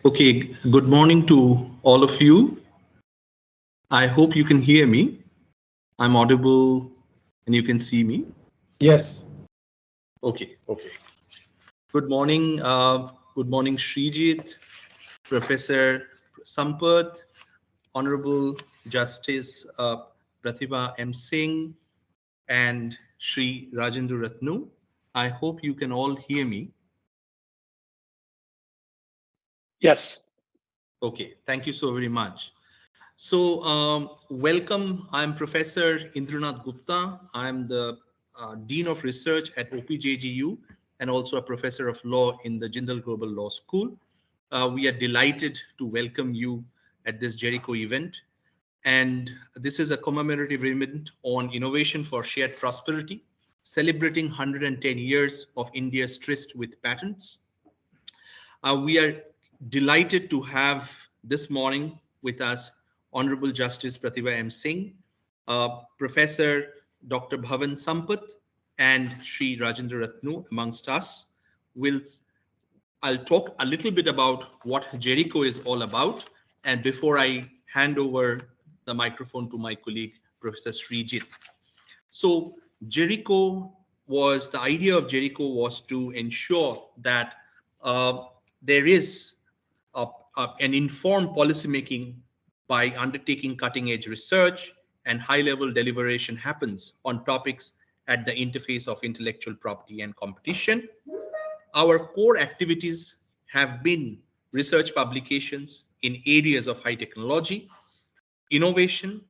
Okay, good morning to all of you. I hope you can hear me. I'm audible and you can see me. Yes. Okay. Good morning, Srijit, Professor Sampath, Honorable Justice Pratibha M. Singh, and Sri Rajendra Ratnu. I hope you can all hear me. Yes. Okay, thank you so very much. So, welcome. I'm Professor Indranat Gupta. I'm the Dean of Research at OPJGU and also a Professor of Law in the Jindal Global Law School. We are delighted to welcome you at this Jericho event. And this is a commemorative event on innovation for shared prosperity, celebrating 110 years of India's tryst with patents. We are delighted to have this morning with us Honorable Justice Pratibha M. Singh, Professor Dr. Bhavan Sampath, and Sri Rajendra Ratnu amongst us. I'll talk a little bit about what Jericho is all about. And before I hand over the microphone to my colleague, Professor Srijit. So the idea of Jericho was to ensure that there is an informed policymaking by undertaking cutting edge research and high level deliberation happens on topics at the interface of intellectual property and competition. Our core activities have been research publications in areas of high technology, innovation,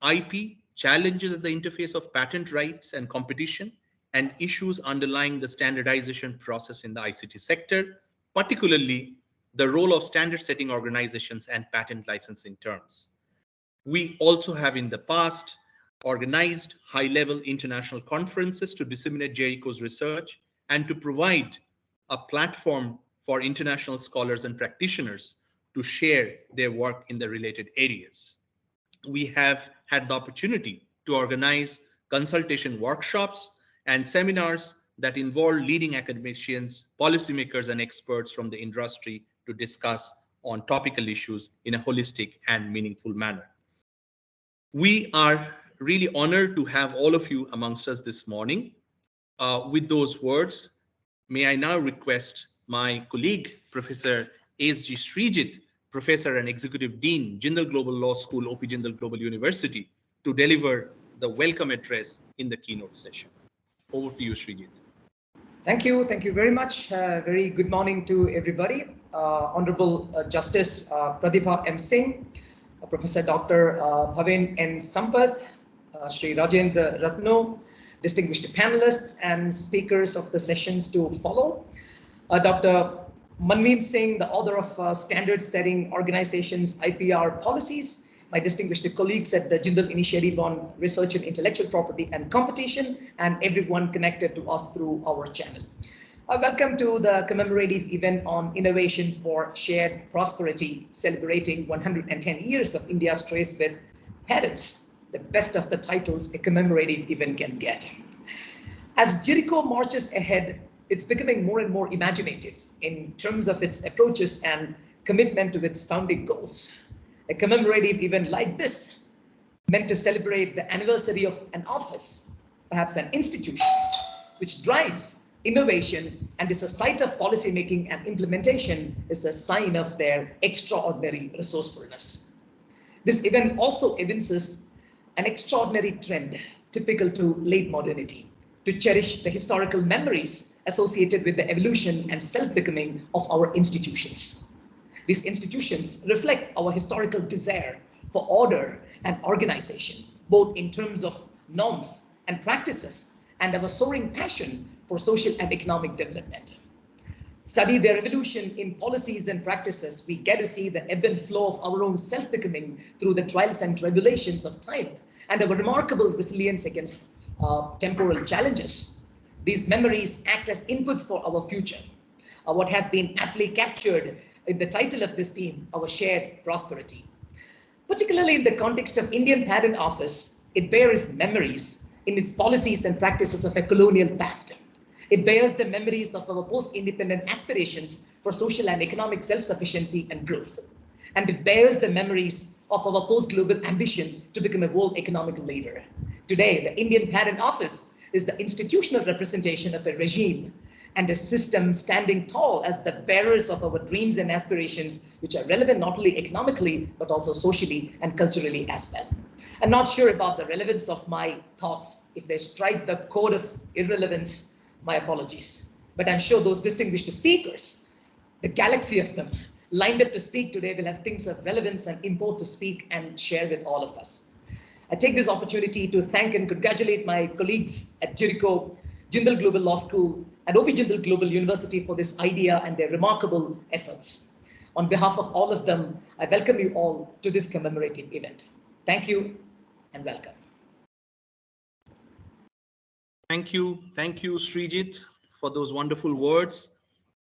IP, challenges at the interface of patent rights and competition, and issues underlying the standardization process in the ICT sector, particularly the role of standard setting organizations and patent licensing terms. We also have in the past organized high-level international conferences to disseminate Jericho's research and to provide a platform for international scholars and practitioners to share their work in the related areas. We have had the opportunity to organize consultation workshops and seminars that involve leading academicians, policymakers, and experts from the industry to discuss on topical issues in a holistic and meaningful manner. We are really honored to have all of you amongst us this morning. With those words, may I now request my colleague, Professor S.G. Srijit, Professor and Executive Dean, Jindal Global Law School, OP Jindal Global University, to deliver the welcome address in the keynote session. Over to you, Srijit. Thank you. Thank you very much. Very good morning to everybody. Honorable Justice Pratibha M. Singh, Professor Dr. Bhavan N. Sampath, Sri Rajendra Ratnu, distinguished panelists and speakers of the sessions to follow. Dr. Manveer Singh, the author of Standard Setting Organizations IPR Policies, my distinguished colleagues at the Jindal Initiative on Research in Intellectual Property and Competition, and everyone connected to us through our channel. Welcome to the commemorative event on innovation for shared prosperity, celebrating 110 years of India's tryst with patents, the best of the titles a commemorative event can get. As Jericho marches ahead, it's becoming more and more imaginative in terms of its approaches and commitment to its founding goals. A commemorative event like this, meant to celebrate the anniversary of an office, perhaps an institution, which drives innovation and is a site of policymaking and implementation, is a sign of their extraordinary resourcefulness. This event also evinces an extraordinary trend typical to late modernity, to cherish the historical memories associated with the evolution and self-becoming of our institutions. These institutions reflect our historical desire for order and organization, both in terms of norms and practices, and our soaring passion for social and economic development. Study their evolution in policies and practices, we get to see the ebb and flow of our own self-becoming through the trials and tribulations of time, and our remarkable resilience against temporal challenges. These memories act as inputs for our future. What has been aptly captured in the title of this theme, our shared prosperity. Particularly in the context of Indian Patent Office, it bears memories in its policies and practices of a colonial past. It bears the memories of our post-independent aspirations for social and economic self-sufficiency and growth. And it bears the memories of our post-global ambition to become a world economic leader. Today, the Indian Patent Office is the institutional representation of a regime and a system standing tall as the bearers of our dreams and aspirations, which are relevant not only economically, but also socially and culturally as well. I'm not sure about the relevance of my thoughts. If they strike the code of irrelevance, my apologies. But I'm sure those distinguished speakers, the galaxy of them, lined up to speak today will have things of relevance and import to speak and share with all of us. I take this opportunity to thank and congratulate my colleagues at Jericho, Jindal Global Law School, and OP Jindal Global University for this idea and their remarkable efforts. On behalf of all of them, I welcome you all to this commemorative event. Thank you and welcome. Thank you, Srijit, for those wonderful words.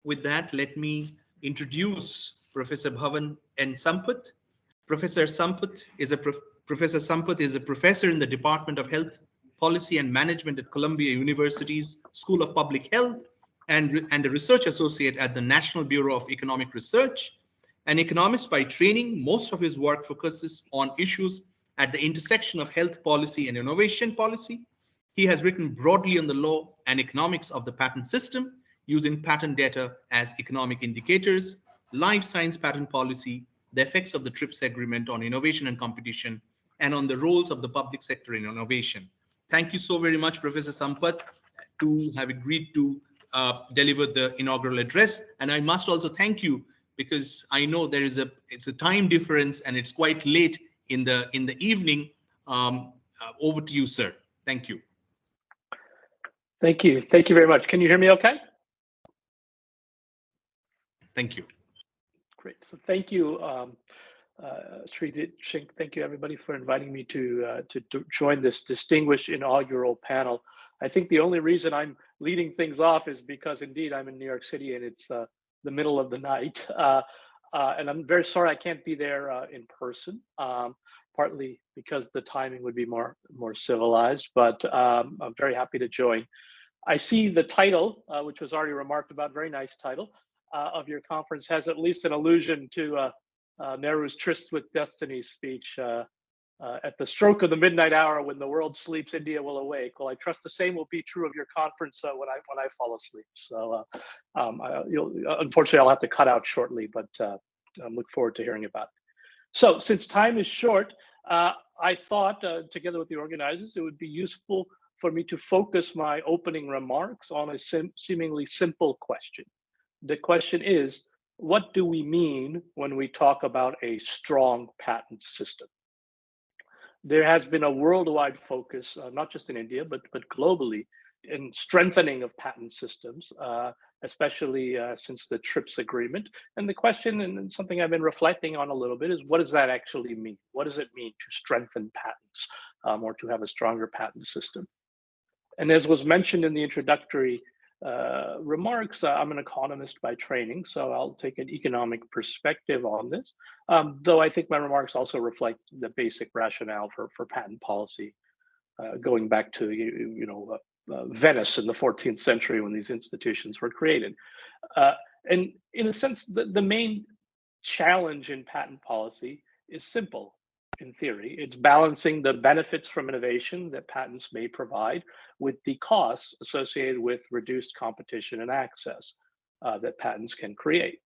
With that, let me introduce Professor Bhavan N. Sampath. Professor Sampath is a professor in the Department of Health Policy and Management at Columbia University's School of Public Health and a research associate at the National Bureau of Economic Research. An economist by training, most of his work focuses on issues at the intersection of health policy and innovation policy. He has written broadly on the law and economics of the patent system, using patent data as economic indicators, life science patent policy, the effects of the Tryst Agreement on innovation and competition, and on the roles of the public sector in innovation. Thank you so very much, Professor Sampath, to have agreed to deliver the inaugural address. And I must also thank you because I know it's a time difference and it's quite late in the evening. Over to you, sir. Thank you. Thank you. Thank you very much. Can you hear me okay? Thank you. Great. So thank you, Srijit. Thank you, everybody, for inviting me to join this distinguished inaugural panel. I think the only reason I'm leading things off is because, indeed, I'm in New York City and it's the middle of the night. And I'm very sorry I can't be there in person, partly because the timing would be more civilized, but I'm very happy to join. I see the title, which was already remarked about, very nice title, of your conference has at least an allusion to Nehru's Tryst with Destiny speech, at the stroke of the midnight hour when the world sleeps, India will awake. Well, I trust the same will be true of your conference when I fall asleep. So unfortunately, I'll have to cut out shortly, but I look forward to hearing about it. So since time is short, I thought, together with the organizers, it would be useful for me to focus my opening remarks on a seemingly simple question. The question is, what do we mean when we talk about a strong patent system? There has been a worldwide focus, not just in India, but globally, in strengthening of patent systems, especially since the Tryst Agreement. And the question, and something I've been reflecting on a little bit, is what does that actually mean? What does it mean to strengthen patents or to have a stronger patent system? And as was mentioned in the introductory remarks, I'm an economist by training, so I'll take an economic perspective on this, though I think my remarks also reflect the basic rationale for patent policy, going back to Venice in the 14th century when these institutions were created. And in a sense, the main challenge in patent policy is simple. In theory, it's balancing the benefits from innovation that patents may provide with the costs associated with reduced competition and access that patents can create.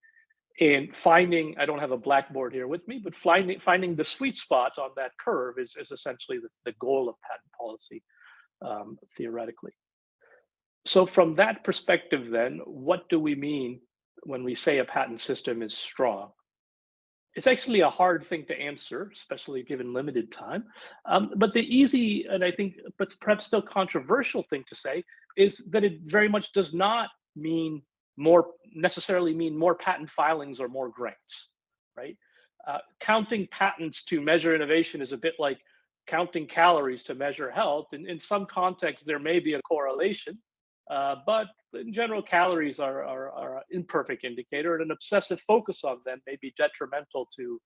And finding, I don't have a blackboard here with me, but finding the sweet spot on that curve is essentially the goal of patent policy, theoretically. So from that perspective then, what do we mean when we say a patent system is strong? It's actually a hard thing to answer, especially given limited time. But the easy, and I think, but perhaps still controversial thing to say is that it very much does not necessarily mean more patent filings or more grants, right? Counting patents to measure innovation is a bit like counting calories to measure health. And in some contexts, there may be a correlation, but in general, calories are an imperfect indicator, and an obsessive focus on them may be detrimental to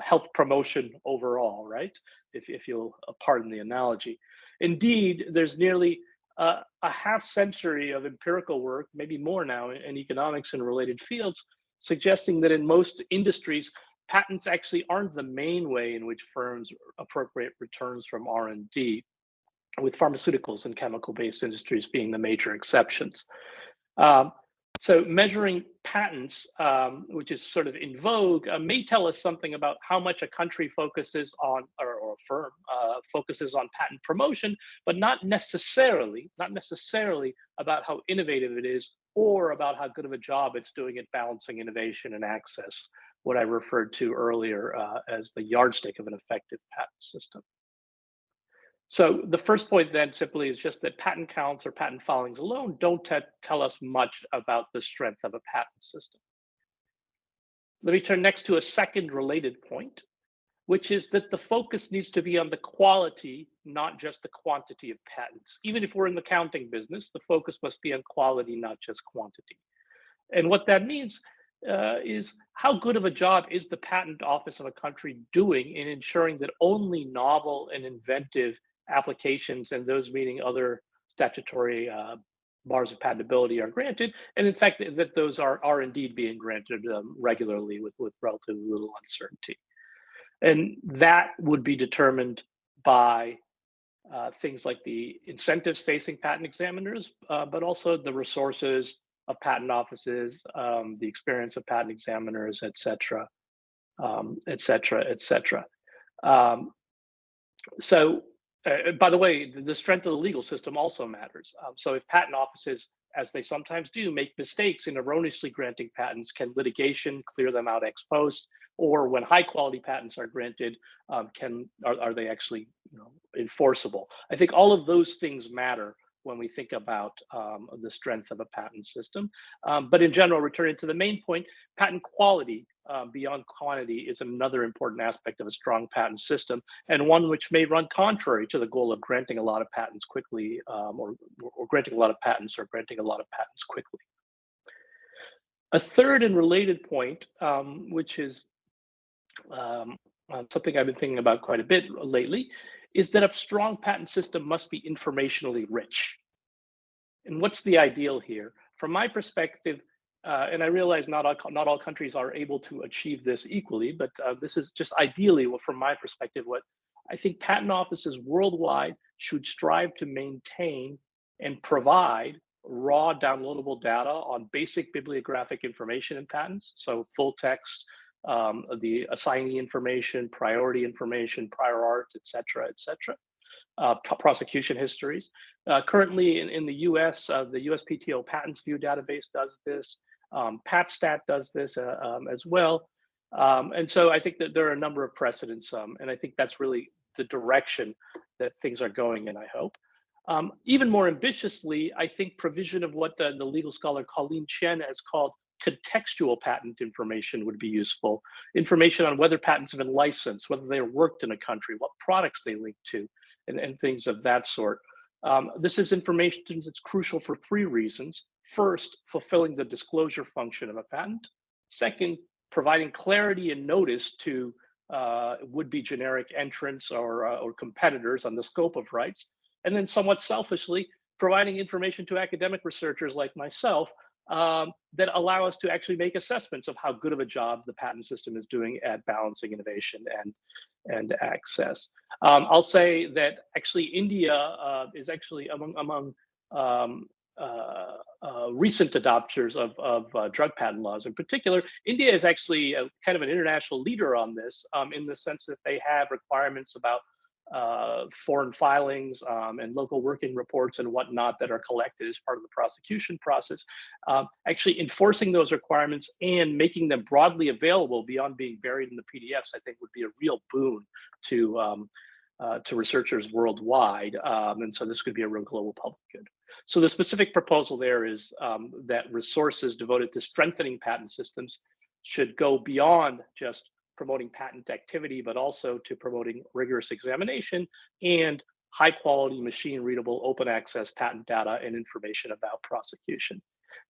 health promotion overall, right? If you'll pardon the analogy. Indeed, there's nearly a half century of empirical work, maybe more now, in economics and related fields, suggesting that in most industries, patents actually aren't the main way in which firms appropriate returns from R&D, with pharmaceuticals and chemical-based industries being the major exceptions. So measuring patents, which is sort of in vogue, may tell us something about how much a country focuses on, or a firm focuses on patent promotion, but not necessarily about how innovative it is or about how good of a job it's doing at balancing innovation and access, what I referred to earlier as the yardstick of an effective patent system. So the first point then simply is just that patent counts or patent filings alone don't tell us much about the strength of a patent system. Let me turn next to a second related point, which is that the focus needs to be on the quality, not just the quantity of patents. Even if we're in the counting business, the focus must be on quality, not just quantity. And what that means is how good of a job is the patent office of a country doing in ensuring that only novel and inventive applications, and those meaning other statutory bars of patentability, are granted, and in fact that those are indeed being granted regularly with relatively little uncertainty. And that would be determined by things like the incentives facing patent examiners, but also the resources of patent offices, the experience of patent examiners, et cetera, et cetera, et cetera. So, by the way, the strength of the legal system also matters. So if patent offices, as they sometimes do, make mistakes in erroneously granting patents, can litigation clear them out ex post? Or when high quality patents are granted, are they actually enforceable? I think all of those things matter when we think about the strength of a patent system. But in general, returning to the main point, patent quality beyond quantity is another important aspect of a strong patent system, and one which may run contrary to the goal of granting a lot of patents quickly, or granting a lot of patents or granting a lot of patents quickly. A third and related point, which is something I've been thinking about quite a bit lately, is that a strong patent system must be informationally rich. And what's the ideal here? From my perspective, and I realize not all countries are able to achieve this equally, but this is just ideally, from my perspective, what I think patent offices worldwide should strive to maintain and provide raw downloadable data on basic bibliographic information in patents, so full text, the assignee information, priority information, prior art, et cetera, prosecution histories. Currently in the US, the USPTO Patents View database does this. PatStat does this as well. And so I think that there are a number of precedents, and I think that's really the direction that things are going in, I hope. Even more ambitiously, I think provision of what the legal scholar Colleen Chen has called contextual patent information would be useful. Information on whether patents have been licensed, whether they worked in a country, what products they link to, and things of that sort. This is information that's crucial for three reasons. First, fulfilling the disclosure function of a patent. Second, providing clarity and notice to would-be generic entrants or competitors on the scope of rights. And then somewhat selfishly, providing information to academic researchers like myself that allow us to actually make assessments of how good of a job the patent system is doing at balancing innovation and access. I'll say that actually India is actually among recent adopters of drug patent laws in particular. India is actually kind of an international leader on this in the sense that they have requirements about foreign filings and local working reports and whatnot that are collected as part of the prosecution process. Actually enforcing those requirements and making them broadly available beyond being buried in the PDFs, I think would be a real boon to researchers worldwide. And so this could be a real global public good. So the specific proposal there is that resources devoted to strengthening patent systems should go beyond just promoting patent activity, but also to promoting rigorous examination and high quality, machine readable, open access patent data and information about prosecution.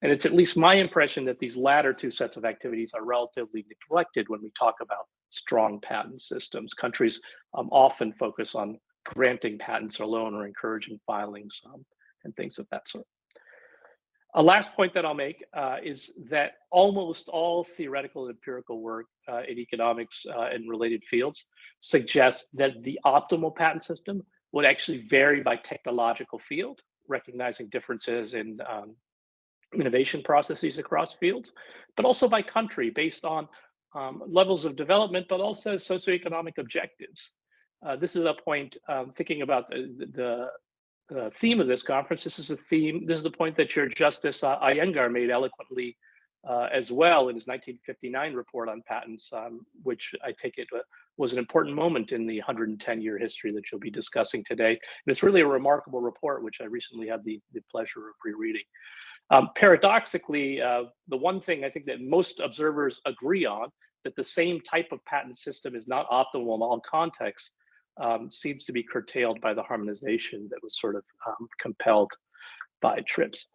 And it's at least my impression that these latter two sets of activities are relatively neglected when we talk about strong patent systems. Countries often focus on granting patents alone or encouraging filings and things of that sort. A last point that I'll make is that almost all theoretical and empirical work in economics and related fields suggests that the optimal patent system would actually vary by technological field, recognizing differences in innovation processes across fields, but also by country based on levels of development, but also socioeconomic objectives. This is a point thinking about the theme of this conference. This is the point that your Justice Iyengar made eloquently as well in his 1959 report on patents, which I take it was an important moment in the 110-year history that you'll be discussing today. And it's really a remarkable report, which I recently had the pleasure of rereading. Paradoxically, the one thing I think that most observers agree on, that the same type of patent system is not optimal in all contexts, seems to be curtailed by the harmonization that was sort of compelled by TRIPS.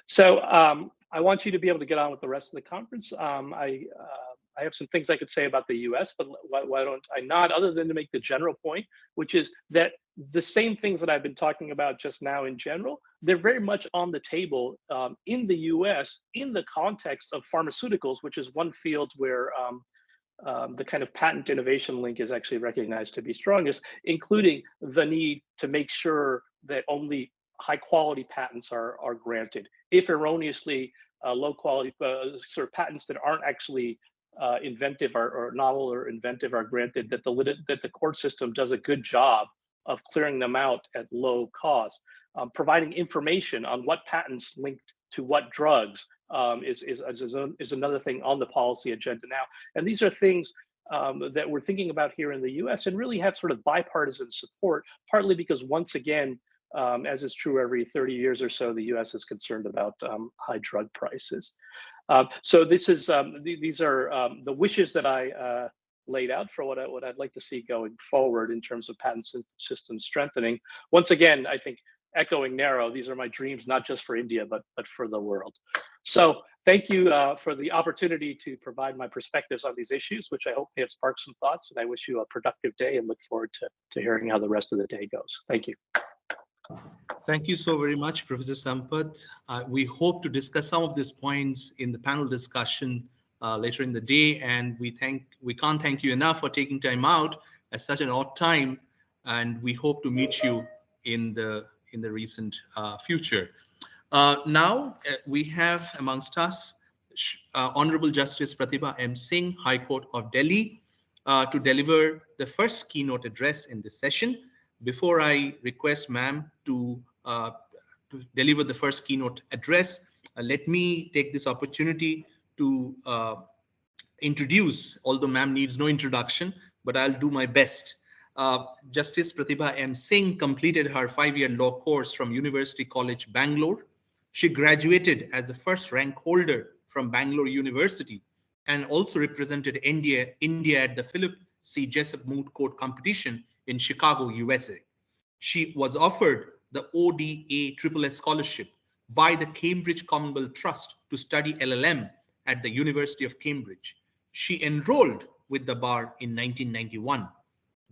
So I want you to be able to get on with the rest of the conference. I have some things I could say about the US, but why don't I not, other than to make the general point, which is that the same things that I've been talking about just now in general, they're very much on the table in the US in the context of pharmaceuticals, which is one field where the kind of patent innovation link is actually recognized to be strongest, including the need to make sure that only high quality patents are granted. If erroneously low quality sort of patents that aren't actually inventive or novel or inventive are granted, that the court system does a good job of clearing them out at low cost. Providing information on what patents linked to what drugs is another thing on the policy agenda now. And these are things that we're thinking about here in the US and really have sort of bipartisan support, partly because once again, as is true every 30 years or so, the US is concerned about high drug prices. So this is these are the wishes that I laid out for what I'd like to see going forward in terms of patent system strengthening. Once again, I think echoing Nero, these are my dreams, not just for India, but for the world. So thank you for the opportunity to provide my perspectives on these issues, which I hope may have sparked some thoughts, and I wish you a productive day and look forward to hearing how the rest of the day goes. Thank you. Thank you so very much, Professor Sampath. We hope to discuss some of these points in the panel discussion later in the day, and we can't thank you enough for taking time out at such an odd time, and we hope to meet you in the recent future. Now we have amongst us Honorable Justice Pratibha M. Singh, High Court of Delhi, to deliver the first keynote address in this session. Before I request ma'am to deliver the first keynote address, let me take this opportunity to introduce, although ma'am needs no introduction, but I'll do my best. Justice Pratibha M. Singh completed her 5-year law course from University College, Bangalore. She graduated as the first rank holder from Bangalore University and also represented India at the Philip C. Jessup Moot Court competition in Chicago, USA. She was offered the ODA SSS scholarship by the Cambridge Commonwealth Trust to study LLM at the University of Cambridge. She enrolled with the bar in 1991.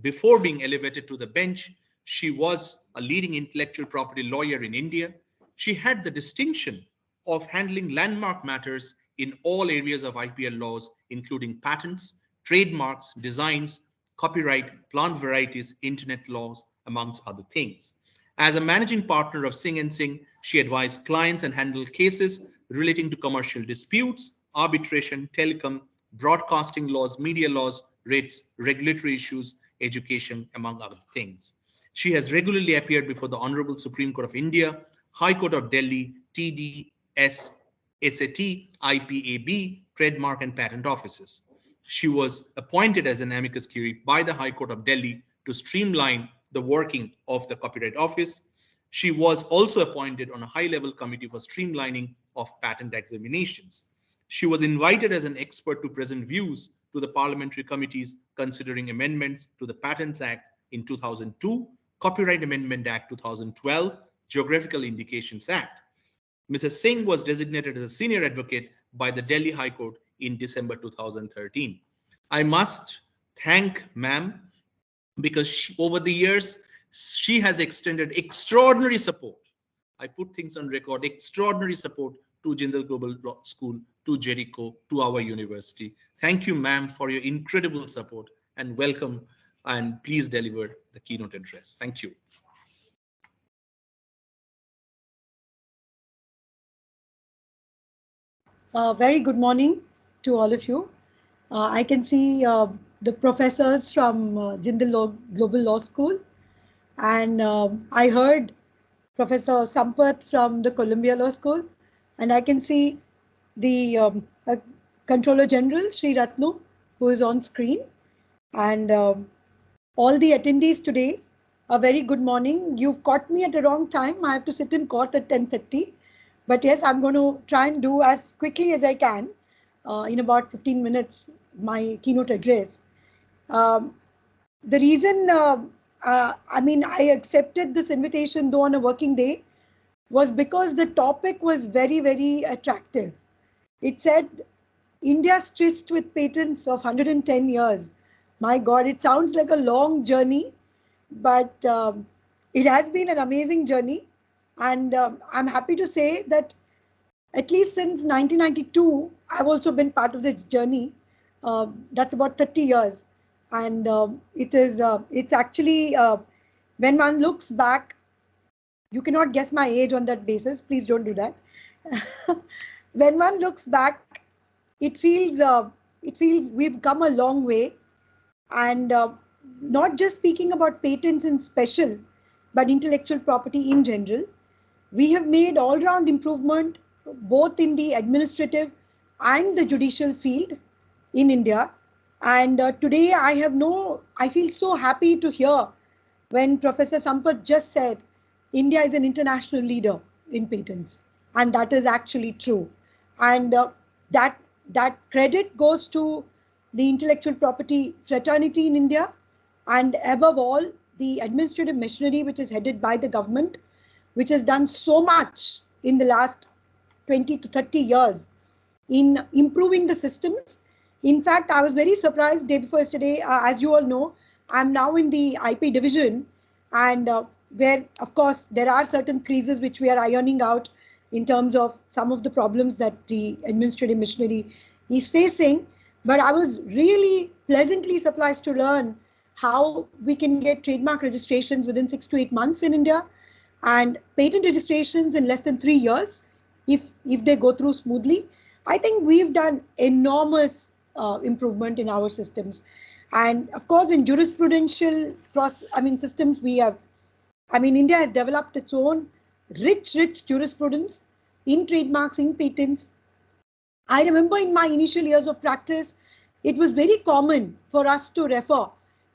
Before being elevated to the bench, she was a leading intellectual property lawyer in India. She had the distinction of handling landmark matters in all areas of IPR laws, including patents, trademarks, designs, copyright, plant varieties, internet laws, amongst other things. As a managing partner of Singh & Singh, she advised clients and handled cases relating to commercial disputes, arbitration, telecom, broadcasting laws, media laws, rates, regulatory issues, education, among other things. She has regularly appeared before the Honorable Supreme Court of India, High Court of Delhi, TDS, SAT, IPAB, Trademark and Patent Offices. She was appointed as an amicus curiae by the High Court of Delhi to streamline the working of the Copyright Office. She was also appointed on a high-level committee for streamlining of patent examinations. She was invited as an expert to present views to the parliamentary committees considering amendments to the Patents Act in 2002, Copyright Amendment Act 2012, Geographical Indications Act. Mrs. Singh was designated as a senior advocate by the Delhi High Court in December 2013. I must thank ma'am because over the years, she has extended extraordinary support. I put things on record. Extraordinary support to Jindal Global Law School, to Jericho, to our university. Thank you, ma'am, for your incredible support, and welcome. And please deliver the keynote address. Thank you. Very good morning to all of you. I can see the professors from Jindal Global Law School, and I heard Professor Sampath from the Columbia Law School, and I can see the Controller General, Sri Ratnu, who is on screen, and all the attendees today. A very good morning. You've caught me at the wrong time. I have to sit in court at 10:30. But yes, I'm going to try and do as quickly as I can in about 15 minutes my keynote address. Um, the reason, I accepted this invitation though on a working day was because the topic was very, very attractive. It said India's tryst with patents of 110 years. My God, it sounds like a long journey, but it has been an amazing journey. And I'm happy to say that at least since 1992, I've also been part of this journey. That's about 30 years. And it's actually, when one looks back, you cannot guess my age on that basis. Please don't do that. When one looks back, it feels we've come a long way. And not just speaking about patents in special, but intellectual property in general. We have made all-round improvement both in the administrative and the judicial field in India. And today I feel so happy to hear when Professor Sampath just said India is an international leader in patents. And that is actually true. And that credit goes to the intellectual property fraternity in India, and above all, the administrative machinery which is headed by the government, which has done so much in the last 20 to 30 years in improving the systems. In fact, I was very surprised day before yesterday. As you all know, I'm now in the IP division, and where, of course, there are certain creases which we are ironing out in terms of some of the problems that the administrative machinery is facing. But I was really pleasantly surprised to learn how we can get trademark registrations within 6 to 8 months in India, and patent registrations in less than 3 years if they go through smoothly. I think we've done enormous improvement in our systems. And of course, in jurisprudential systems, India has developed its own rich jurisprudence in trademarks, in patents. I remember in my initial years of practice, it was very common for us to refer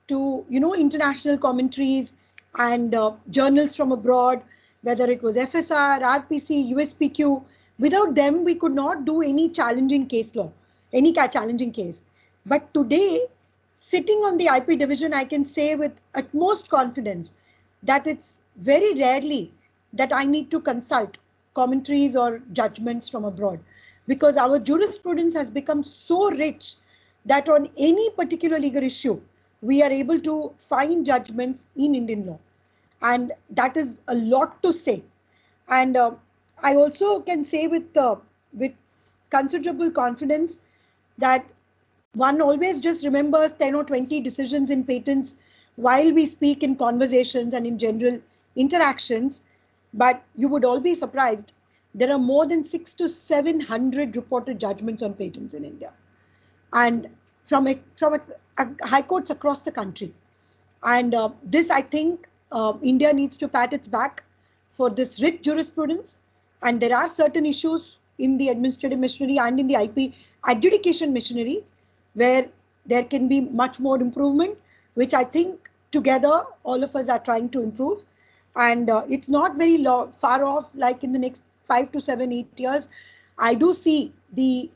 to, international commentaries and journals from abroad, whether it was FSR, RPC, USPQ. Without them, we could not do any challenging case law, any challenging case. But today, sitting on the IP division, I can say with utmost confidence that it's very rarely that I need to consult commentaries or judgments from abroad, because our jurisprudence has become so rich that on any particular legal issue, we are able to find judgments in Indian law. And that is a lot to say. And I also can say with considerable confidence that one always just remembers 10 or 20 decisions in patents while we speak in conversations and in general interactions. But you would all be surprised. There are more than 600 to 700 reported judgments on patents in India, and from high courts across the country. And this, I think, India needs to pat its back for this rich jurisprudence. And there are certain issues in the administrative machinery and in the IP adjudication machinery where there can be much more improvement, which I think together all of us are trying to improve. And it's not very far off, like in the next 5 to 7, 8 years, I do see the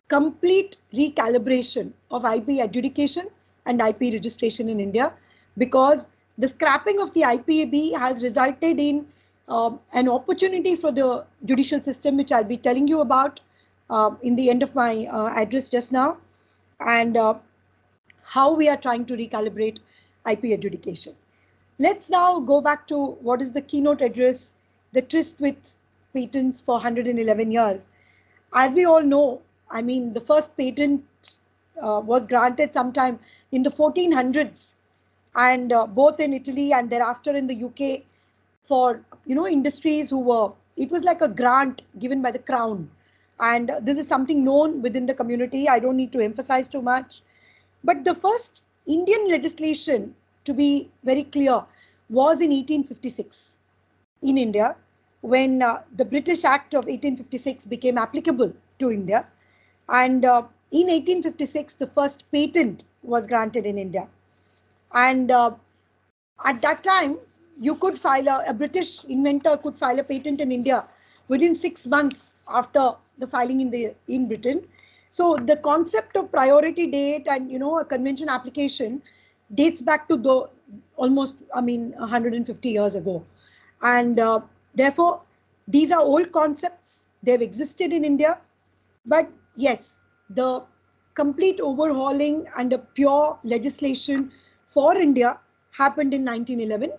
complete recalibration of IP adjudication and IP registration in India, because the scrapping of the IPAB has resulted in an opportunity for the judicial system, which I'll be telling you about in the end of my address just now, and how we are trying to recalibrate IP adjudication. Let's now go back to what is the keynote address the tryst with patents for 111 years. As we all know, I mean, the first patent was granted sometime in the 1400s, and both in Italy and thereafter in the UK for industries who were. It was like a grant given by the crown, and this is something known within the community. I don't need to emphasize too much, but the first Indian legislation, to be very clear, was in 1856 in India, when the British Act of 1856 became applicable to India. And in 1856, the first patent was granted in India. And at that time, you could file a British inventor could file a patent in India within 6 months after the filing in Britain. So the concept of priority date and a convention application dates back to the almost 150 years ago, and therefore these are old concepts. They've existed in India, but yes, the complete overhauling and a pure legislation for India happened in 1911,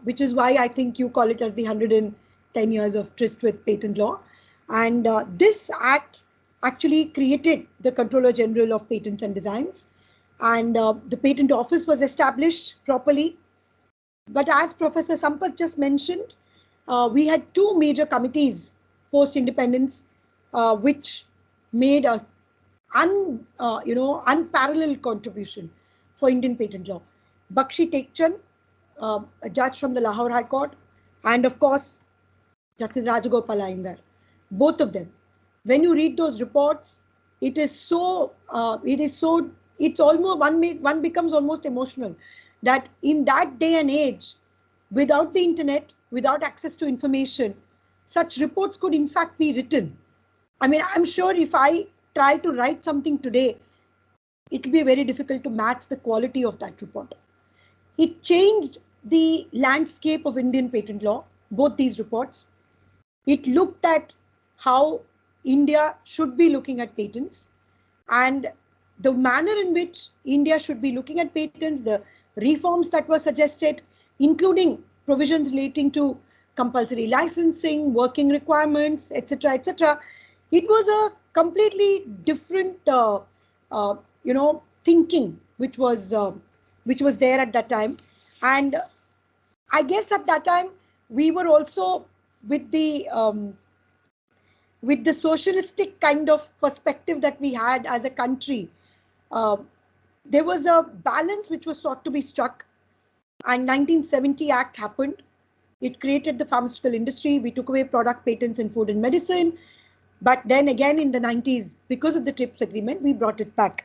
which is why I think you call it as the 110 years of tryst with patent law. And this act actually created the Controller General of Patents and Designs, and the patent office was established properly. But as Professor Sampath just mentioned, we had two major committees post-independence, which made a unparalleled contribution for Indian patent law. Bakshi Tekchand, a judge from the Lahore High Court, and of course, Justice Rajagopal Iyengar. Both of them. When you read those reports, it's almost, one becomes almost emotional that in that day and age, without the internet, without access to information, such reports could in fact be written. I mean, I'm sure if I try to write something today, it will be very difficult to match the quality of that report. It changed the landscape of Indian patent law, both these reports. It looked at how India should be looking at patents and the manner in which India should be looking at patents, the reforms that were suggested, including provisions relating to compulsory licensing, working requirements, etc., etc. It was a completely different, thinking which was there at that time, and I guess at that time we were also with the socialistic kind of perspective that we had as a country. There was a balance which was sought to be struck, and 1970 Act happened. It created the pharmaceutical industry. We took away product patents in food and medicine. But then again in the 90s, because of the TRIPS agreement, we brought it back.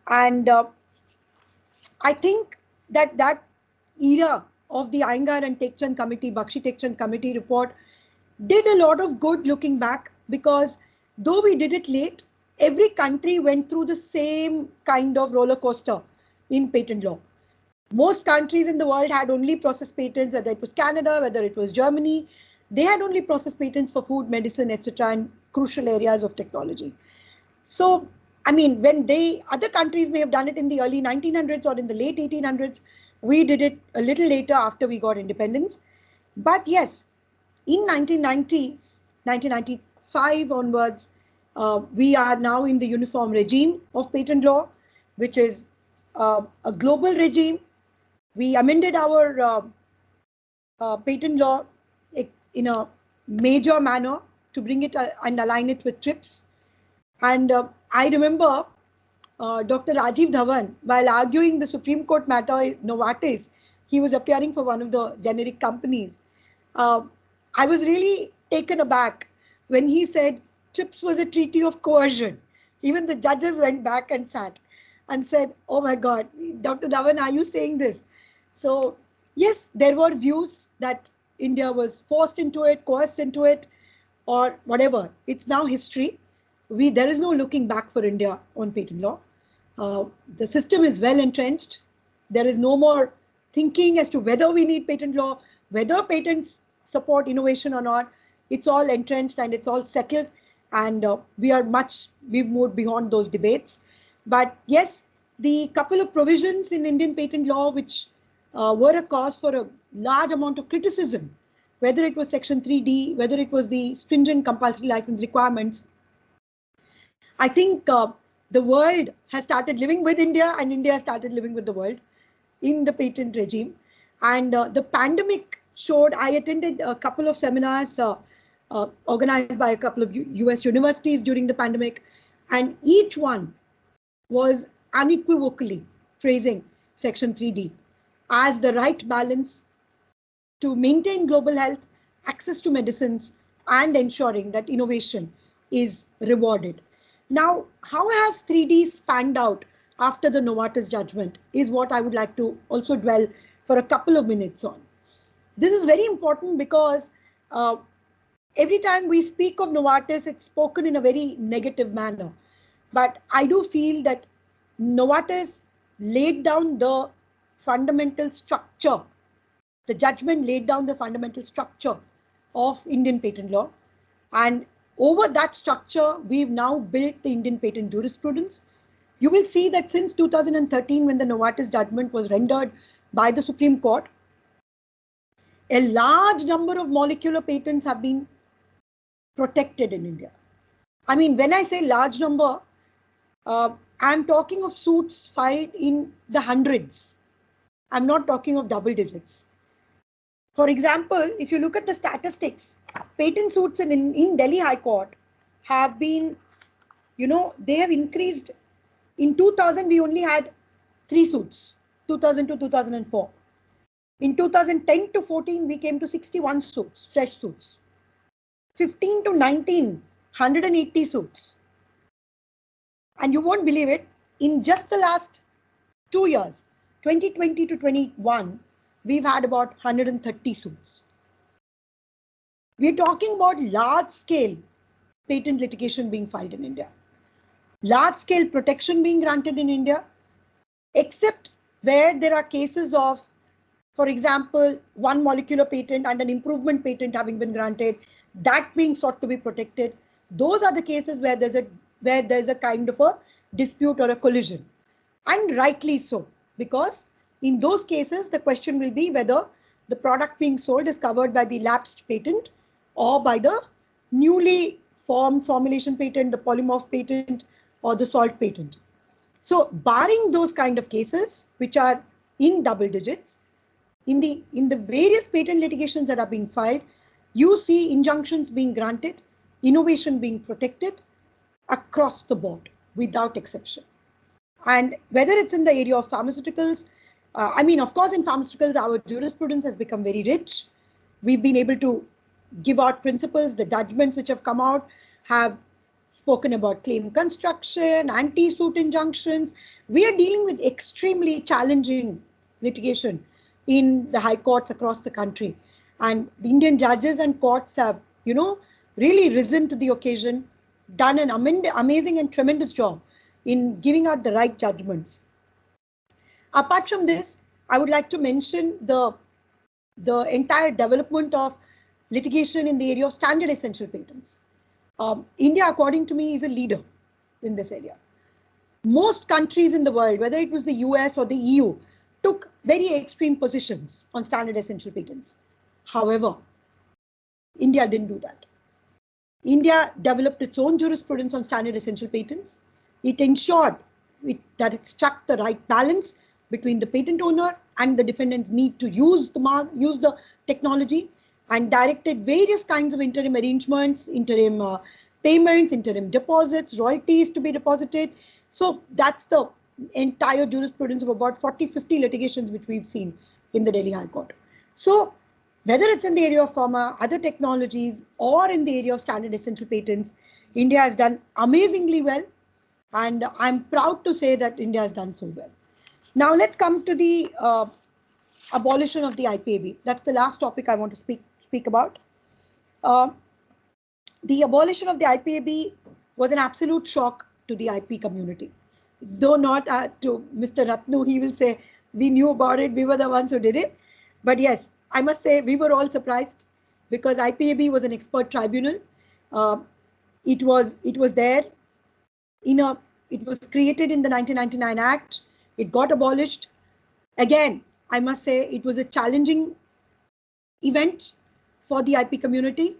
And I think that era of the Iyengar and Tekchand committee, Bakshi Tekchand committee report did a lot of good looking back, because though we did it late, every country went through the same kind of roller coaster in patent law. Most countries in the world had only processed patents, whether it was Canada, whether it was Germany. They had only processed patents for food, medicine, etc., and crucial areas of technology. So, I mean, when other countries may have done it in the early 1900s or in the late 1800s, we did it a little later after we got independence. But yes, in 1990s, 1995 onwards, we are now in the uniform regime of patent law, which is a global regime. We amended our patent law in a major manner to bring it and align it with TRIPS. And I remember Dr. Rajiv Dhawan, while arguing the Supreme Court matter Novartis, he was appearing for one of the generic companies. I was really taken aback when he said TRIPS was a treaty of coercion. Even the judges went back and sat and said, oh my God, Dr. Dhawan, are you saying this? So yes, there were views that India was forced into it, coerced into it, or whatever. It's now history. There is no looking back for India on patent law. The system is well entrenched. There is no more thinking as to whether we need patent law, whether patents support innovation or not. It's all entrenched and it's all settled, and we've moved beyond those debates. But yes, the couple of provisions in Indian patent law which were a cause for a large amount of criticism whether it was Section 3D, whether it was the stringent compulsory license requirements, I think the world has started living with India and India has started living with the world in the patent regime. And the pandemic showed, I attended a couple of seminars organized by a couple of US universities during the pandemic, and each one was unequivocally praising Section 3D as the right balance to maintain global health, access to medicines, and ensuring that innovation is rewarded. Now, how has 3D spanned out after the Novartis judgment is what I would like to also dwell for a couple of minutes on. This is very important because every time we speak of Novartis, it's spoken in a very negative manner. But I do feel that Novartis laid down the fundamental structure. The judgment laid down the fundamental structure of Indian patent law. And over that structure, we've now built the Indian patent jurisprudence. You will see that since 2013, when the Novartis judgment was rendered by the Supreme Court, a large number of molecular patents have been protected in India. I mean, when I say large number, I'm talking of suits filed in the hundreds. I'm not talking of double digits. For example, if you look at the statistics, patent suits in Delhi High Court have been, they have increased. In 2000, we only had 3 suits, 2000 to 2004. In 2010 to 14, we came to 61 suits, fresh suits. 15 to 19, 180 suits. And you won't believe it, in just the last 2 years, 2020 to 21, we've had about 130 suits. We're talking about large-scale patent litigation being filed in India. Large-scale protection being granted in India, except where there are cases of, for example, one molecular patent and an improvement patent having been granted, that being sought to be protected. Those are the cases where there's a kind of a dispute or a collision. And rightly so, because in those cases, the question will be whether the product being sold is covered by the lapsed patent or by the newly formed formulation patent, the polymorph patent, or the salt patent. So barring those kind of cases, which are in double digits, in the various patent litigations that are being filed, you see injunctions being granted, innovation being protected across the board without exception. And whether it's in the area of pharmaceuticals, of course, in pharmaceuticals, our jurisprudence has become very rich. We've been able to give out principles. The judgments which have come out have spoken about claim construction, anti-suit injunctions. We are dealing with extremely challenging litigation in the high courts across the country. And the Indian judges and courts have, really risen to the occasion, done an amazing and tremendous job in giving out the right judgments. Apart from this, I would like to mention the entire development of litigation in the area of standard essential patents. India, according to me, is a leader in this area. Most countries in the world, whether it was the US or the EU, took very extreme positions on standard essential patents. However, India didn't do that. India developed its own jurisprudence on standard essential patents. It ensured that it struck the right balance between the patent owner and the defendant's need to use the technology, and directed various kinds of interim arrangements, interim payments, interim deposits, royalties to be deposited. So that's the entire jurisprudence of about 40-50 litigations which we've seen in the Delhi High Court. So whether it's in the area of pharma, other technologies, or in the area of standard essential patents, India has done amazingly well. And I'm proud to say that India has done so well. Now let's come to the abolition of the IPAB. That's the last topic I want to speak about. The abolition of the IPAB was an absolute shock to the IP community. Though not to Mr. Ratnu, he will say, we knew about it, we were the ones who did it. But yes, I must say we were all surprised because IPAB was an expert tribunal. It was there. It was created in the 1999 Act. It got abolished. Again, I must say it was a challenging event for the IP community.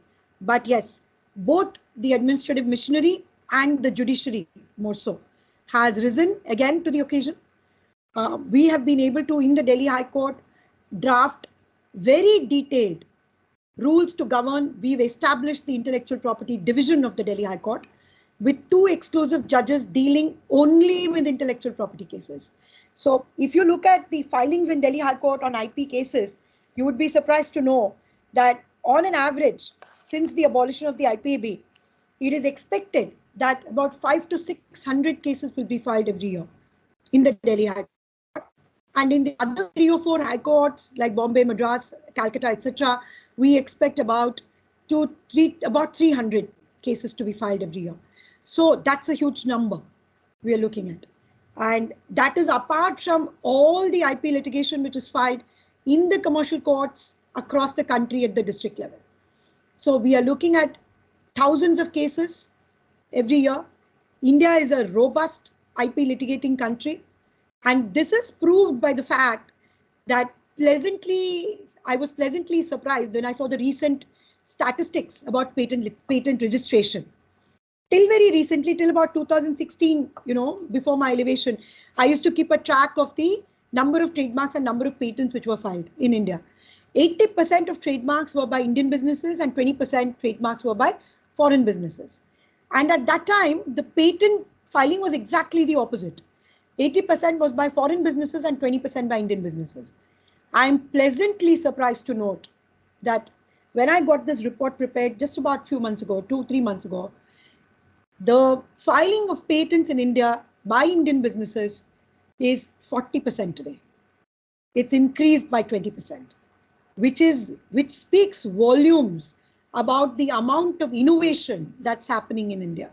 But yes, both the administrative machinery and the judiciary, more so, has risen again to the occasion. We have been able to, in the Delhi High Court, draft very detailed rules to govern. We've established the intellectual property division of the Delhi High Court with 2 exclusive judges dealing only with intellectual property cases. So if you look at the filings in Delhi High Court on IP cases, you would be surprised to know that on an average, since the abolition of the IPAB, it is expected that about 500 to 600 cases will be filed every year in the Delhi High Court. And in the other 3 or 4 high courts like Bombay, Madras, Calcutta, etc., we expect about 300 cases to be filed every year. So that's a huge number we are looking at. And that is apart from all the IP litigation which is filed in the commercial courts across the country at the district level. So we are looking at thousands of cases every year. India is a robust IP litigating country. And this is proved by the fact that I was pleasantly surprised when I saw the recent statistics about patent registration. Till very recently, till about 2016, before my elevation, I used to keep a track of the number of trademarks and number of patents which were filed in India. 80% of trademarks were by Indian businesses and 20% trademarks were by foreign businesses. And at that time, the patent filing was exactly the opposite. 80% was by foreign businesses and 20% by Indian businesses. I'm pleasantly surprised to note that when I got this report prepared just about a few months ago, 2-3 months ago, the filing of patents in India by Indian businesses is 40% today. It's increased by 20%, which speaks volumes about the amount of innovation that's happening in India.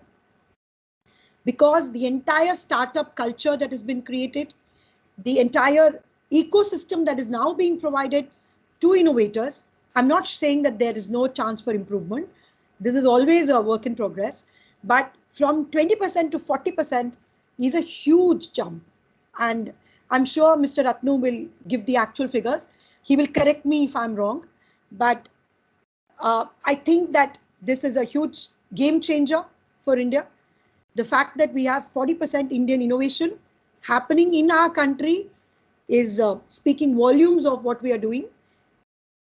Because the entire startup culture that has been created, the entire ecosystem that is now being provided to innovators, I'm not saying that there is no chance for improvement. This is always a work in progress. But from 20% to 40% is a huge jump. And I'm sure Mr. Ratnu will give the actual figures. He will correct me if I'm wrong. But I think that this is a huge game changer for India. The fact that we have 40% Indian innovation happening in our country is speaking volumes of what we are doing.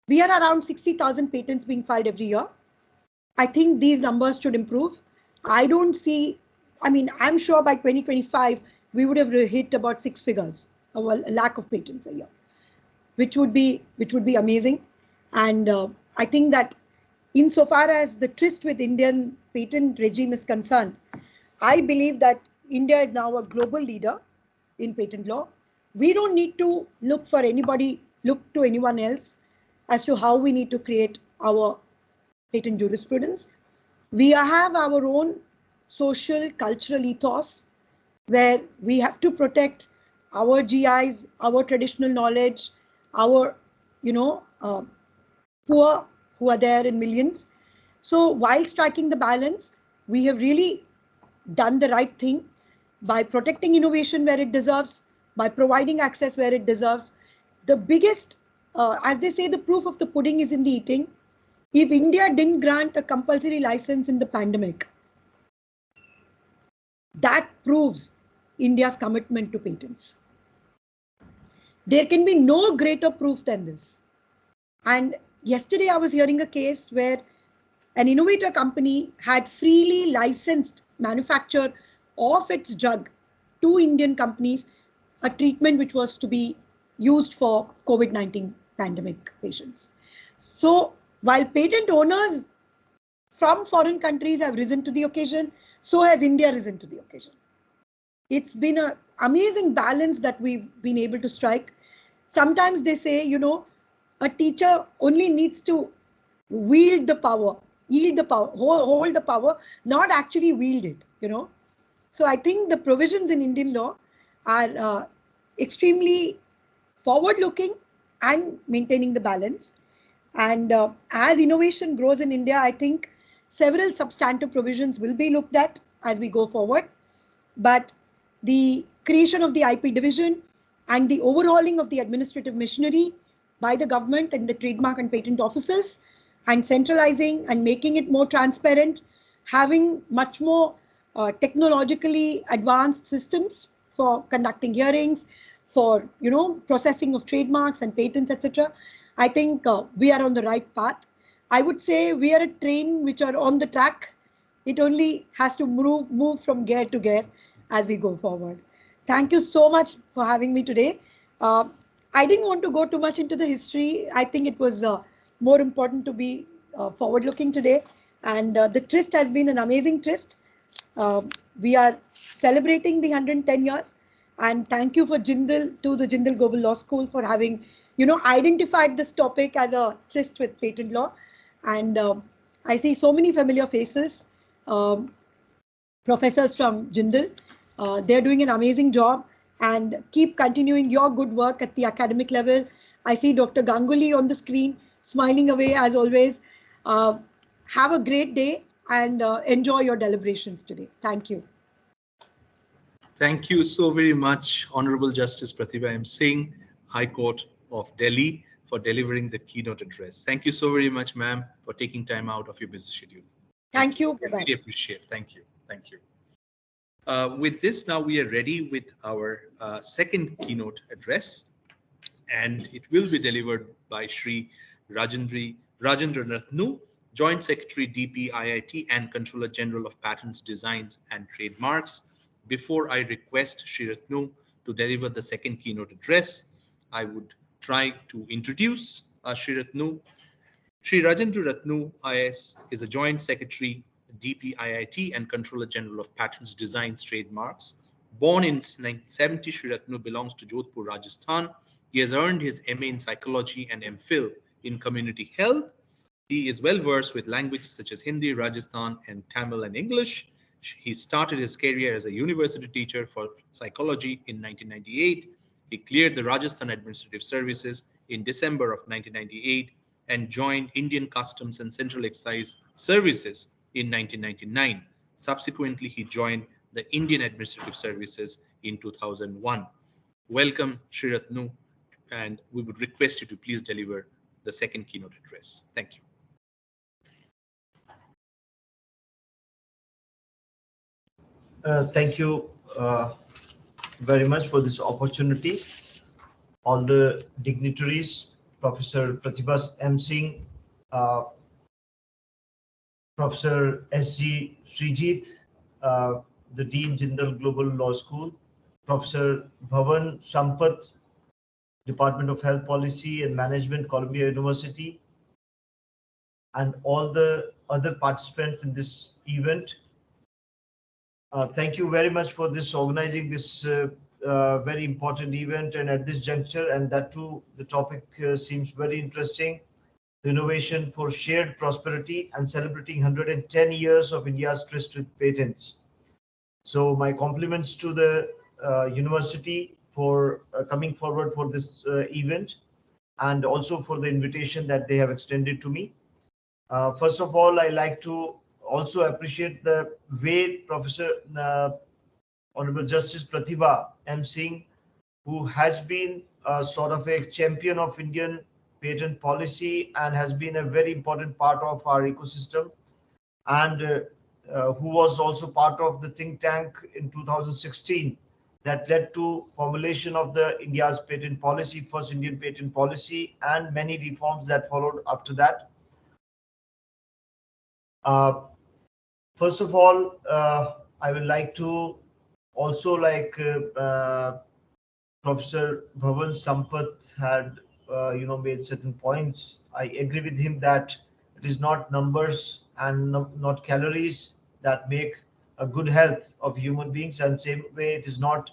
We are around 60,000 patents being filed every year. I think these numbers should improve. I'm sure by 2025, we would have hit about 6 figures, a lakh of patents a year, which would be amazing. And I think that insofar as the tryst with Indian patent regime is concerned, I believe that India is now a global leader in patent law. We don't need to look to anyone else as to how we need to create our patent jurisprudence. We have our own social, cultural ethos where we have to protect our GIs, our traditional knowledge, our, poor who are there in millions. So while striking the balance, we have really done the right thing by protecting innovation where it deserves, by providing access where it deserves. The biggest, as they say, the proof of the pudding is in the eating. If India didn't grant a compulsory license in the pandemic, that proves India's commitment to patents. There can be no greater proof than this. And yesterday I was hearing a case where an innovator company had freely licensed manufacture of its drug to Indian companies, a treatment which was to be used for COVID-19 pandemic patients. So while patent owners from foreign countries have risen to the occasion, so has India risen to the occasion. It's been an amazing balance that we've been able to strike. Sometimes they say, a teacher only needs to wield the power, yield the power, hold the power, not actually wield it, So I think the provisions in Indian law are extremely forward-looking and maintaining the balance. And as innovation grows in India, I think several substantive provisions will be looked at as we go forward. But the creation of the IP division and the overhauling of the administrative machinery by the government and the trademark and patent offices and centralizing and making it more transparent, having much more technologically advanced systems for conducting hearings, for processing of trademarks and patents, etc. I think we are on the right path. I would say we are a train which are on the track. It only has to move from gear to gear as we go forward. Thank you so much for having me today. Uh, I didn't want to go too much into the history. I think it was more important to be forward-looking today. And the Tryst has been an amazing Tryst. We are celebrating the 110 years. And thank you for the Jindal Global Law School for having, identified this topic as a Tryst with patent law. And I see so many familiar faces. Professors from Jindal. They're doing an amazing job and keep continuing your good work at the academic level. I see Dr. Ganguly on the screen, smiling away as always. Have a great day and enjoy your deliberations today. Thank you. Thank you so very much, Honorable Justice Pratibha M. Singh, High Court of Delhi, for delivering the keynote address. Thank you so very much, ma'am, for taking time out of your busy schedule. Thank you. I really appreciate it. Thank you. Thank you. With this, now we are ready with our second keynote address, and it will be delivered by Shri Rajendra Ratnu, Joint Secretary DP IIT and Controller General of Patents, Designs and Trademarks. Before I request Shri Ratnu to deliver the second keynote address, I would try to introduce Shri Ratnu. Shri Rajendra Ratnu IS is a Joint Secretary DP IIT and Controller General of Patents, Designs, Trademarks. Born in 1970, Shri Ratnu belongs to Jodhpur, Rajasthan. He has earned his MA in Psychology and MPhil in Community Health. He is well versed with languages such as Hindi, Rajasthan, and Tamil and English. He started his career as a university teacher for psychology in 1998. He cleared the Rajasthan Administrative Services in December of 1998 and joined Indian Customs and Central Excise Services in 1999. Subsequently, he joined the Indian Administrative Services in 2001. Welcome, Shri Ratnu, and we would request you to please deliver the second keynote address. Thank you. Thank you very much for this opportunity. All the dignitaries, Professor Pratibha M. Singh, Professor S.G. Srijit, the Dean Jindal Global Law School, Professor Bhavan Sampath, Department of Health Policy and Management, Columbia University, and all the other participants in this event. Thank you very much for organizing this very important event, and at this juncture, and that too, the topic seems very interesting. The innovation for shared prosperity and celebrating 110 years of India's tryst with patents. So my compliments to the university for coming forward for this event, and also for the invitation that they have extended to me. First of all, I like to also appreciate the way Professor Honorable Justice Pratibha M. Singh, who has been sort of a champion of Indian patent policy and has been a very important part of our ecosystem, and who was also part of the think tank in 2016 that led to formulation of the India's patent policy, first Indian patent policy, and many reforms that followed after that. First of all, I would like to also, like Professor Bhavan Sampath had, made certain points. I agree with him that it is not numbers and not calories that make a good health of human beings, and same way it is not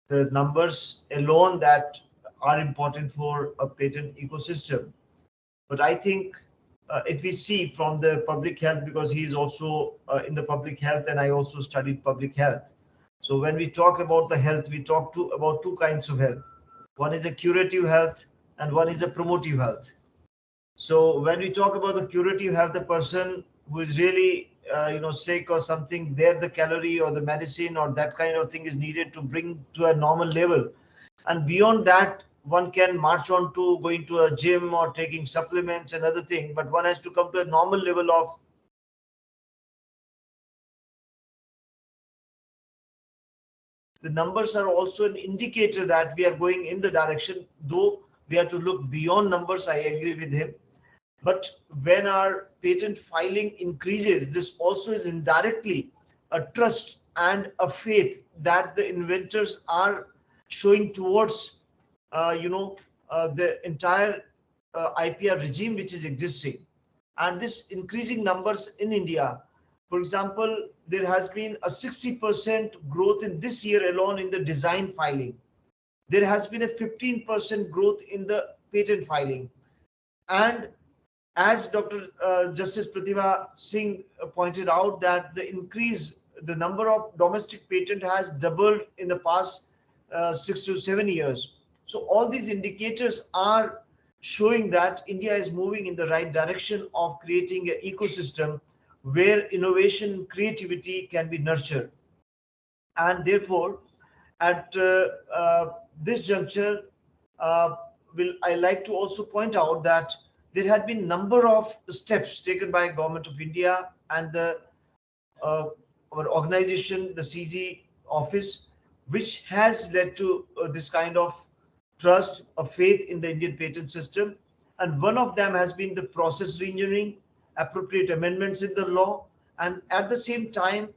the numbers alone that are important for a patent ecosystem. But I think if we see from the public health, because he is also in the public health and I also studied public health. So when we talk about the health, we talk about two kinds of health. One is a curative health and one is a promotive health. So when we talk about the curative health, the person who is really sick or something, there the calorie or the medicine or that kind of thing is needed to bring to a normal level. And beyond that, one can march on to going to a gym or taking supplements and other thing, but one has to come to a normal level of the numbers are also an indicator that we are going in the direction, though we have to look beyond numbers. I agree with him. But when our patent filing increases, this also is indirectly a trust and a faith that the inventors are showing towards, the entire IPR regime which is existing. And this increasing numbers in India, for example, there has been a 60% growth in this year alone in the design filing. There has been a 15% growth in the patent filing. And as Dr. Justice Pratibha Singh pointed out, that the number of domestic patent has doubled in the past 6 to 7 years. So all these indicators are showing that India is moving in the right direction of creating an ecosystem where innovation and creativity can be nurtured. And therefore, at this juncture, I like to also point out that there had been number of steps taken by Government of India and our organization, the CG office, which has led to this kind of trust, a faith in the Indian patent system. And one of them has been the process reengineering, appropriate amendments in the law, and at the same time,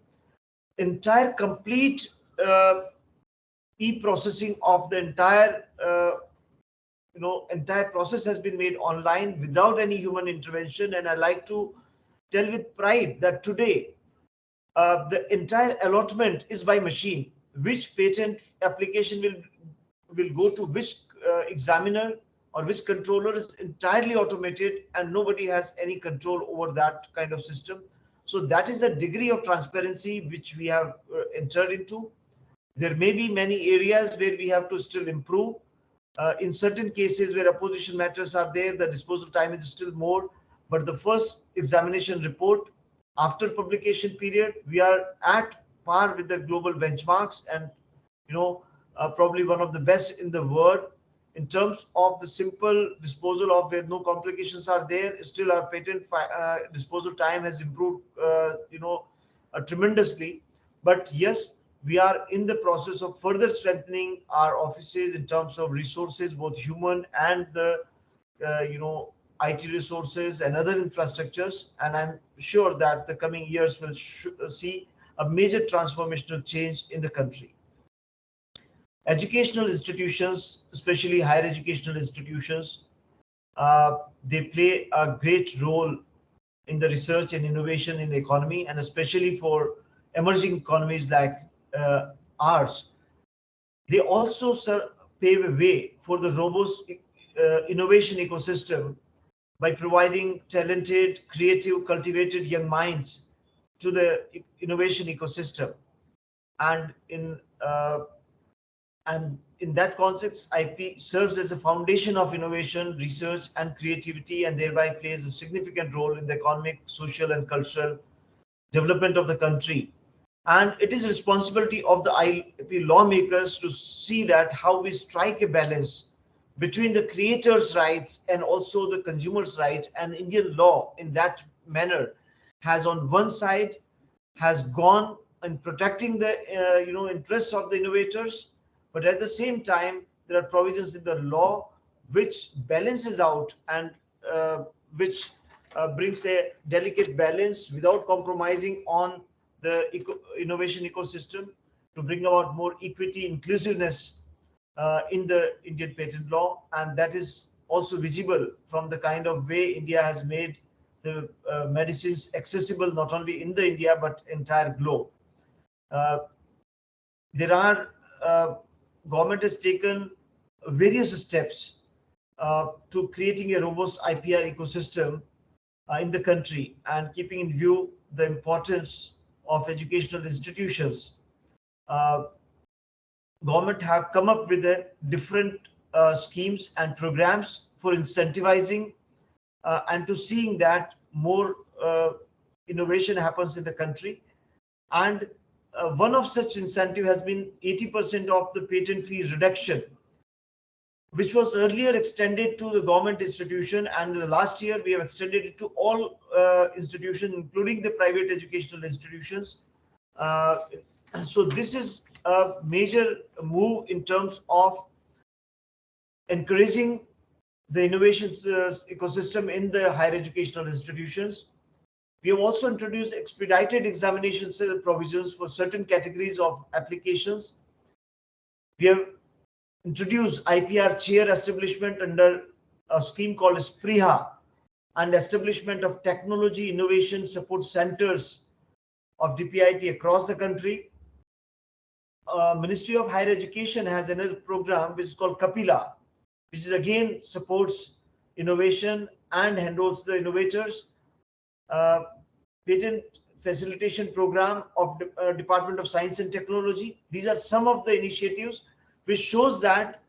entire complete e-processing of the entire process has been made online without any human intervention. And I like to tell with pride that today the entire allotment is by machine. Which patent application will go to which examiner or which controller is entirely automated, and nobody has any control over that kind of system. So that is the degree of transparency which we have entered into. There may be many areas where we have to still improve. In certain cases where opposition matters are there, the disposal time is still more. But the first examination report after publication period, we are at par with the global benchmarks, and probably one of the best in the world in terms of the simple disposal of where no complications are there. Still, our patent disposal time has improved, tremendously. But yes, we are in the process of further strengthening our offices in terms of resources, both human and the IT resources and other infrastructures. And I'm sure that the coming years will see a major transformational change in the country. Educational institutions, especially higher educational institutions, they play a great role in the research and innovation in the economy, and especially for emerging economies like ours. They also pave a way for the robust innovation ecosystem by providing talented, creative, cultivated young minds to the innovation ecosystem. And in that context, IP serves as a foundation of innovation, research, and creativity, and thereby plays a significant role in the economic, social, and cultural development of the country. And it is responsibility of the IP lawmakers to see that how we strike a balance between the creator's rights and also the consumer's right. And Indian law in that manner has on one side has gone in protecting the interests of the innovators, but at the same time there are provisions in the law which balances out and which brings a delicate balance without compromising on the innovation ecosystem to bring about more equity, inclusiveness in the Indian patent law. And that is also visible from the kind of way India has made the medicines accessible not only in the India but entire globe. There are government has taken various steps to creating a robust IPR ecosystem in the country, and keeping in view the importance of educational institutions. Government have come up with different schemes and programs for incentivizing and to seeing that more innovation happens in the country. And one of such incentive has been 80% of the patent fee reduction which was earlier extended to the government institution, and the last year we have extended it to all institutions, including the private educational institutions. Uh, so this is a major move in terms of encouraging the innovations ecosystem in the higher educational institutions. We have also introduced expedited examinations provisions for certain categories of applications. We have introduced IPR chair establishment under a scheme called SPRIHA, and establishment of technology innovation support centers of DPIT across the country. Ministry of Higher Education has another program which is called Kapila, which is again supports innovation and handles the innovators. Patent facilitation program of Department of Science and Technology. These are some of the initiatives which shows that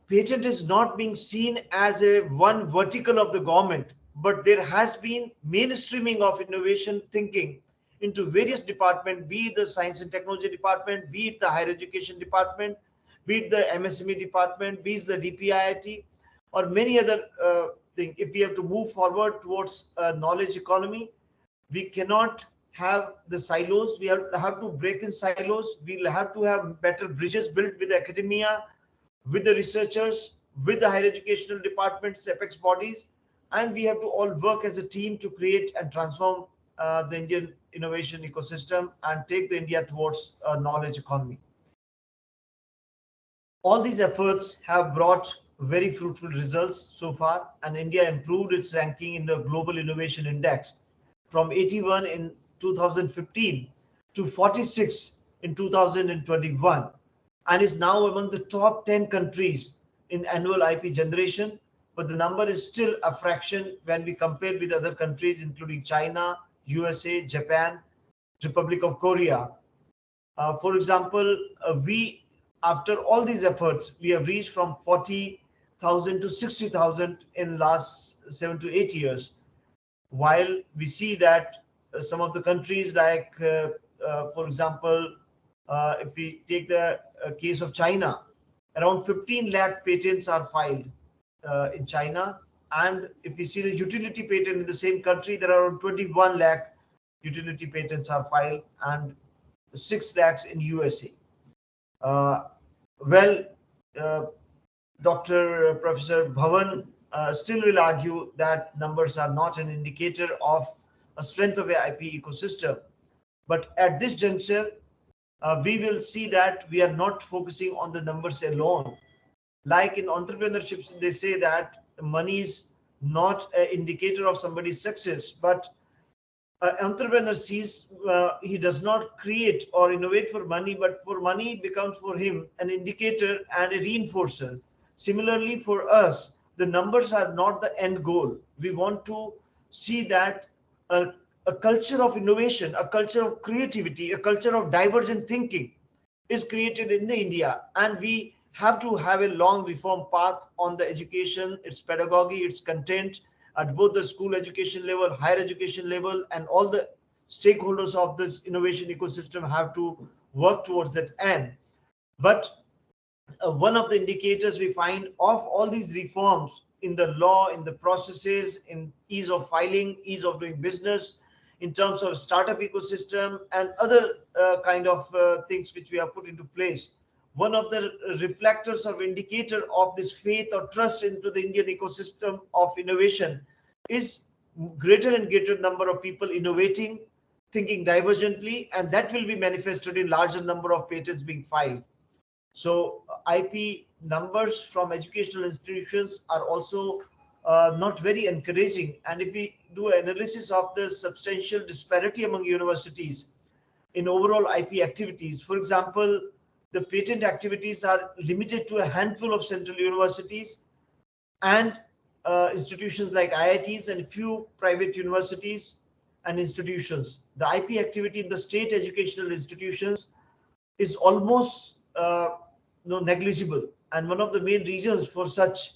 patent is not being seen as a one vertical of the government, but there has been mainstreaming of innovation thinking into various departments, be it the science and technology department, be it the higher education department, be it the MSME department, be it the DPIIT, or many other things. If we have to move forward towards knowledge economy, we cannot have the silos. We have to break in silos. We'll have to have better bridges built with academia, with the researchers, with the higher educational departments, apex bodies, and we have to all work as a team to create and transform the Indian innovation ecosystem and take the India towards a knowledge economy. All these efforts have brought very fruitful results so far, and India improved its ranking in the Global Innovation Index from 81 in 2015 to 46 in 2021, and is now among the top 10 countries in annual IP generation, but the number is still a fraction when we compare with other countries including China, USA, Japan, Republic of Korea. For example, we, after all these efforts, we have reached from 40,000 to 60,000 in last 7 to 8 years. While we see that some of the countries like, for example, if we take the case of China, around 15 lakh patents are filed in China. And if we see the utility patent in the same country, there are around 21 lakh utility patents are filed, and 6 lakhs in USA. Well, Dr. Professor Bhavan still will argue that numbers are not an indicator of a strength of a IP ecosystem. But at this juncture, we will see that we are not focusing on the numbers alone. Like in entrepreneurship, they say that money is not an indicator of somebody's success, but an entrepreneur sees he does not create or innovate for money, but for money becomes for him an indicator and a reinforcer. Similarly, for us, the numbers are not the end goal. We want to see that a culture of innovation, a culture of creativity, a culture of divergent thinking is created in the India, and we have to have a long reform path on the education, its pedagogy, its content at both the school education level, higher education level, and all the stakeholders of this innovation ecosystem have to work towards that end. But one of the indicators we find of all these reforms in the law, in the processes, in ease of filing, ease of doing business, in terms of startup ecosystem and other kind of things which we have put into place. One of the reflectors or indicator of this faith or trust into the Indian ecosystem of innovation is greater and greater number of people innovating, thinking divergently, and that will be manifested in larger number of patents being filed. So IP numbers from educational institutions are also not very encouraging. And if we do analysis of the substantial disparity among universities in overall IP activities, for example, the patent activities are limited to a handful of central universities and institutions like IITs and few private universities and institutions. The IP activity in the state educational institutions is almost negligible. And one of the main reasons for such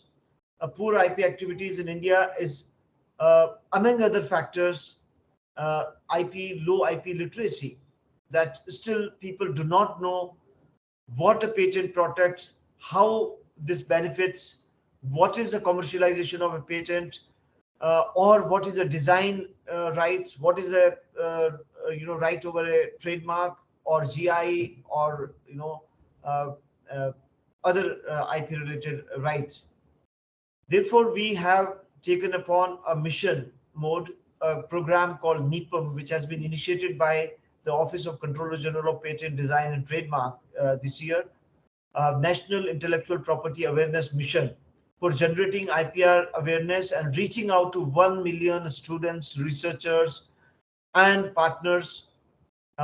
poor IP activities in India is, among other factors, low IP literacy, that still people do not know what a patent protects, how this benefits, what is the commercialization of a patent, or what is the design rights, what is the right over a trademark or GI or uh, uh, other IP related rights. Therefore, we have taken upon a mission mode, a program called NEPM, which has been initiated by the Office of Controller General of Patent, Design and Trademark this year, National Intellectual Property Awareness Mission, for generating IPR awareness and reaching out to 1 million students, researchers, and partners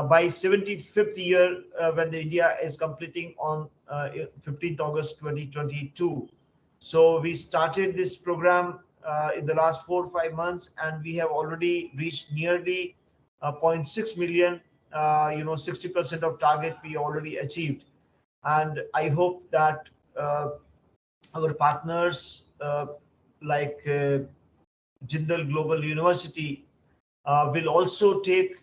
by 75th year when the India is completing on 15th August 2022. So we started this program in the last 4 or 5 months, and we have already reached nearly 0.6 million. 60% of target we already achieved, and I hope that our partners like Jindal Global University will also take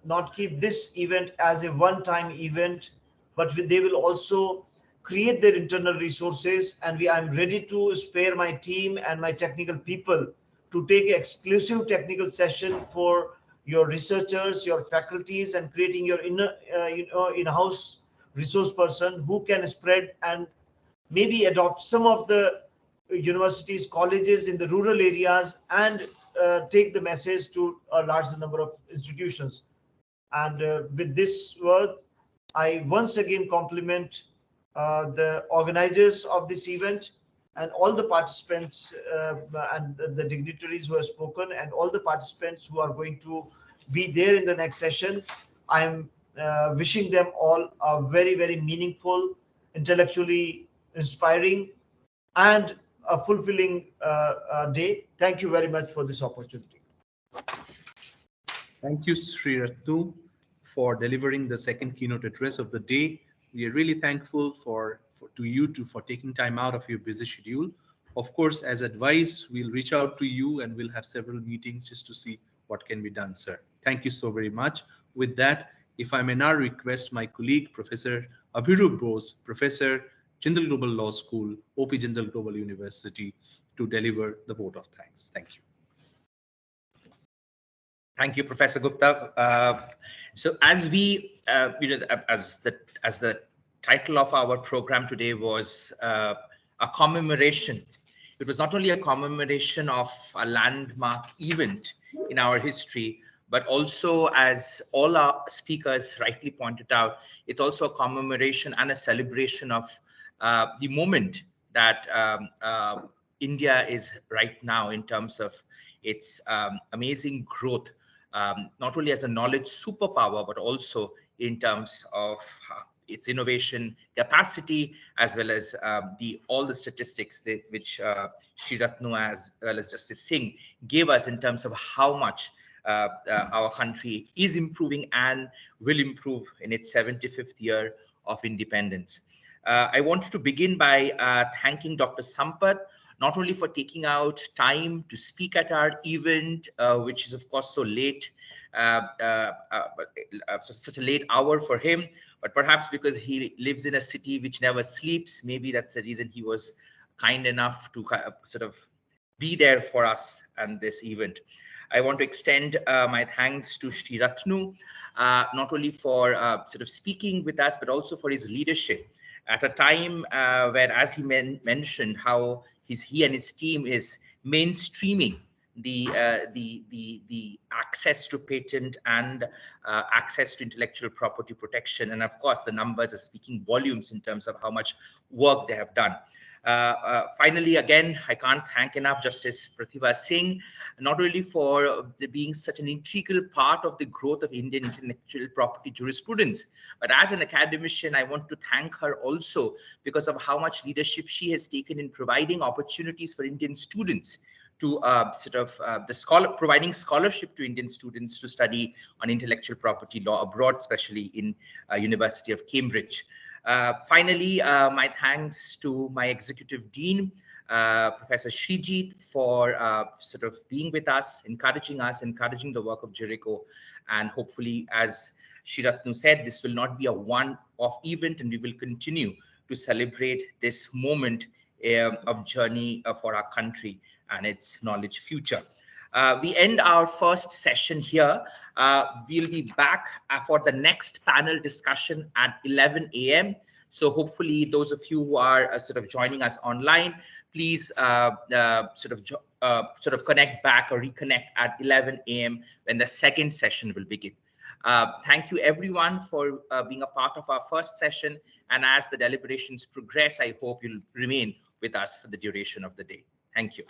not keep this event as a one-time event, but they will also create their internal resources, and I'm ready to spare my team and my technical people to take an exclusive technical session for your researchers, your faculties, and creating your in-house resource person who can spread and maybe adopt some of the universities, colleges in the rural areas, and take the message to a large number of institutions. And with this word, I once again compliment the organizers of this event and all the participants and the dignitaries who have spoken, and all the participants who are going to be there in the next session. I'm wishing them all a very, very meaningful, intellectually inspiring, and a fulfilling day. Thank you very much for this opportunity. Thank you, Sri Ratnu, for delivering the second keynote address of the day. We are really thankful for taking time out of your busy schedule. Of course, as advised, we'll reach out to you and we'll have several meetings just to see what can be done, sir. Thank you so very much. With that, if I may now request my colleague, Professor Abhirup Bose, Professor, Jindal Global Law School, OP Jindal Global University, to deliver the vote of thanks. Thank you. Thank you, Professor Gupta. So as we, as the title of our program today was a commemoration. It was not only a commemoration of a landmark event in our history, but also, as all our speakers rightly pointed out, it's also a commemoration and a celebration of the moment that India is right now in terms of its amazing growth, not only as a knowledge superpower, but also in terms of its innovation capacity, as well as all the statistics which Sri Ratnu as well as Justice Singh gave us in terms of how much our country is improving and will improve in its 75th year of independence. I want to begin by thanking Dr. Sampath, not only for taking out time to speak at our event, which is of course so late, such a late hour for him, but perhaps because he lives in a city which never sleeps, maybe that's the reason he was kind enough to sort of be there for us and this event. I want to extend my thanks to Sri Ratnu, not only for sort of speaking with us, but also for his leadership at a time where, as he mentioned, how he and his team is mainstreaming the access to patent and access to intellectual property protection. And of course, the numbers are speaking volumes in terms of how much work they have done. Finally, again, I can't thank enough Justice Pratibha Singh, not only for being such an integral part of the growth of Indian intellectual property jurisprudence, but as an academician, I want to thank her also because of how much leadership she has taken in providing opportunities for Indian students to providing scholarship to Indian students to study on intellectual property law abroad, especially in University of Cambridge. Finally, my thanks to my executive dean, Professor Srijit, for sort of being with us, encouraging the work of Jericho. And hopefully, as Sri Ratnu said, this will not be a one-off event, and we will continue to to celebrate this moment of journey for our country and its knowledge future. We end our first session here. We'll be back for the next panel discussion at 11 a.m. So hopefully those of you who are sort of joining us online, please sort of connect back or reconnect at 11 a.m. when the second session will begin. Thank you everyone for being a part of our first session. And as the deliberations progress, I hope you'll remain with us for the duration of the day. Thank you.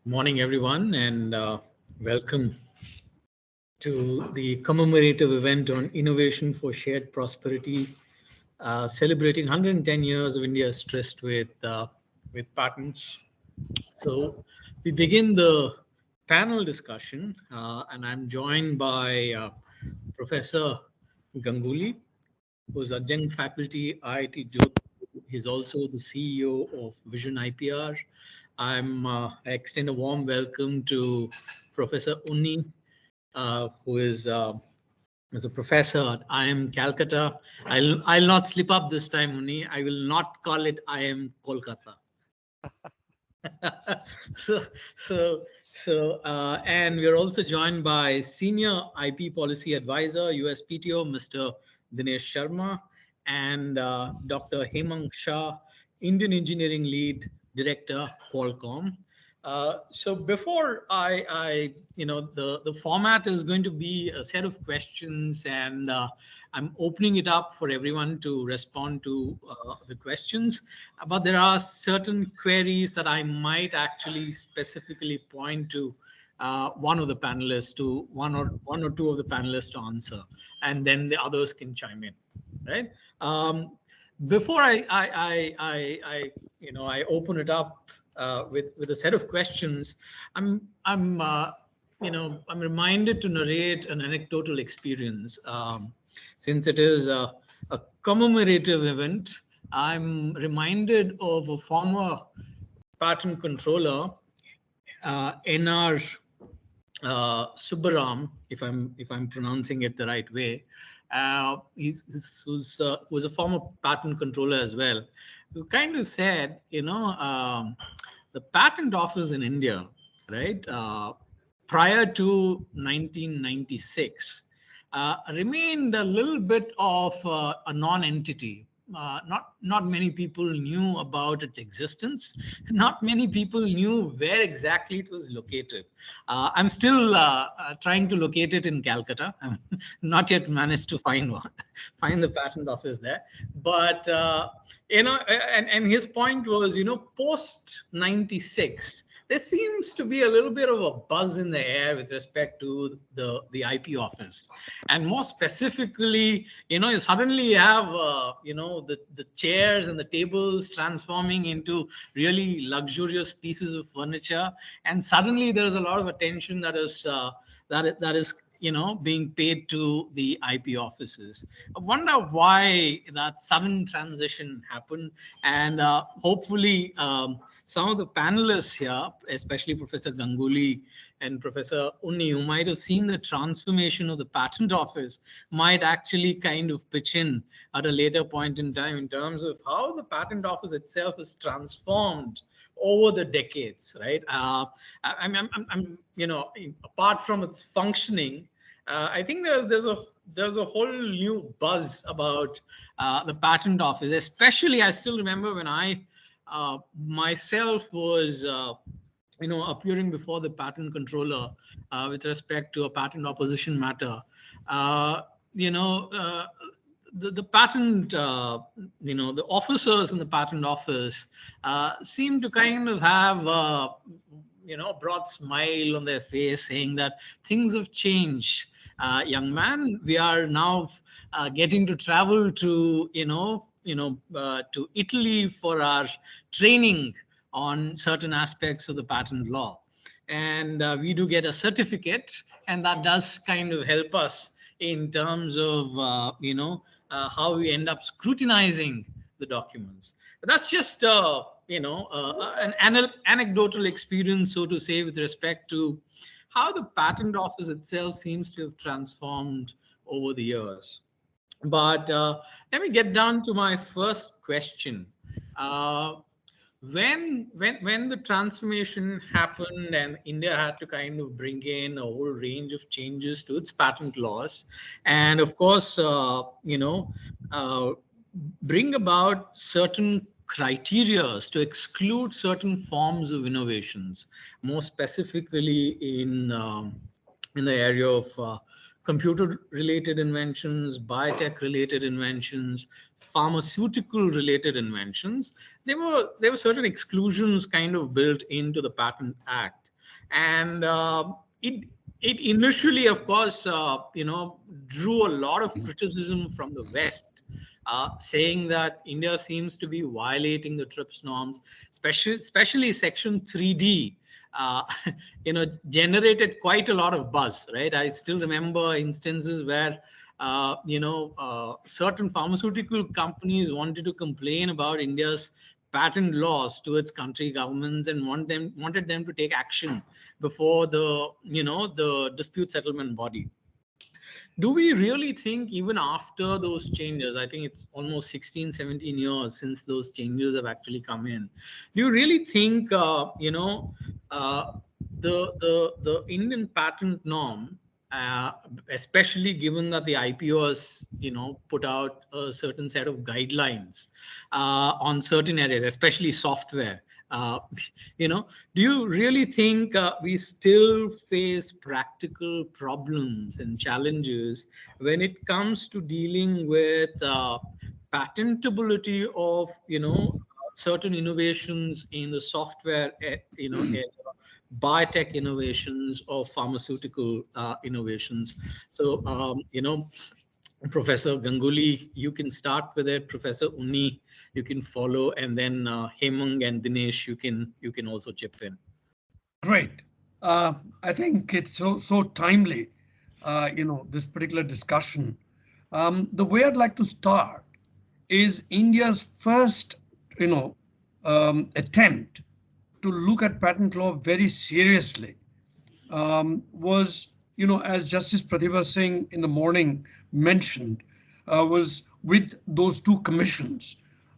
Morning, everyone, and welcome to the commemorative event on innovation for shared prosperity, celebrating 110 years of India's tryst with patents. So we begin the panel discussion, and I'm joined by Professor Ganguly, who's adjunct faculty IIT Jodhpur. He's also the CEO of Vision IPR. I extend a warm welcome to Professor Unni, who is a professor at IIM Calcutta. I'll not slip up this time, Unni. I will not call it IIM Kolkata. And we're also joined by Senior IP Policy Advisor, USPTO, Mr. Dinesh Sharma, and Dr. Hemang Shah, Indian Engineering Lead Director, Qualcomm. So before the format is going to be a set of questions, and I'm opening it up for everyone to respond to the questions. But there are certain queries that I might actually specifically point to one of the panelists, to one or two of the panelists to answer, and then the others can chime in, right? Before I open it up with a set of questions, I'm reminded to narrate an anecdotal experience. Since it is a commemorative event, I'm reminded of a former patent controller, NR Subbaram, if I'm pronouncing it the right way. He was a former patent controller as well, who kind of said, the patent office in India, right, prior to 1996, remained a little bit of a non-entity. Not many people knew about its existence. Not many people knew where exactly it was located. I'm still trying to locate it in Calcutta. I'm not yet managed to find the patent office there. But and his point was, post 96. There seems to be a little bit of a buzz in the air with respect to the IP office, and more specifically, you suddenly have the chairs and the tables transforming into really luxurious pieces of furniture, and suddenly there is a lot of attention that is being paid to the IP offices. I wonder why that sudden transition happened, and hopefully some of the panelists here, especially Professor Ganguly and Professor Unni, who might have seen the transformation of the patent office, might actually kind of pitch in at a later point in time in terms of how the patent office itself is transformed over the decades, right? Apart from its functioning, I think there's a whole new buzz about the patent office. Especially, I still remember when I myself was appearing before the patent controller with respect to a patent opposition matter. The patent, the officers in the patent office seem to kind of have, a broad smile on their face, saying that things have changed. Young man, we are now getting to travel to, to Italy for our training on certain aspects of the patent law. And we do get a certificate, and that does kind of help us in terms of, how we end up scrutinizing the documents. But that's just, an anecdotal experience, so to say, with respect to how the patent office itself seems to have transformed over the years. But let me get down to my first question. Uh, when the transformation happened and India had to kind of bring in a whole range of changes to its patent laws, and of course, uh, bring about certain criterias to exclude certain forms of innovations, more specifically in the area of computer related inventions, biotech related inventions, pharmaceutical related inventions. There were certain exclusions kind of built into the Patent Act, and it initially, of course, drew a lot of criticism from the West, saying that India seems to be violating the TRIPS norms, especially Section 3D. uh, generated quite a lot of buzz, right? I still remember instances where certain pharmaceutical companies wanted to complain about India's patent laws to its country governments and wanted them to take action before the dispute settlement body. Do we really think, even after those changes, I think it's almost 16, 17 years since those changes have actually come in, do you really think uh, the Indian patent norm, especially given that the IPO has put out a certain set of guidelines on certain areas, especially software, uh, do you really think we still face practical problems and challenges when it comes to dealing with patentability of certain innovations in the software area, biotech innovations, or pharmaceutical innovations? So Professor Ganguly, you can start with it. Professor Unni, you can follow, and then Hemang and Dinesh, you can also chip in. Great. I think it's so timely, this particular discussion. The way I'd like to start is India's first, attempt to look at patent law very seriously was, as Justice Pratibha Singh in the morning mentioned, was with those two commissions,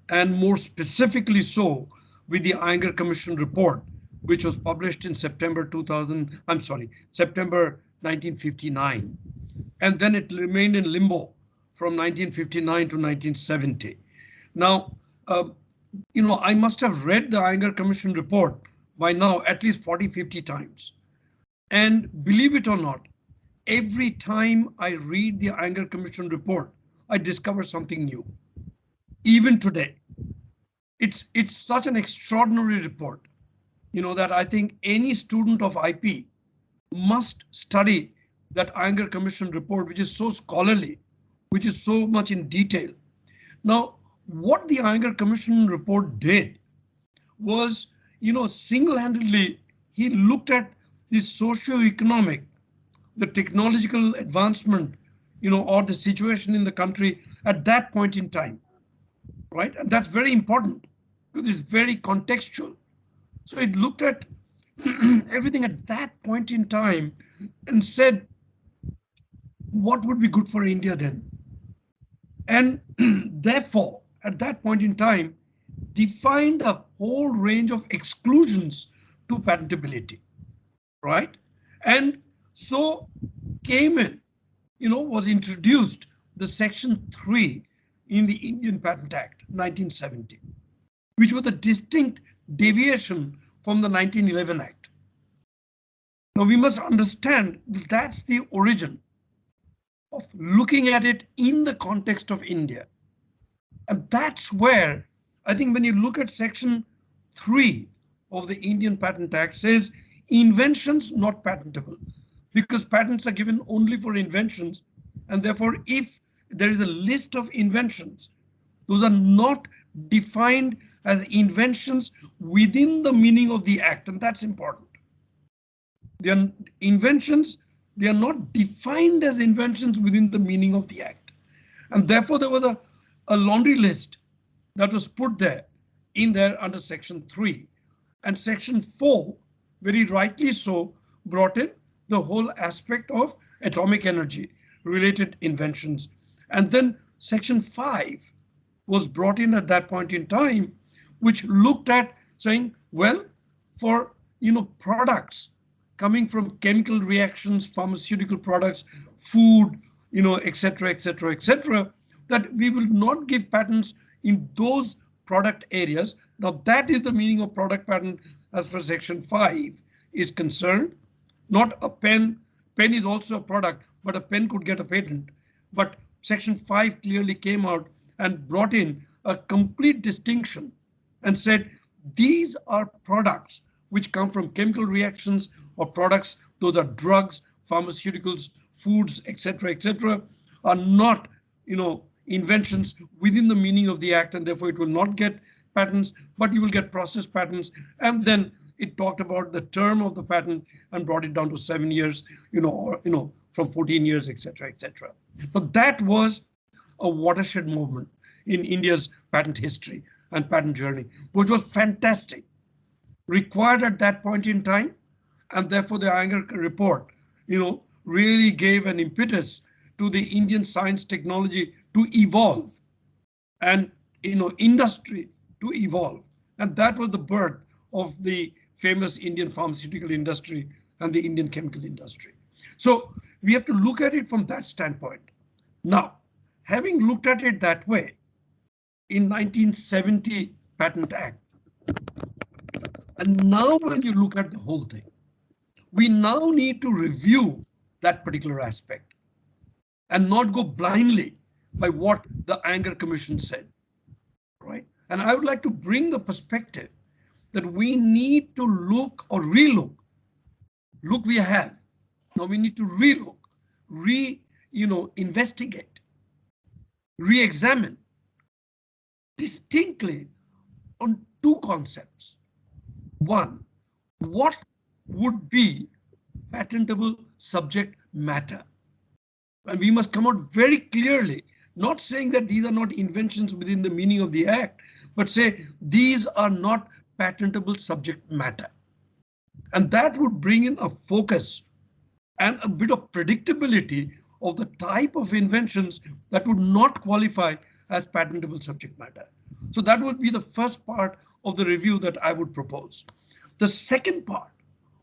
and more specifically so with the Iyengar Commission report, which was published in September 1959. And then it remained in limbo from 1959 to 1970. Now, I must have read the Iyengar Commission report by now at least 40, 50 times. And believe it or not, every time I read the Iyengar Commission report, I discover something new. Even today, it's such an extraordinary report, that I think any student of IP must study that Iyengar Commission report, which is so scholarly, which is so much in detail. Now, what the Iyengar Commission report did was, single-handedly, he looked at the socio-economic, the technological advancement, or the situation in the country at that point in time, right? And that's very important because it's very contextual. So it looked at everything at that point in time and said, what would be good for India then? And therefore, at that point in time, defined a whole range of exclusions to patentability, right? And so came in, was introduced the Section 3 in the Indian Patent Act, 1970, which was a distinct deviation from the 1911 Act. Now we must understand that that's the origin of looking at it in the context of India. And that's where I think when you look at Section 3 of the Indian Patent Act, says inventions not patentable, because patents are given only for inventions. And therefore, if there is a list of inventions, those are not defined as inventions within the meaning of the Act. And that's important. They are inventions, they are not defined as inventions within the meaning of the Act. And therefore, there was a laundry list that was put there in there under section 3. And section 4, very rightly so, brought in the whole aspect of atomic energy related inventions. And then section 5 was brought in at that point in time, which looked at saying, well, for products coming from chemical reactions, pharmaceutical products, food, etc., etc., etc., that we will not give patents in those product areas. Now that is the meaning of product patent as far as section 5 is concerned. Not a pen. Pen is also a product, but a pen could get a patent. But section 5 clearly came out and brought in a complete distinction and said these are products which come from chemical reactions or products, those are drugs, pharmaceuticals, foods, etc., etc., are not, inventions within the meaning of the act, and therefore it will not get patents, but you will get process patents. And then it talked about the term of the patent and brought it down to 7 years, or from 14 years, etc., etc. But that was a watershed movement in India's patent history and patent journey, which was fantastic, required at that point in time, and therefore the Iyengar report, really gave an impetus to the Indian science technology to evolve and industry to evolve. And that was the birth of the famous Indian pharmaceutical industry and the Indian chemical industry. So we have to look at it from that standpoint. Now, having looked at it that way, in 1970 Patent Act, and now when you look at the whole thing, we now need to review that particular aspect and not go blindly by what the Iyengar Commission said, right? And I would like to bring the perspective that we need to look or relook. Look, we have. Now we need to relook, investigate, re-examine distinctly on two concepts. One, what would be patentable subject matter? And we must come out very clearly, not saying that these are not inventions within the meaning of the act, but say these are not patentable subject matter. And that would bring in a focus and a bit of predictability of the type of inventions that would not qualify as patentable subject matter. So that would be the first part of the review that I would propose. The second part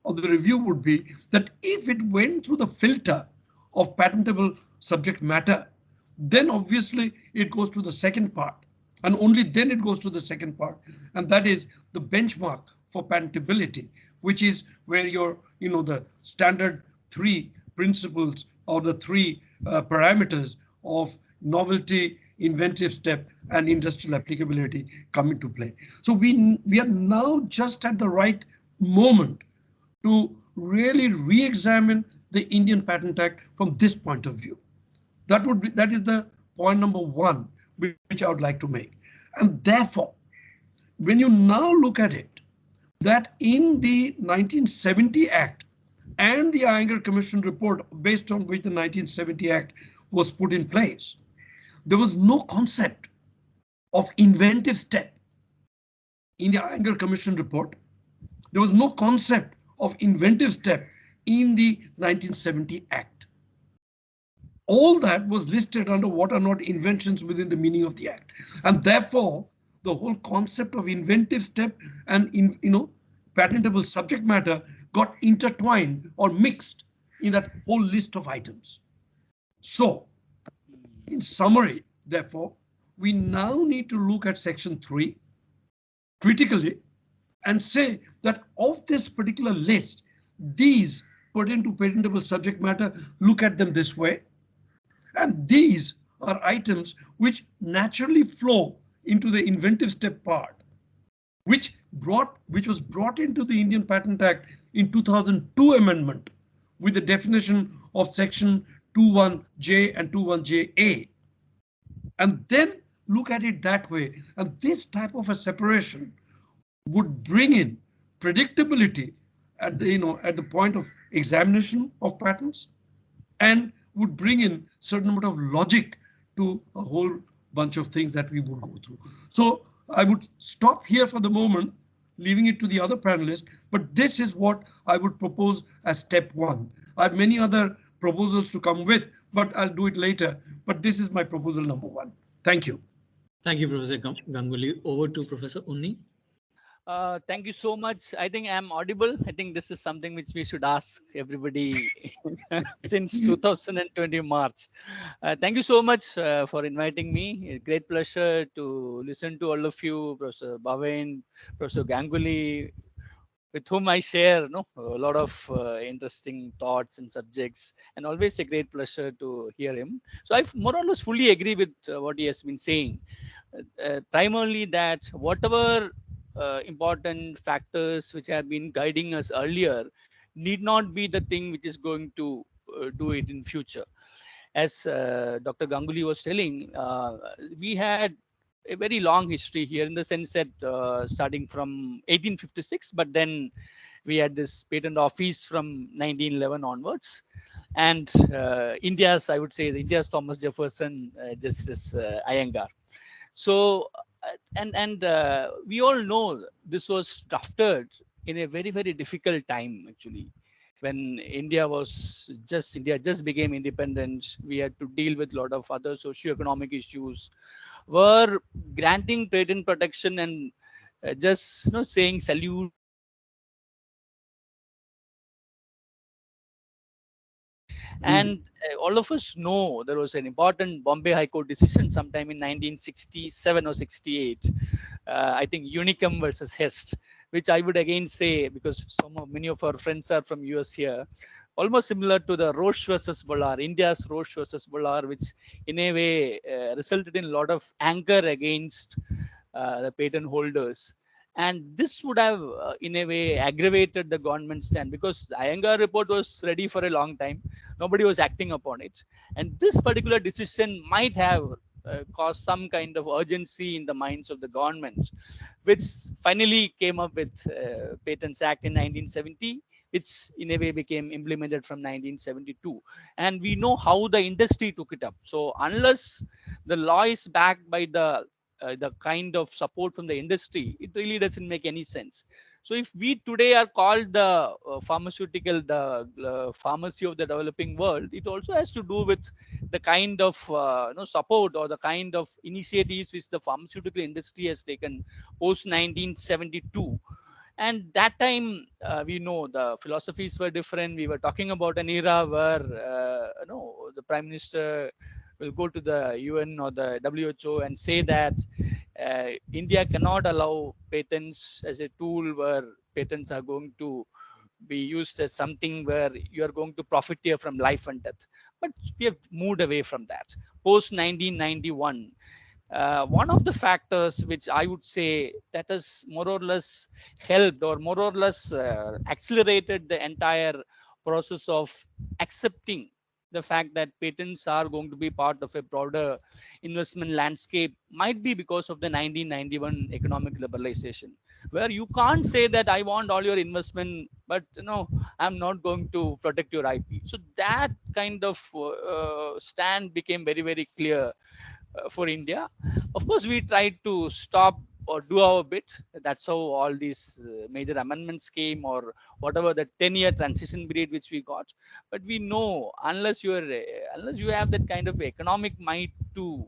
of the review would be that if it went through the filter of patentable subject matter, then obviously it goes to the second part, and only then it goes to the second part, and that is the benchmark for patentability, which is where your, the standard 3 principles or the 3 parameters of novelty, inventive step, and industrial applicability come into play. So we are now just at the right moment to really re-examine the Indian Patent Act from this point of view. That is the point number 1, which I would like to make. And therefore, when you now look at it, that in the 1970 Act and the Iyengar Commission report based on which the 1970 Act was put in place, there was no concept of inventive step in the Iyengar Commission report. There was no concept of inventive step in the 1970 Act. All that was listed under what are not inventions within the meaning of the Act. And therefore, the whole concept of inventive step and patentable subject matter got intertwined or mixed in that whole list of items. So, in summary, therefore, we now need to look at section 3 critically and say that of this particular list, these pertain to patentable subject matter, look at them this way. And these are items which naturally flow into the inventive step part, which was brought into the Indian Patent Act in 2002 amendment with the definition of section 21J and 21JA. And then look at it that way. And this type of a separation would bring in predictability at the point of examination of patents, and would bring in certain amount of logic to a whole bunch of things that we would go through. So I would stop here for the moment, leaving it to the other panelists, but this is what I would propose as step one. I have many other proposals to come with, but I'll do it later. But this is my proposal number one. Thank you. Thank you, Professor Ganguly. Over to Professor Unni. Thank you so much. I think I'm audible. I think this is something which we should ask everybody since 2020 March. Thank you so much for inviting me. A great pleasure to listen to all of you, Professor Bhaven, Professor Ganguly, with whom I share a lot of interesting thoughts and subjects, and always a great pleasure to hear him. So I more or less fully agree with what he has been saying. Primarily that whatever important factors which have been guiding us earlier need not be the thing which is going to do it in future. As Dr. Ganguly was telling, we had a very long history here, in the sense that starting from 1856, but then we had this patent office from 1911 onwards, and India's, I would say, the India's Thomas Jefferson, Justice Iyengar. So, we all know this was drafted in a very, very difficult time, actually. When India just became independent, we had to deal with a lot of other socio-economic issues. Were granting patent protection and just saying salute Mhm. and all of us know there was an important Bombay High Court decision sometime in 1967 or 68. I think Unicum versus Hest, which I would again say, because many of our friends are from US here, almost similar to the Roche versus Bolar, India's Roche versus Bolar, which in a way resulted in a lot of anger against the patent holders. And this would have, in a way, aggravated the government stand, because the Iyengar report was ready for a long time. Nobody was acting upon it. And this particular decision might have caused some kind of urgency in the minds of the government, which finally came up with Patents Act in 1970, which in a way became implemented from 1972. And we know how the industry took it up. So unless the law is backed by the kind of support from the industry, it really doesn't make any sense. So if we today are called the pharmacy of the developing world, it also has to do with the kind of support or the kind of initiatives which the pharmaceutical industry has taken post 1972. And that time, we know the philosophies were different. We were talking about an era where the prime minister will go to the UN or the WHO and say that India cannot allow patents as a tool where patents are going to be used as something where you are going to profiteer from life and death. But we have moved away from that. Post 1991, one of the factors which I would say that has more or less helped or more or less accelerated the entire process of accepting the fact that patents are going to be part of a broader investment landscape might be because of the 1991 economic liberalization, where you can't say that I want all your investment, but I'm not going to protect your IP. So that kind of stand became very, very clear for India. Of course, we tried to stop or do our bit. That's how all these major amendments came, or whatever the 10-year transition period which we got. But we know unless you have that kind of economic might to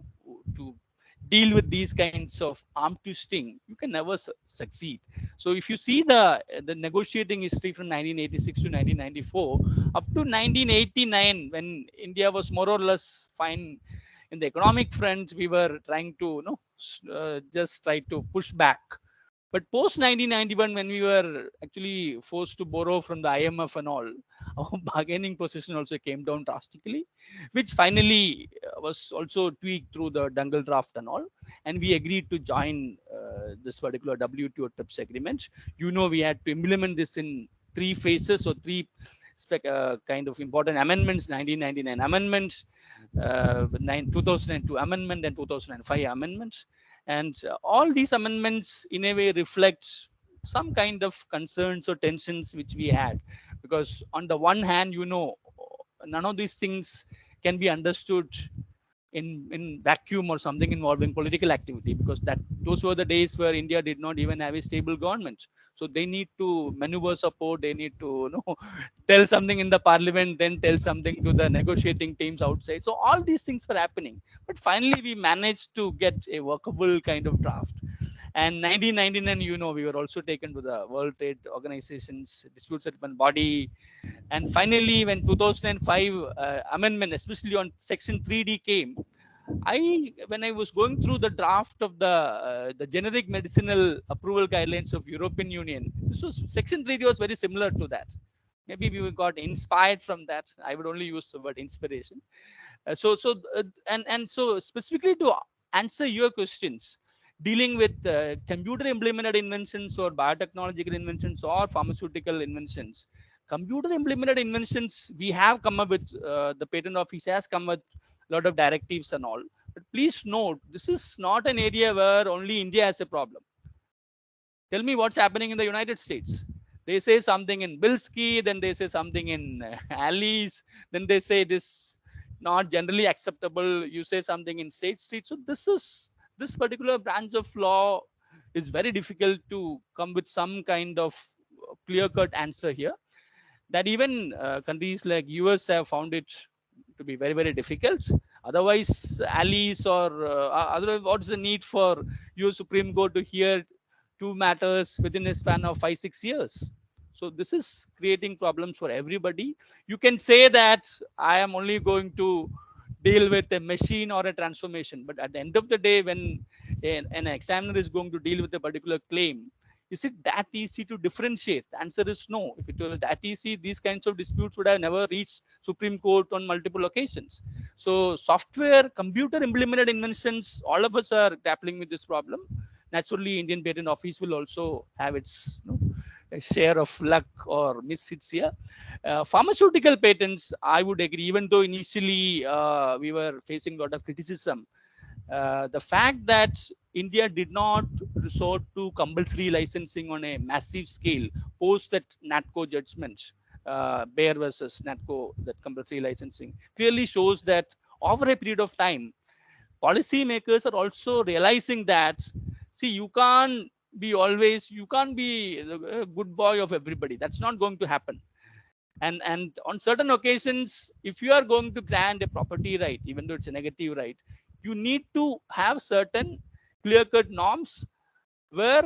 deal with these kinds of arm twisting, you can never succeed. So if you see the negotiating history from 1986 to 1994 up to 1989, when India was more or less fine in the economic front, we were trying to just try to push back. But post 1991, when we were actually forced to borrow from the IMF and all, our bargaining position also came down drastically, which finally was also tweaked through the Dungle draft and all. And we agreed to join this particular WTO TRIPS agreement. We had to implement this in three phases or three kind of important amendments: 1999 amendment, 2002 amendment, and 2005 amendments. And all these amendments in a way reflect some kind of concerns or tensions which we had, because on the one hand, none of these things can be understood in vacuum or something involving political activity, because those were the days where India did not even have a stable government. So they need to maneuver support, they need to tell something in the parliament, then tell something to the negotiating teams outside. So all these things were happening. But finally we managed to get a workable kind of draft. And 1999, we were also taken to the World Trade Organization's dispute settlement body. And finally, when 2005 amendment, especially on Section 3D came, when I was going through the draft of the generic medicinal approval guidelines of European Union, this was Section 3D was very similar to that. Maybe we got inspired from that. I would only use the word inspiration. So specifically to answer your questions, dealing with computer implemented inventions or biotechnological inventions or pharmaceutical inventions. Computer implemented inventions, we have come up with, the patent office has come with a lot of directives and all. But please note, this is not an area where only India has a problem. Tell me what's happening in the United States. They say something in Bilski, then they say something in Alice, then they say this not generally acceptable. You say something in State Street. So this particular branch of law is very difficult to come with some kind of clear-cut answer here. That even countries like US have found it to be very, very difficult. Otherwise, Alice or otherwise, what's the need for US Supreme Court to hear two matters within a span of 5-6 years? So this is creating problems for everybody. You can say that I am only going to deal with a machine or a transformation, but at the end of the day, when an examiner is going to deal with a particular claim, is it that easy to differentiate? The answer is no. If it was that easy, these kinds of disputes would have never reached Supreme Court on multiple occasions. So software, computer implemented inventions, all of us are grappling with this problem. Naturally, Indian Patent Office will also have its a share of luck or mishits here. Pharmaceutical patents, I would agree, even though initially we were facing a lot of criticism. The fact that India did not resort to compulsory licensing on a massive scale post that NATCO judgment, Bayer versus NATCO, that compulsory licensing, clearly shows that over a period of time, policymakers are also realizing that, see, you can't be a good boy of everybody. That's not going to happen. And on certain occasions, if you are going to grant a property right, even though it's a negative right, you need to have certain clear-cut norms where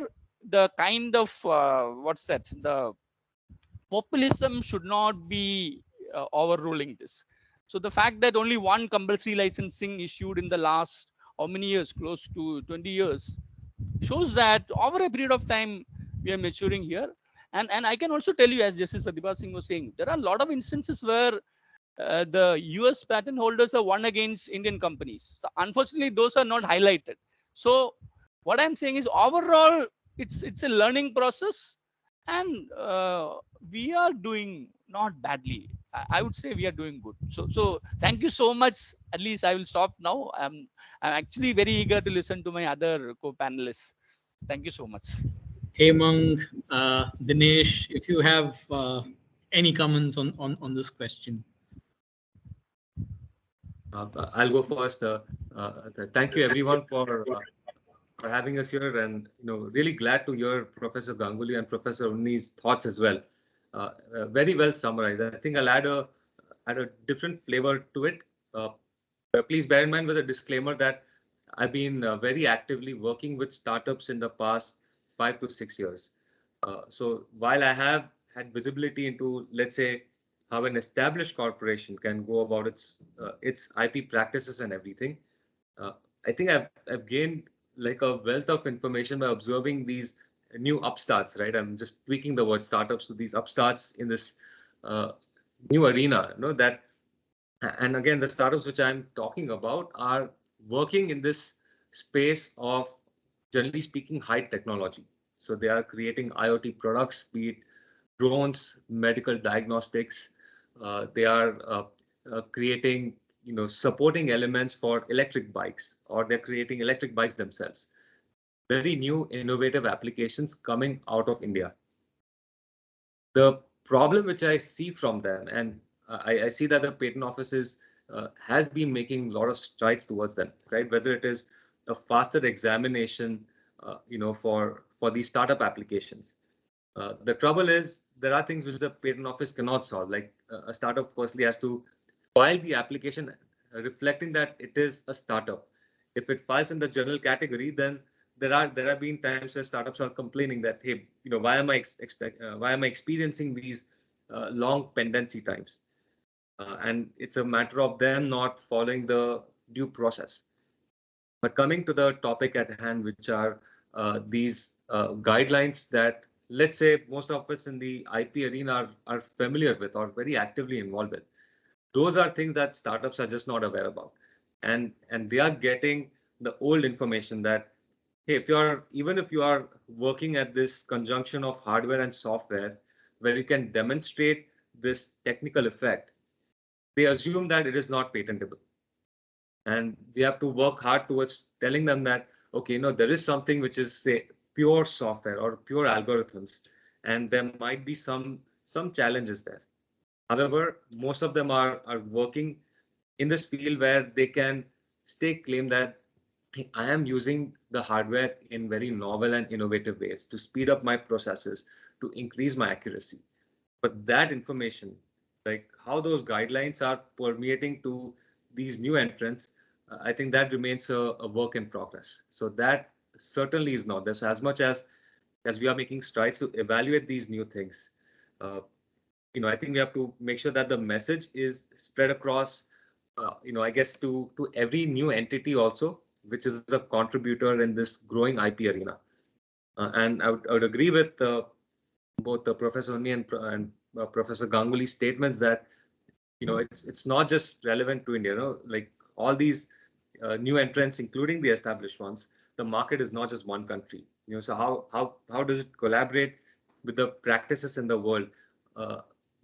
the kind of the populism should not be overruling this. So the fact that only one compulsory licensing issued in the last how many years, close to 20 years, shows that over a period of time we are maturing here. And I can also tell you, as Justice Pratibha Singh was saying, there are a lot of instances where the US patent holders have won against Indian companies. So unfortunately, those are not highlighted. So what I'm saying is, overall, it's a learning process, and we are doing not badly. I would say we are doing good. So thank you so much. At least I will stop now. I'm actually very eager to listen to my other co-panelists. Thank you so much. Hemang, Dinesh, if you have any comments on this question. I'll go first. Thank you everyone for having us here, and really glad to hear Professor Ganguly and Professor Unni's thoughts as well. Very well summarized. I think I'll add a different flavor to it. Please bear in mind with a disclaimer that I've been very actively working with startups in the past 5 to 6 years. So while I have had visibility into, let's say, how an established corporation can go about its IP practices and everything, I think I've gained like a wealth of information by observing these new upstarts, right? I'm just tweaking the word startups to these upstarts in this new arena, and again, the startups which I'm talking about are working in this space of, generally speaking, high technology. So they are creating IoT products, be it drones, medical diagnostics. They are creating, supporting elements for electric bikes, or they're creating electric bikes themselves. Very new, innovative applications coming out of India. The problem which I see from them, and I see that the patent office is has been making a lot of strides towards them, right? Whether it is a faster examination, for these startup applications. The trouble is there are things which the patent office cannot solve. Like a startup firstly has to file the application reflecting that it is a startup. If it files in the general category, then there have been times where startups are complaining that, hey, why am I experiencing these long pendency times? And it's a matter of them not following the due process. But coming to the topic at hand, which are these guidelines that, let's say, most of us in the IP arena are familiar with or very actively involved with. Those are things that startups are just not aware about. And they are getting the old information that, hey, even if you are working at this conjunction of hardware and software, where you can demonstrate this technical effect, they assume that it is not patentable. And we have to work hard towards telling them that, okay, there is something which is, say, pure software or pure algorithms, and there might be some challenges there. However, most of them are working in this field where they can stake claim that, hey, I am using the hardware in very novel and innovative ways to speed up my processes, to increase my accuracy. But that information, like how those guidelines are permeating to these new entrants, I think that remains a work in progress. So that certainly is not this. As much as we are making strides to evaluate these new things, I think we have to make sure that the message is spread across, I guess to every new entity also, which is a contributor in this growing IP arena. And I would agree with both Professor Unni and Professor Ganguly's statements that, it's not just relevant to India. Like all these new entrants, including the established ones, the market is not just one country. So how does it collaborate with the practices in the world?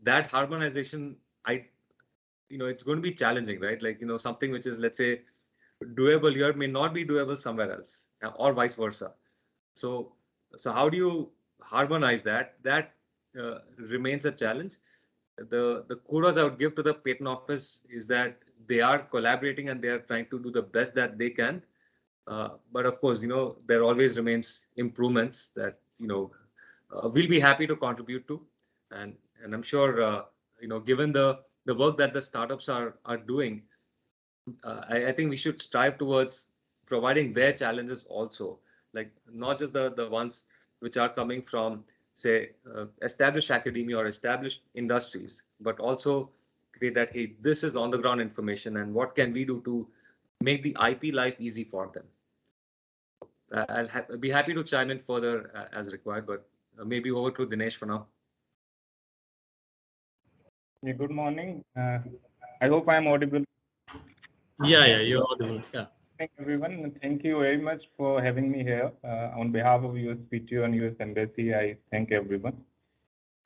That harmonization, it's going to be challenging, right? Like, something which is, let's say, doable here may not be doable somewhere else, or vice versa. So how do you harmonize that? That remains a challenge. The kudos I would give to the patent office is that they are collaborating and they are trying to do the best that they can. But of course, there always remains improvements that we'll be happy to contribute to, and I'm sure given the work that the startups are doing, I think we should strive towards providing their challenges also, like not just the ones which are coming from, say, established academia or established industries, but also create that, hey, this is on the ground information and what can we do to make the IP life easy for them. I'll be happy to chime in further as required, but maybe over to Dinesh for now. Yeah, good morning. I hope I'm audible. Yeah, you're audible. Yeah. Thank everyone. Thank you very much for having me here. On behalf of USPTO and US Embassy, I thank everyone.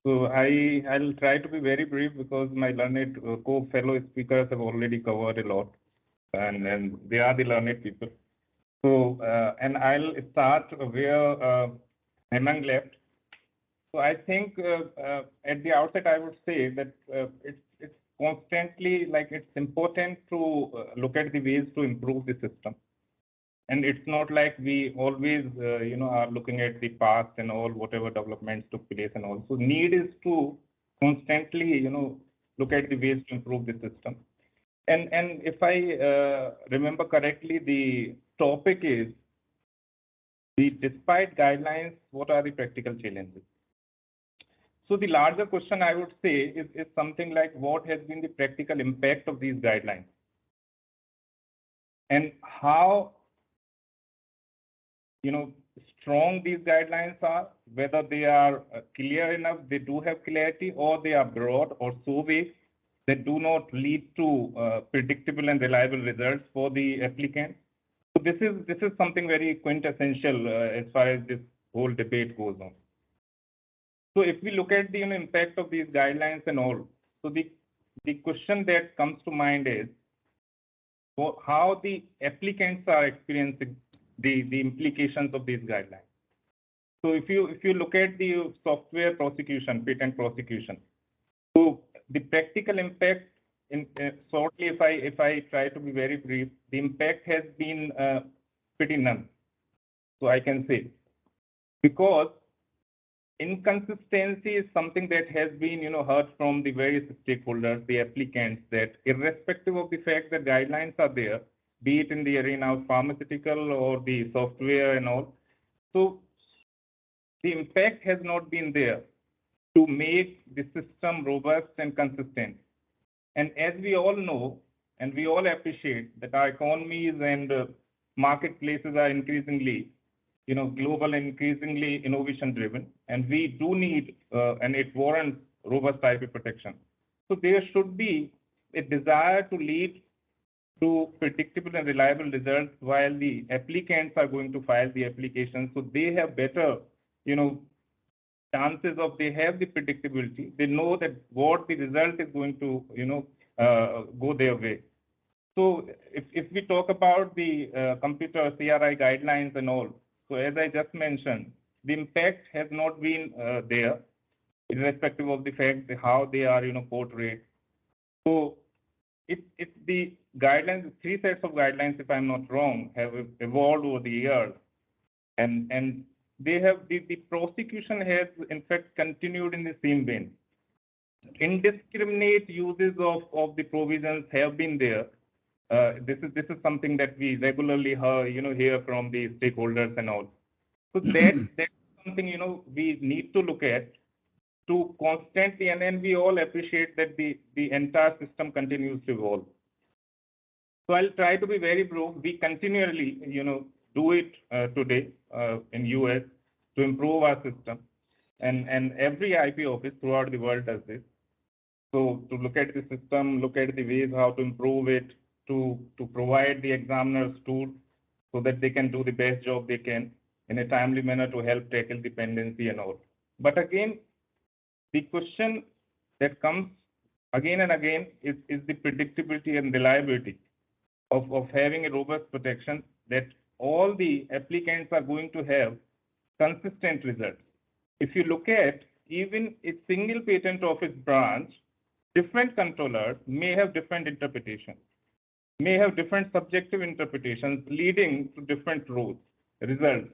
So I'll try to be very brief because my learned co-fellow speakers have already covered a lot, and they are the learned people. So and I'll start where Hemang left. So I think at the outset I would say that it's constantly, like, it's important to look at the ways to improve the system. And it's not like we always, are looking at the past and all whatever developments took place and all. So need is to constantly, look at the ways to improve the system. And if I remember correctly, the topic is despite guidelines, what are the practical challenges? So the larger question I would say is something like, what has been the practical impact of these guidelines? And how, strong these guidelines are, whether they are clear enough, they do have clarity, or they are broad or so vague that do not lead to predictable and reliable results for the applicant. So this is something very quintessential as far as this whole debate goes on. So if we look at the impact of these guidelines and all, so the question that comes to mind is how the applicants are experiencing the implications of these guidelines. So if you look at the software prosecution, patent prosecution, so the practical impact shortly, if I try to be very brief, the impact has been pretty none. So I can say, because inconsistency is something that has been, heard from the various stakeholders, the applicants, that irrespective of the fact that guidelines are there, be it in the arena of pharmaceutical or the software and all, so the impact has not been there to make the system robust and consistent. And as we all know, and we all appreciate that our economies and marketplaces are increasingly, global and increasingly innovation driven, and we do need, and it warrants robust IP protection. So there should be a desire to lead to predictable and reliable results while the applicants are going to file the application. So they have better, chances of, they have the predictability. They know that what the result is going to, go their way. So if we talk about the computer CRI guidelines and all, so as I just mentioned, the impact has not been there, irrespective of the fact how they are, portrayed. So it's the guidelines, 3 sets of guidelines, if I'm not wrong, have evolved over the years, and they have the prosecution has in fact continued in the same vein. Indiscriminate uses of the provisions have been there. This is something that we regularly hear from the stakeholders and all. So that's something we need to look at to constantly, and then we all appreciate that the entire system continues to evolve. So I'll try to be very brief. We continually do it today in US to improve our system, and every IP office throughout the world does this. So to look at the system, look at the ways how to improve it, to provide the examiners tools so that they can do the best job they can in a timely manner to help tackle dependency and all. But again, the question that comes again and again is the predictability and reliability of having a robust protection, that all the applicants are going to have consistent results. If you look at even a single patent office branch, different controllers may have different interpretations, may have different subjective interpretations leading to different results.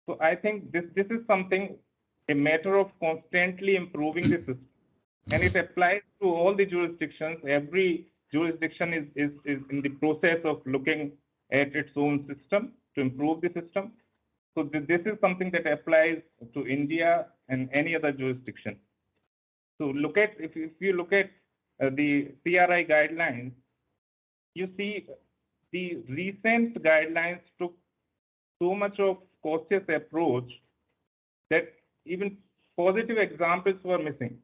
So I think this is something, a matter of constantly improving the system. And it applies to all the jurisdictions. Every jurisdiction is in the process of looking at its own system to improve the system. So this is something that applies to India and any other jurisdiction. So look at, if you look at the CRI guidelines, you see the recent guidelines took so much of cautious approach that even positive examples were missing.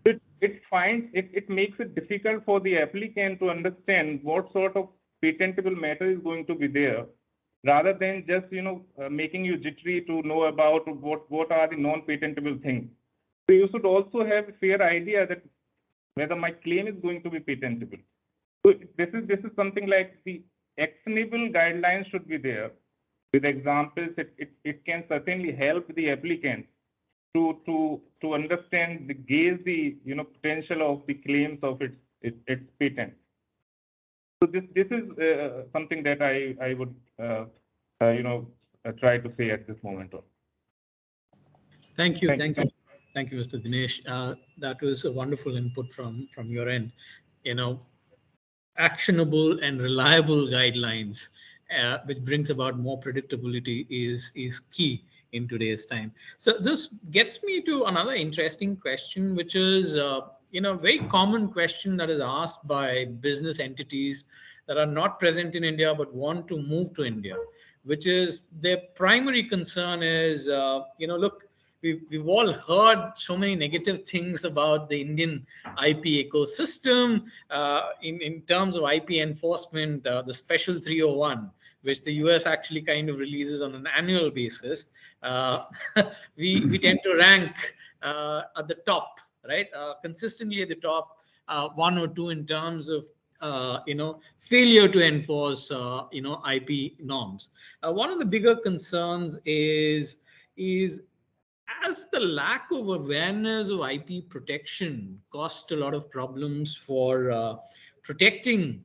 It makes it difficult for the applicant to understand what sort of patentable matter is going to be there, rather than just making you jittery to know about what are the non-patentable things. So you should also have a fair idea that whether my claim is going to be patentable. So this is something like the actionable guidelines should be there with examples. It can certainly help the applicant to understand, gauge the potential of the claims of its patent. So this is something that I would try to say at this moment. Thank you, Mr. Dinesh. That was a wonderful input from your end. Actionable and reliable guidelines, which brings about more predictability, is key in today's time. So this gets me to another interesting question, which is a very common question that is asked by business entities that are not present in India but want to move to India, which is their primary concern is, look, we've all heard so many negative things about the Indian IP ecosystem in terms of IP enforcement, the Special 301, which the US actually kind of releases on an annual basis. We tend to rank at the top, right? Consistently at the top, 1 or 2 in terms of failure to enforce IP norms. One of the bigger concerns is has the lack of awareness of IP protection caused a lot of problems for protecting,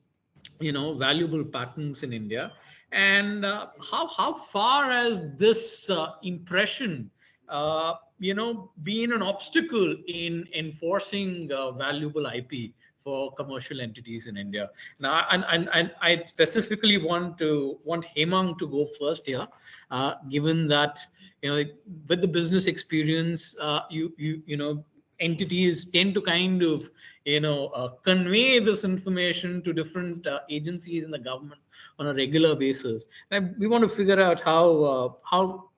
valuable patents in India? And how far has this impression, been an obstacle in enforcing valuable IP for commercial entities in India? Now, and I specifically want Hemang to go first here, given that with the business experience, entities tend to kind of convey this information to different agencies in the government on a regular basis. And we want to figure out how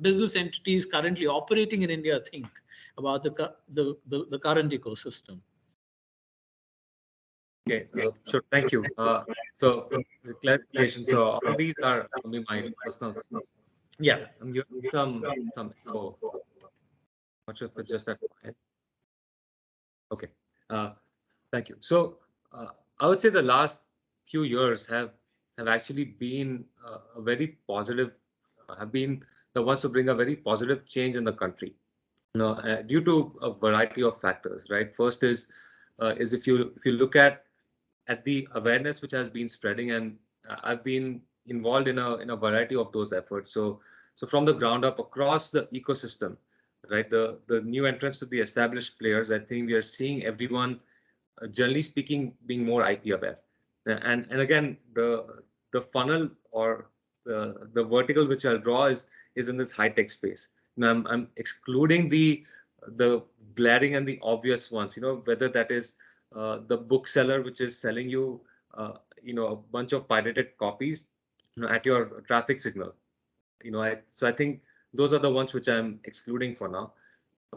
business entities currently operating in India think about the current ecosystem. Okay, sure. Thank you. So the clarification. So all these are my personal things. Yeah. I'm giving some info. Not sure if it's just that. Okay. Thank you. So I would say the last few years have actually been a very positive. Have been the ones to bring a very positive change in the country. Due to a variety of factors, right? First is if you look at the awareness which has been spreading, and I've been involved in a variety of those efforts. So from the ground up across the ecosystem, right? The new entrants to the established players, I think we are seeing everyone, generally speaking, being more IP aware. And again, the funnel or the vertical which I'll draw is in this high tech space. Now I'm excluding the glaring and the obvious ones, whether that is the bookseller which is selling you a bunch of pirated copies at your traffic signal. So I think those are the ones which I'm excluding for now.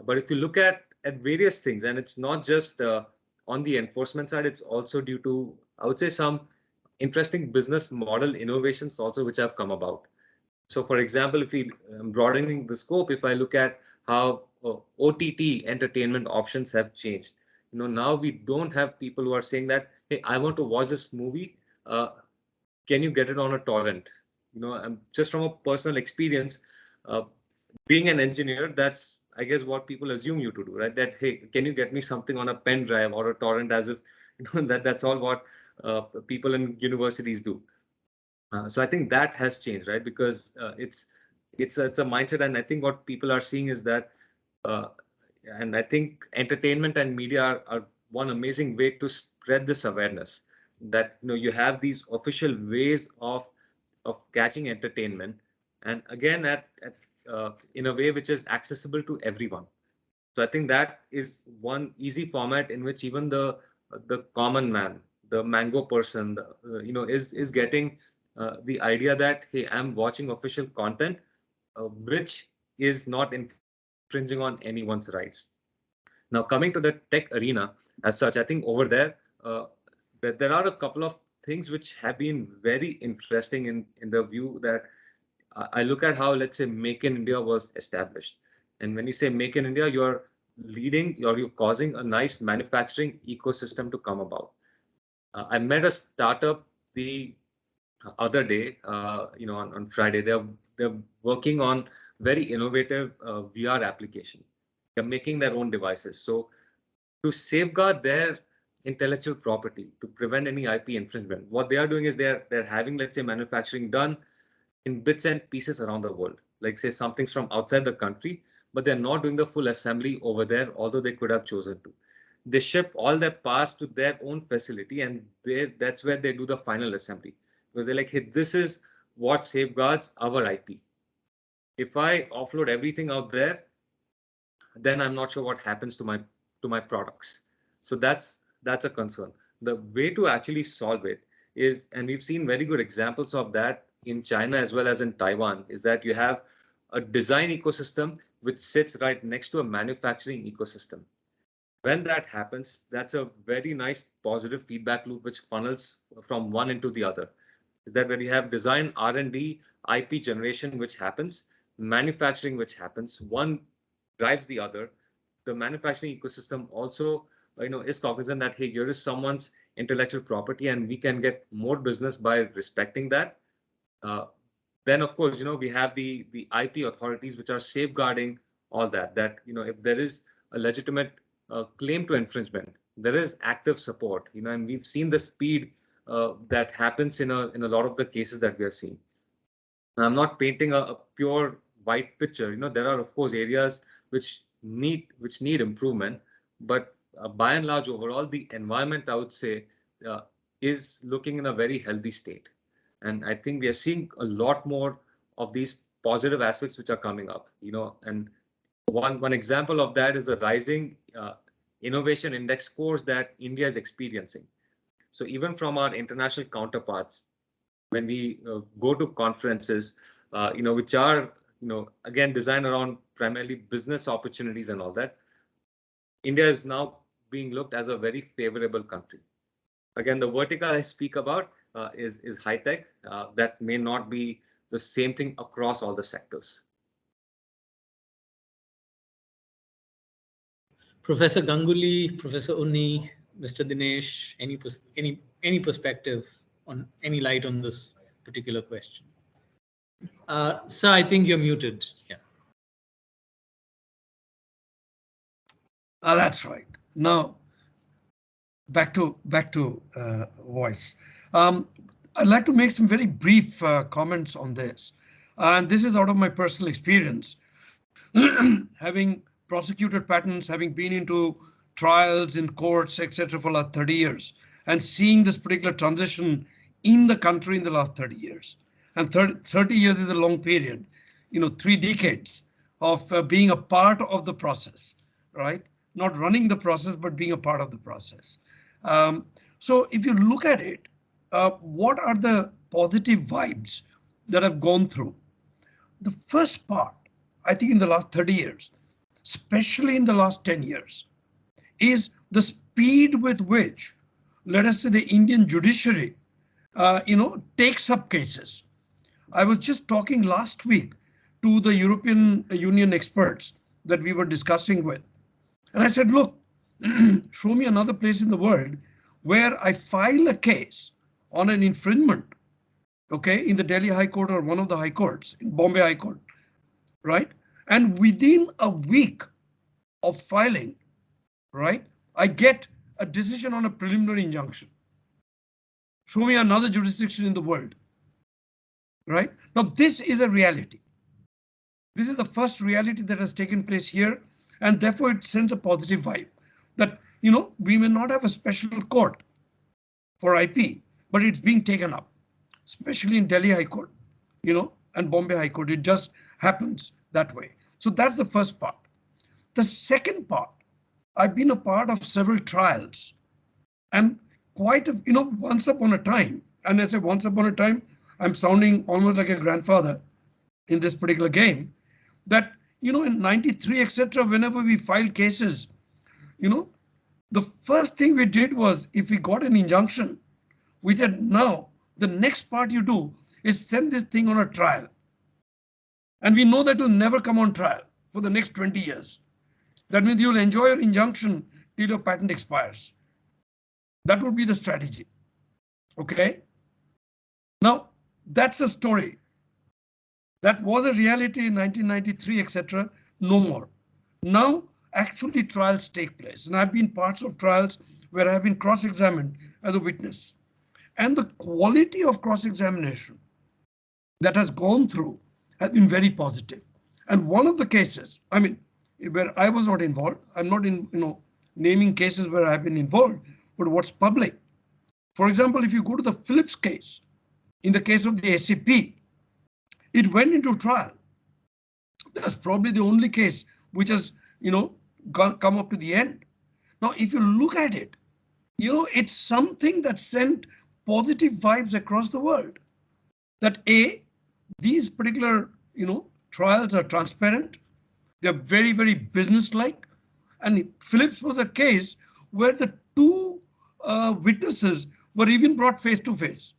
But if you look at various things, and it's not just on the enforcement side, it's also due to, I would say, some interesting business model innovations also which have come about. So for example, if we broadening the scope, if I look at how OTT entertainment options have changed, now we don't have people who are saying that, hey, I want to watch this movie. Can you get it on a torrent? Just from a personal experience, being an engineer, that's, I guess, what people assume you to do, right? That, hey, can you get me something on a pen drive or a torrent, as if that's all what people in universities do. So I think that has changed, right? Because it's a mindset, and I think what people are seeing is that, and I think entertainment and media are one amazing way to spread this awareness that you have these official ways of catching entertainment, and again in a way which is accessible to everyone. So I think that is one easy format in which even the common man, the mango person, is getting the idea that, hey, I'm watching official content, which is not infringing on anyone's rights. Now, coming to the tech arena as such, I think over there, there are a couple of things which have been very interesting in the view that I look at how, let's say, Make in India was established. And when you say Make in India, you're leading, or you're causing a nice manufacturing ecosystem to come about. I met a startup the other day, on Friday. They're working on very innovative VR application. They're making their own devices. So to safeguard their intellectual property, to prevent any IP infringement, what they are doing is they're having, let's say, manufacturing done in bits and pieces around the world, like say something's from outside the country, but they're not doing the full assembly over there, although they could have chosen to. They ship all their parts to their own facility, and that's where they do the final assembly, because they're like, hey, this is what safeguards our IP. If I offload everything out there, then I'm not sure what happens to my products. So that's a concern. The way to actually solve it is, and we've seen very good examples of that in China as well as in Taiwan, is that you have a design ecosystem which sits right next to a manufacturing ecosystem. When that happens, that's a very nice positive feedback loop which funnels from one into the other. Is that when you have design, R&D, IP generation which happens, manufacturing which happens, one drives the other. The manufacturing ecosystem also is cognizant that, hey, here is someone's intellectual property and we can get more business by respecting that. Then of course, we have the IP authorities which are safeguarding all that, if there is a legitimate claim to infringement, there is active support, and we've seen the speed that happens in a lot of the cases that we are seeing. I'm not painting a pure white picture. There are of course areas which need improvement, but by and large, overall, the environment, I would say, is looking in a very healthy state. And I think we are seeing a lot more of these positive aspects which are coming up. And one example of that is the rising innovation index scores that India is experiencing. So even from our international counterparts, when we go to conferences, which are, again, designed around primarily business opportunities and all that, India is now being looked as a very favorable country. Again, the vertical I speak about is high tech. That may not be the same thing across all the sectors. Professor Ganguly, Professor Unni, Mr. Dinesh, any perspective on any light on this particular question? Sir, I think you're muted. Yeah. That's right. Now, back to voice. I'd like to make some very brief comments on this, and this is out of my personal experience, having prosecuted patents, having been into trials in courts, etc., for the last 30 years, and seeing this particular transition in the country in the last 30 years. And 30 years is a long period, 3 decades of being a part of the process, right? Not running the process, but being a part of the process. So if you look at it, what are the positive vibes that have gone through? The first part, I think in the last 30 years, especially in the last 10 years, is the speed with which, let us say, the Indian judiciary, takes up cases. I was just talking last week to the European Union experts that we were discussing with. And I said, look, show me another place in the world where I file a case on an infringement, okay, in the Delhi High Court or one of the high courts, in Bombay High Court, right? And within a week of filing, right, I get a decision on a preliminary injunction. Show me another jurisdiction in the world, right? Now, this is a reality. This is the first reality that has taken place here, and therefore it sends a positive vibe that, we may not have a special court for IP, but it's being taken up, especially in Delhi High Court, and Bombay High Court. It just happens that way. So that's the first part. The second part, I've been a part of several trials, and once upon a time, and I say once upon a time, I'm sounding almost like a grandfather in this particular game, that, in 93, etc., whenever we filed cases, the first thing we did was, if we got an injunction, we said, now the next part you do is send this thing on a trial. And we know that will never come on trial for the next 20 years. That means you'll enjoy your injunction till your patent expires. That would be the strategy. Okay. Now, that's a story. That was a reality in 1993, etc. No more. Now, actually, trials take place. And I've been parts of trials where I've been cross-examined as a witness. And the quality of cross-examination that has gone through has been very positive. And one of the cases, where I was not involved, I'm not in, naming cases where I've been involved, but what's public. For example, if you go to the Philips case, in the case of the SAP, it went into trial. That's probably the only case which has, come up to the end. Now, if you look at it, it's something that sent positive vibes across the world. That these particular, trials are transparent. They're very, very business-like. And Philips was a case where the 2 witnesses were even brought face to face.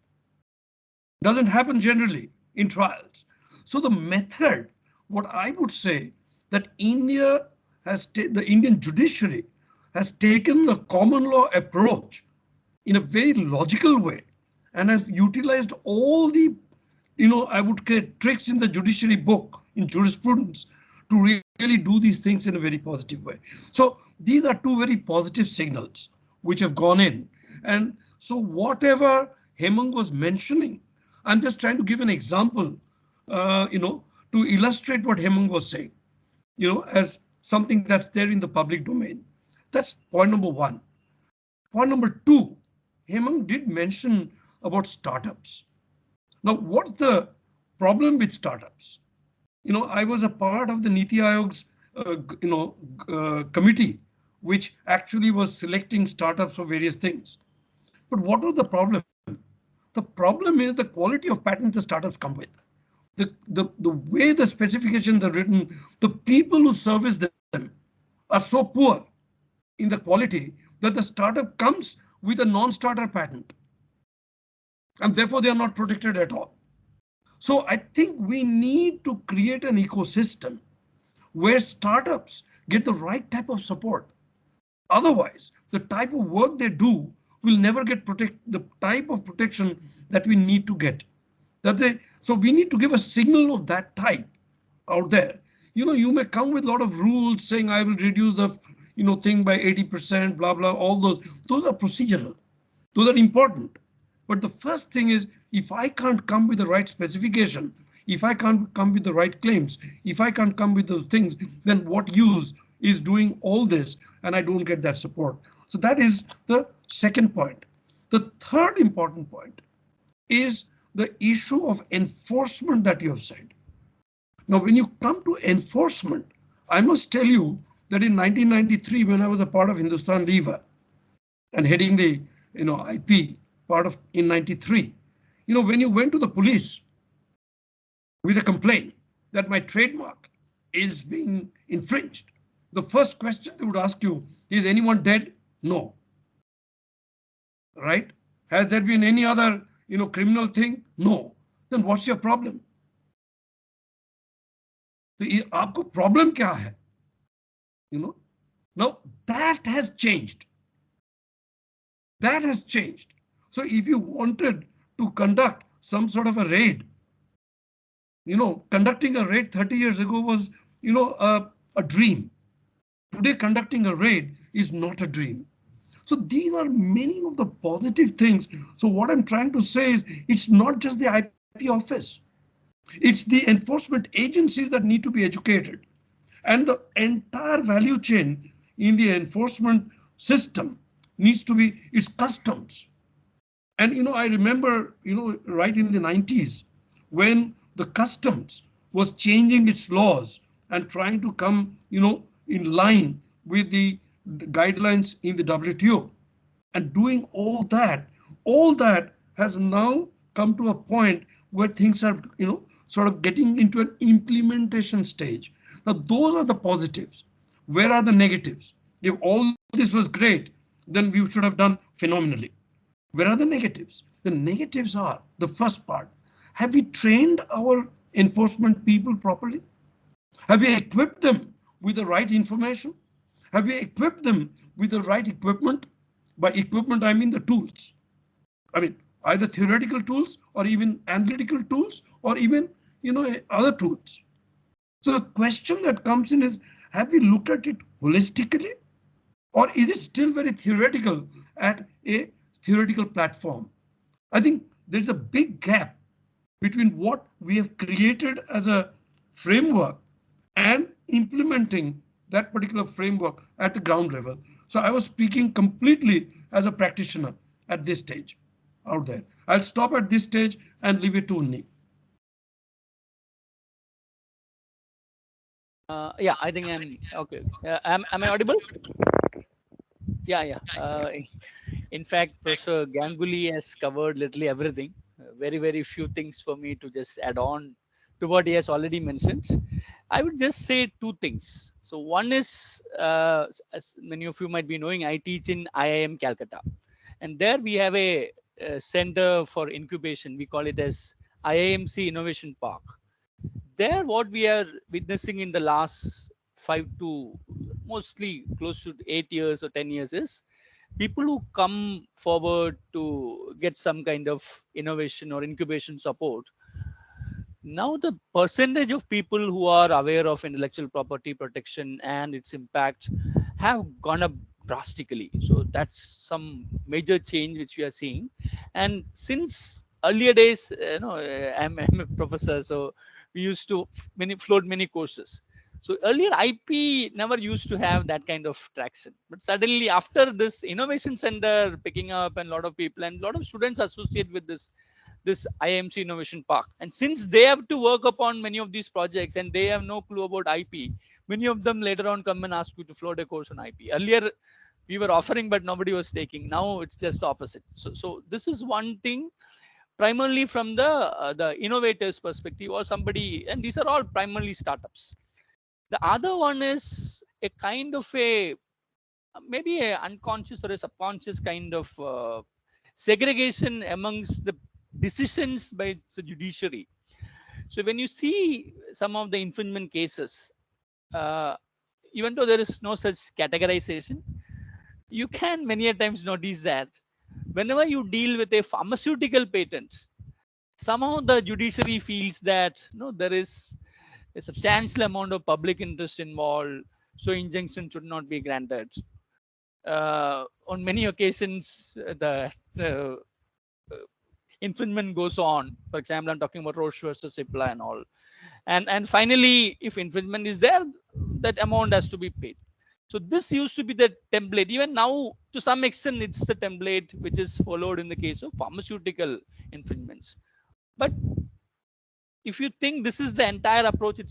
Doesn't happen generally in trials. So the method, what I would say, that India has, the Indian judiciary has taken the common law approach in a very logical way and have utilized all the, I would say, tricks in the judiciary book, in jurisprudence, to really do these things in a very positive way. So these are two very positive signals which have gone in. And so whatever Hemang was mentioning, I'm just trying to give an example, to illustrate what Hemang was saying, as something that's there in the public domain. That's point number one. Point number two, Hemang did mention about startups. Now, what's the problem with startups? I was a part of the Niti Aayog's, committee, which actually was selecting startups for various things. But what was the problem? The problem is the quality of patents the startups come with. The way the specifications are written, the people who service them are so poor in the quality that the startup comes with a non-starter patent. And therefore, they are not protected at all. So I think we need to create an ecosystem where startups get the right type of support. Otherwise, the type of work they do will never get the type of protection that we need to get. So we need to give a signal of that type out there. You may come with a lot of rules saying I will reduce the thing by 80%, blah, blah, all those. Those are procedural. Those are important. But the first thing is, if I can't come with the right specification, if I can't come with the right claims, if I can't come with those things, then what use is doing all this and I don't get that support? So that is the second point. The third important point is the issue of enforcement that you have said. Now, when you come to enforcement, I must tell you that in 1993, when I was a part of Hindustan Lever and heading the IP part of in 93, when you went to the police with a complaint that my trademark is being infringed, the first question they would ask you is, anyone dead? No. Right? Has there been any other criminal thing? No. Then what's your problem? तो आपको problem क्या है? Now that has changed. That has changed. So if you wanted to conduct some sort of a raid, conducting a raid 30 years ago was, a dream. Today, conducting a raid is not a dream. So these are many of the positive things. So what I'm trying to say is, it's not just the IP office. It's the enforcement agencies that need to be educated. And the entire value chain in the enforcement system needs to be, it's customs. And I remember, right in the 90s, when the customs was changing its laws and trying to come, in line with the guidelines in the WTO, and doing all that has now come to a point where things are, sort of getting into an implementation stage. Now, those are the positives. Where are the negatives? If all this was great, then we should have done phenomenally. Where are the negatives? The negatives are the first part. Have we trained our enforcement people properly? Have we equipped them with the right information? Have we equipped them with the right equipment? By equipment, I mean the tools. I mean, either theoretical tools or even analytical tools or even, other tools. So the question that comes in is, have we looked at it holistically? Or is it still very theoretical at a theoretical platform? I think there's a big gap between what we have created as a framework and implementing that particular framework at the ground level. So I was speaking completely as a practitioner at this stage out there. I'll stop at this stage and leave it to Unni. Yeah, I think I'm okay. Am I audible? Yeah. In fact, Professor Ganguly has covered literally everything. Very few things for me to just add on to what he has already mentioned. I would just say two things. So one is, as many of you might be knowing, I teach in IIM Calcutta, and there we have a center for incubation. We call it as IIMC Innovation Park. There, what we are witnessing in the last 5 to mostly close to 8 years or 10 years is people who come forward to get some kind of innovation or incubation support Now the percentage of people who are aware of intellectual property protection and its impact have gone up drastically. So that's some major change which we are seeing. And since earlier days, I'm a professor, so we used to float many courses. So earlier IP never used to have that kind of traction. But suddenly after this innovation center picking up and a lot of people and a lot of students associate with this IMC Innovation Park. And since they have to work upon many of these projects and they have no clue about IP, many of them later on come and ask you to float a course on IP. Earlier, we were offering, but nobody was taking. Now it's just opposite. So this is one thing, primarily from the innovators' perspective or somebody, and these are all primarily startups. The other one is a kind of a maybe a unconscious or a subconscious kind of segregation amongst the decisions by the judiciary. So when you see some of the infringement cases, uh, even though there is no such categorization, you can many a times notice that whenever you deal with a pharmaceutical patent, somehow the judiciary feels that there is a substantial amount of public interest involved, so injunction should not be granted. On many occasions, the infringement goes on. For example, I'm talking about Roche versus Cipla and all. And finally, if infringement is there, that amount has to be paid. So this used to be the template. Even now, to some extent, it's the template which is followed in the case of pharmaceutical infringements. But if you think this is the entire approach,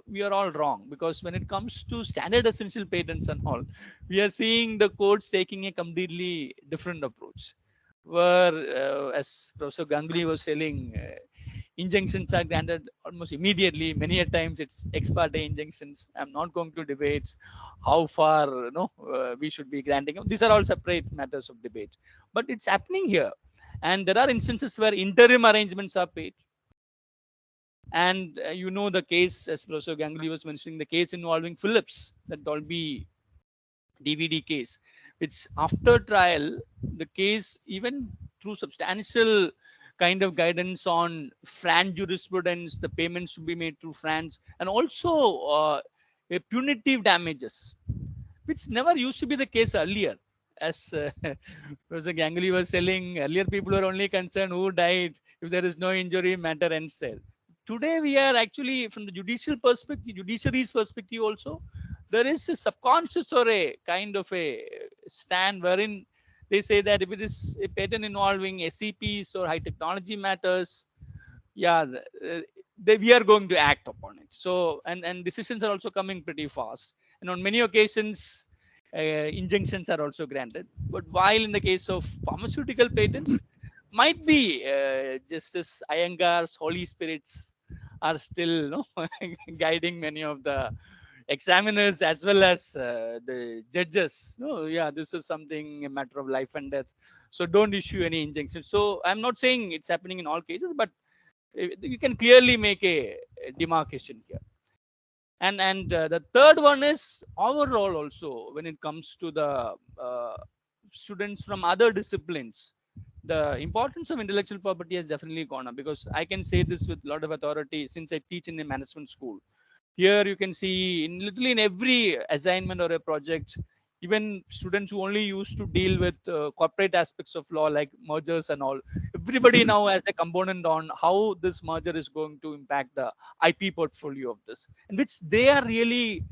we are all wrong, because when it comes to standard essential patents and all, we are seeing the courts taking a completely different approach, where as Professor Ganguly was telling, injunctions are granted almost immediately. Many a times it's ex parte injunctions. I'm not going to debate how far we should be granting. These are all separate matters of debate, but it's happening here. And there are instances where interim arrangements are paid. And the case, as Professor Ganguly was mentioning, the case involving Philips, that Dolby DVD case, which after trial, the case, even through substantial kind of guidance on France jurisprudence, the payments to be made through France, and also punitive damages, which never used to be the case earlier. As Professor Ganguly was telling, earlier people were only concerned who died. If there is no injury, matter ends there. Today we are actually, from the judicial perspective, judiciary's perspective also, there is a subconscious or a kind of a stand wherein they say that if it is a patent involving SCPs or high technology matters, yeah, we are going to act upon it. So, and decisions are also coming pretty fast. And on many occasions, injunctions are also granted. But while in the case of pharmaceutical patents, might be Justice Iyengar's holy spirits are still guiding many of the examiners as well as the judges. Yeah, this is something, a matter of life and death. So don't issue any injunction. So I'm not saying it's happening in all cases, but you can clearly make a demarcation here. And the third one is our role also when it comes to the students from other disciplines. The importance of intellectual property has definitely gone up, because I can say this with a lot of authority since I teach in a management school. Here you can see literally in every assignment or a project, even students who only used to deal with corporate aspects of law like mergers and all, everybody now has a component on how this merger is going to impact the IP portfolio of this, in which they are really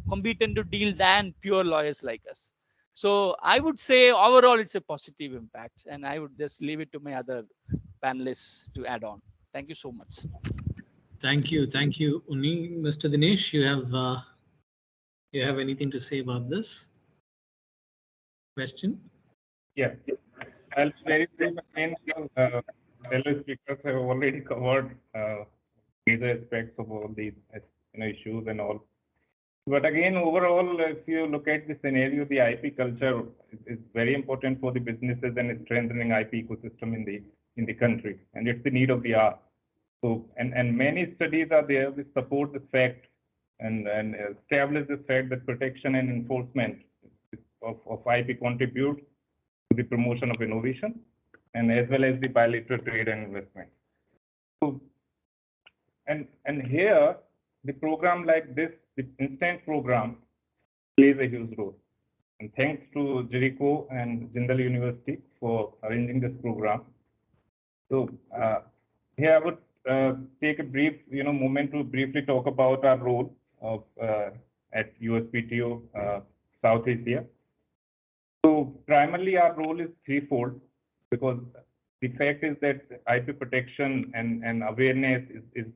competent to deal than pure lawyers like us. So I would say overall it's a positive impact, and I would just leave it to my other panelists to add on. Thank you so much. Thank you, Uni. Mr. Dinesh, you have anything to say about this question? Yeah, I'll be very brief. Again, fellow speakers have already covered major aspects of all these issues and all. But again, overall, if you look at the scenario, the IP culture is very important for the businesses and strengthening IP ecosystem in the country, and it's the need of the hour. So, and many studies are there which support this fact and establish the fact that protection and enforcement of IP contribute to the promotion of innovation and as well as the bilateral trade and investment. So And here, the program like this, the instant program, plays a huge role. And thanks to Jericho and Jindal University for arranging this program. So here I would take a brief, moment to briefly talk about our role of at USPTO South Asia. So primarily our role is threefold, because the fact is that IP protection and awareness is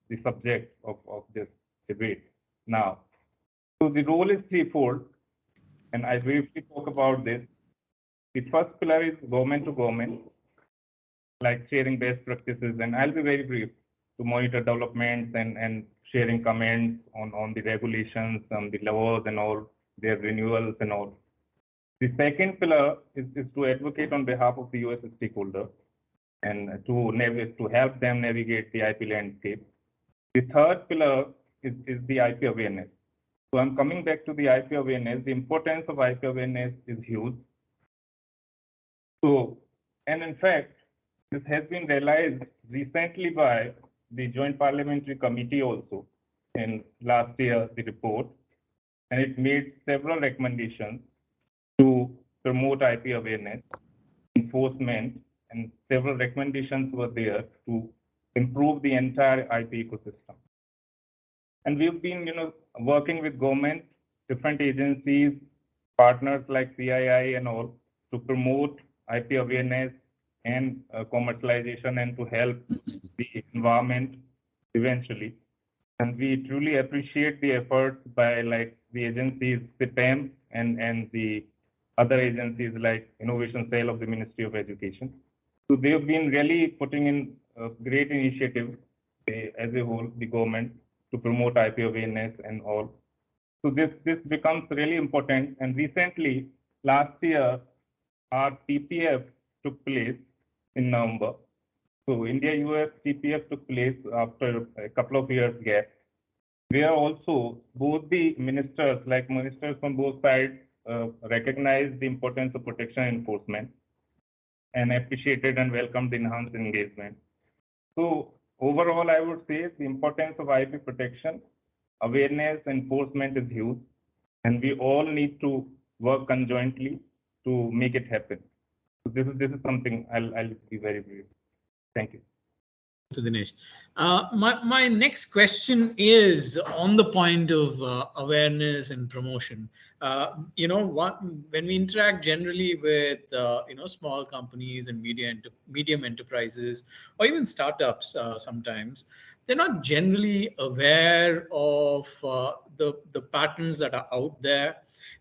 the subject of this debate now. So the role is threefold, and I briefly talk about this. The first pillar is government to government, like sharing best practices, and I'll be very brief, to monitor developments and sharing comments on the regulations, the laws and all, their renewals and all. The second pillar is to advocate on behalf of the US stakeholder and to help them navigate the IP landscape. The third pillar is the IP awareness. So I'm coming back to the IP awareness. The importance of IP awareness is huge. So, and in fact, this has been realized recently by the Joint Parliamentary Committee also in last year, the report, and it made several recommendations to promote IP awareness, enforcement, and several recommendations were there to improve the entire IP ecosystem. And we've been, working with government, different agencies, partners like CII and all, to promote IP awareness and commercialization, and to help the environment eventually. And we truly appreciate the efforts by the agencies, CIPAM, and the other agencies like Innovation Cell of the Ministry of Education. So they've been really putting in a great initiative as a whole, the government, to promote IP awareness and all. So this becomes really important. And recently, last year, our TPF took place in November. So India-US TPF took place after a couple of years gap. Where also both the ministers, ministers from both sides, recognized the importance of protection and enforcement, and appreciated and welcomed the enhanced engagement. So overall, I would say the importance of IP protection, awareness, enforcement is huge, and we all need to work conjointly to make it happen. So this is something I'll be very brief. Thank you. To Dinesh. My next question is on the point of awareness and promotion. When we interact generally with small companies and medium enterprises, or even startups, sometimes they're not generally aware of the patterns that are out there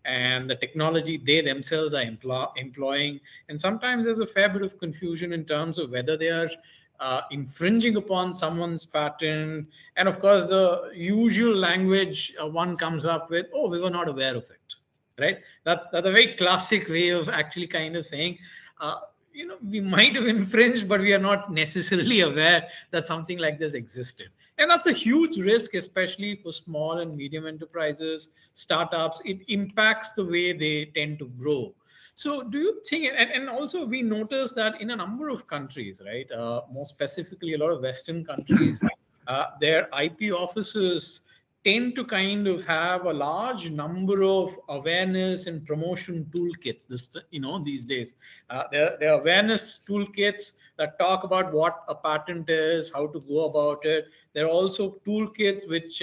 and the technology they themselves are employing. And sometimes there's a fair bit of confusion in terms of whether they are infringing upon someone's patent. And of course, the usual language one comes up with, oh, we were not aware of it, right? That's a very classic way of actually kind of saying, we might have infringed, but we are not necessarily aware that something like this existed. And that's a huge risk, especially for small and medium enterprises, startups. It impacts the way they tend to grow. So do you think, and also we notice that in a number of countries, right, more specifically a lot of Western countries, their IP offices tend to kind of have a large number of awareness and promotion toolkits these days. There are awareness toolkits that talk about what a patent is, how to go about it. There are also toolkits which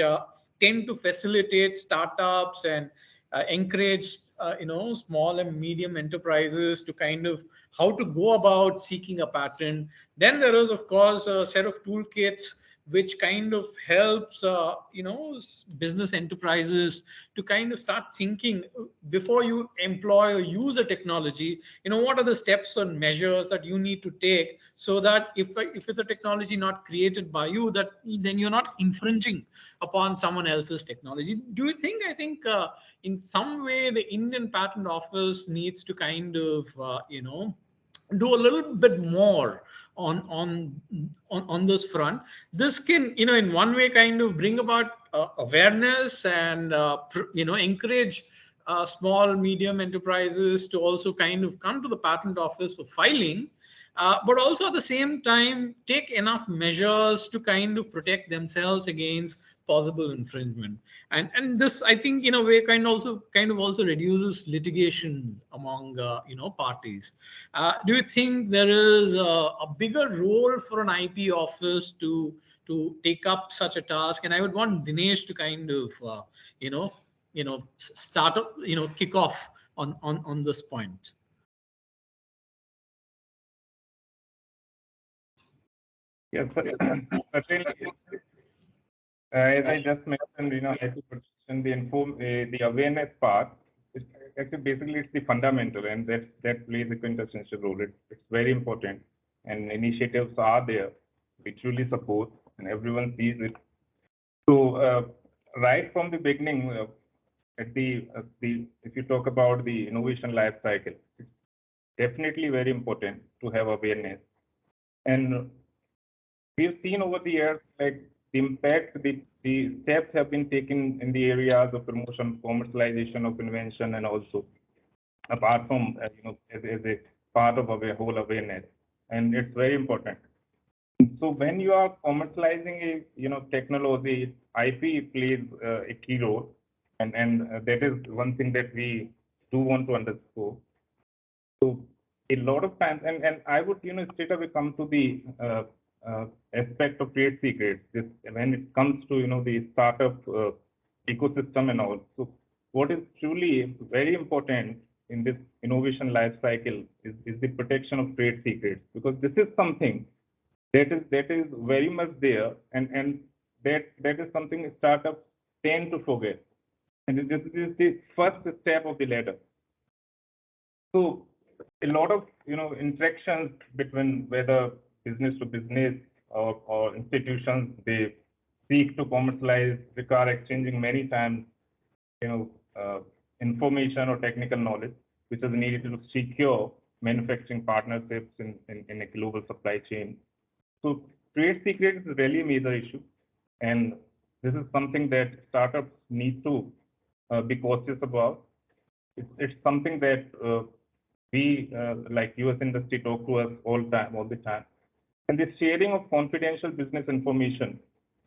tend to facilitate startups and encourage small and medium enterprises to kind of how to go about seeking a patent. Then there is, of course, a set of toolkits which kind of helps business enterprises to kind of start thinking before you employ or use a technology, what are the steps and measures that you need to take so that if it's a technology not created by you, that then you're not infringing upon someone else's technology. Do you think, in some way the Indian Patent Office needs to kind of do a little bit more on this front? This can in one way kind of bring about awareness and encourage small medium enterprises to also kind of come to the patent office for filing. but also at the same time take enough measures to kind of protect themselves against possible infringement. And this, I think, in a way, kind of also reduces litigation among parties. Do you think there is a bigger role for an IP office to take up such a task? And I would want Dinesh to kind of start up, kick off on this point. Yes, certainly. As I just mentioned, IP protection, the awareness part, actually basically it's the fundamental, and that plays a quintessential role. It's very important, and initiatives are there. We truly support, and everyone sees it. So right from the beginning, if you talk about the innovation life cycle, it's definitely very important to have awareness. And we've seen over the years, like the impact, the steps have been taken in the areas of promotion, commercialization of invention, and also apart from as a part of our whole awareness, and it's very important. So when you are commercializing a technology, IP plays a key role, and that is one thing that we do want to underscore. So a lot of times, and I would straight away come to the aspect of trade secrets. When it comes to the startup ecosystem and all. So what is truly very important in this innovation life cycle is the protection of trade secrets, because this is something that is very much there, and that is something startups tend to forget, and this is the first step of the ladder. So a lot of interactions between whether business to business or institutions, they seek to commercialize, require exchanging many times information or technical knowledge which is needed to secure manufacturing partnerships in a global supply chain. So trade secrets is really a major issue, and this is something that startups need to be cautious about. It's something that we, like US industry, talk to us all the time. And the sharing of confidential business information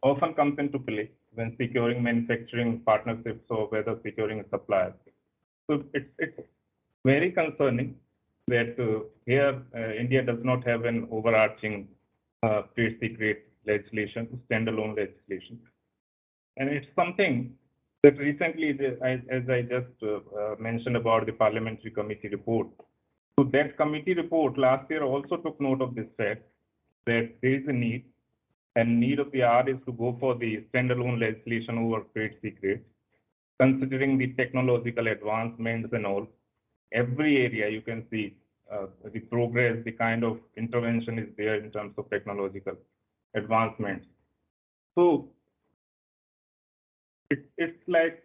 often comes into play when securing manufacturing partnerships or whether securing a supplier. So it's very concerning that here India does not have an overarching trade secret legislation, standalone legislation. And it's something that recently, as I just mentioned about the parliamentary committee report. So that committee report last year also took note of this fact that there is a need, and need of the hour is to go for the standalone legislation over trade secrets, considering the technological advancements and all. Every area you can see the progress, the kind of intervention is there in terms of technological advancements. So it's like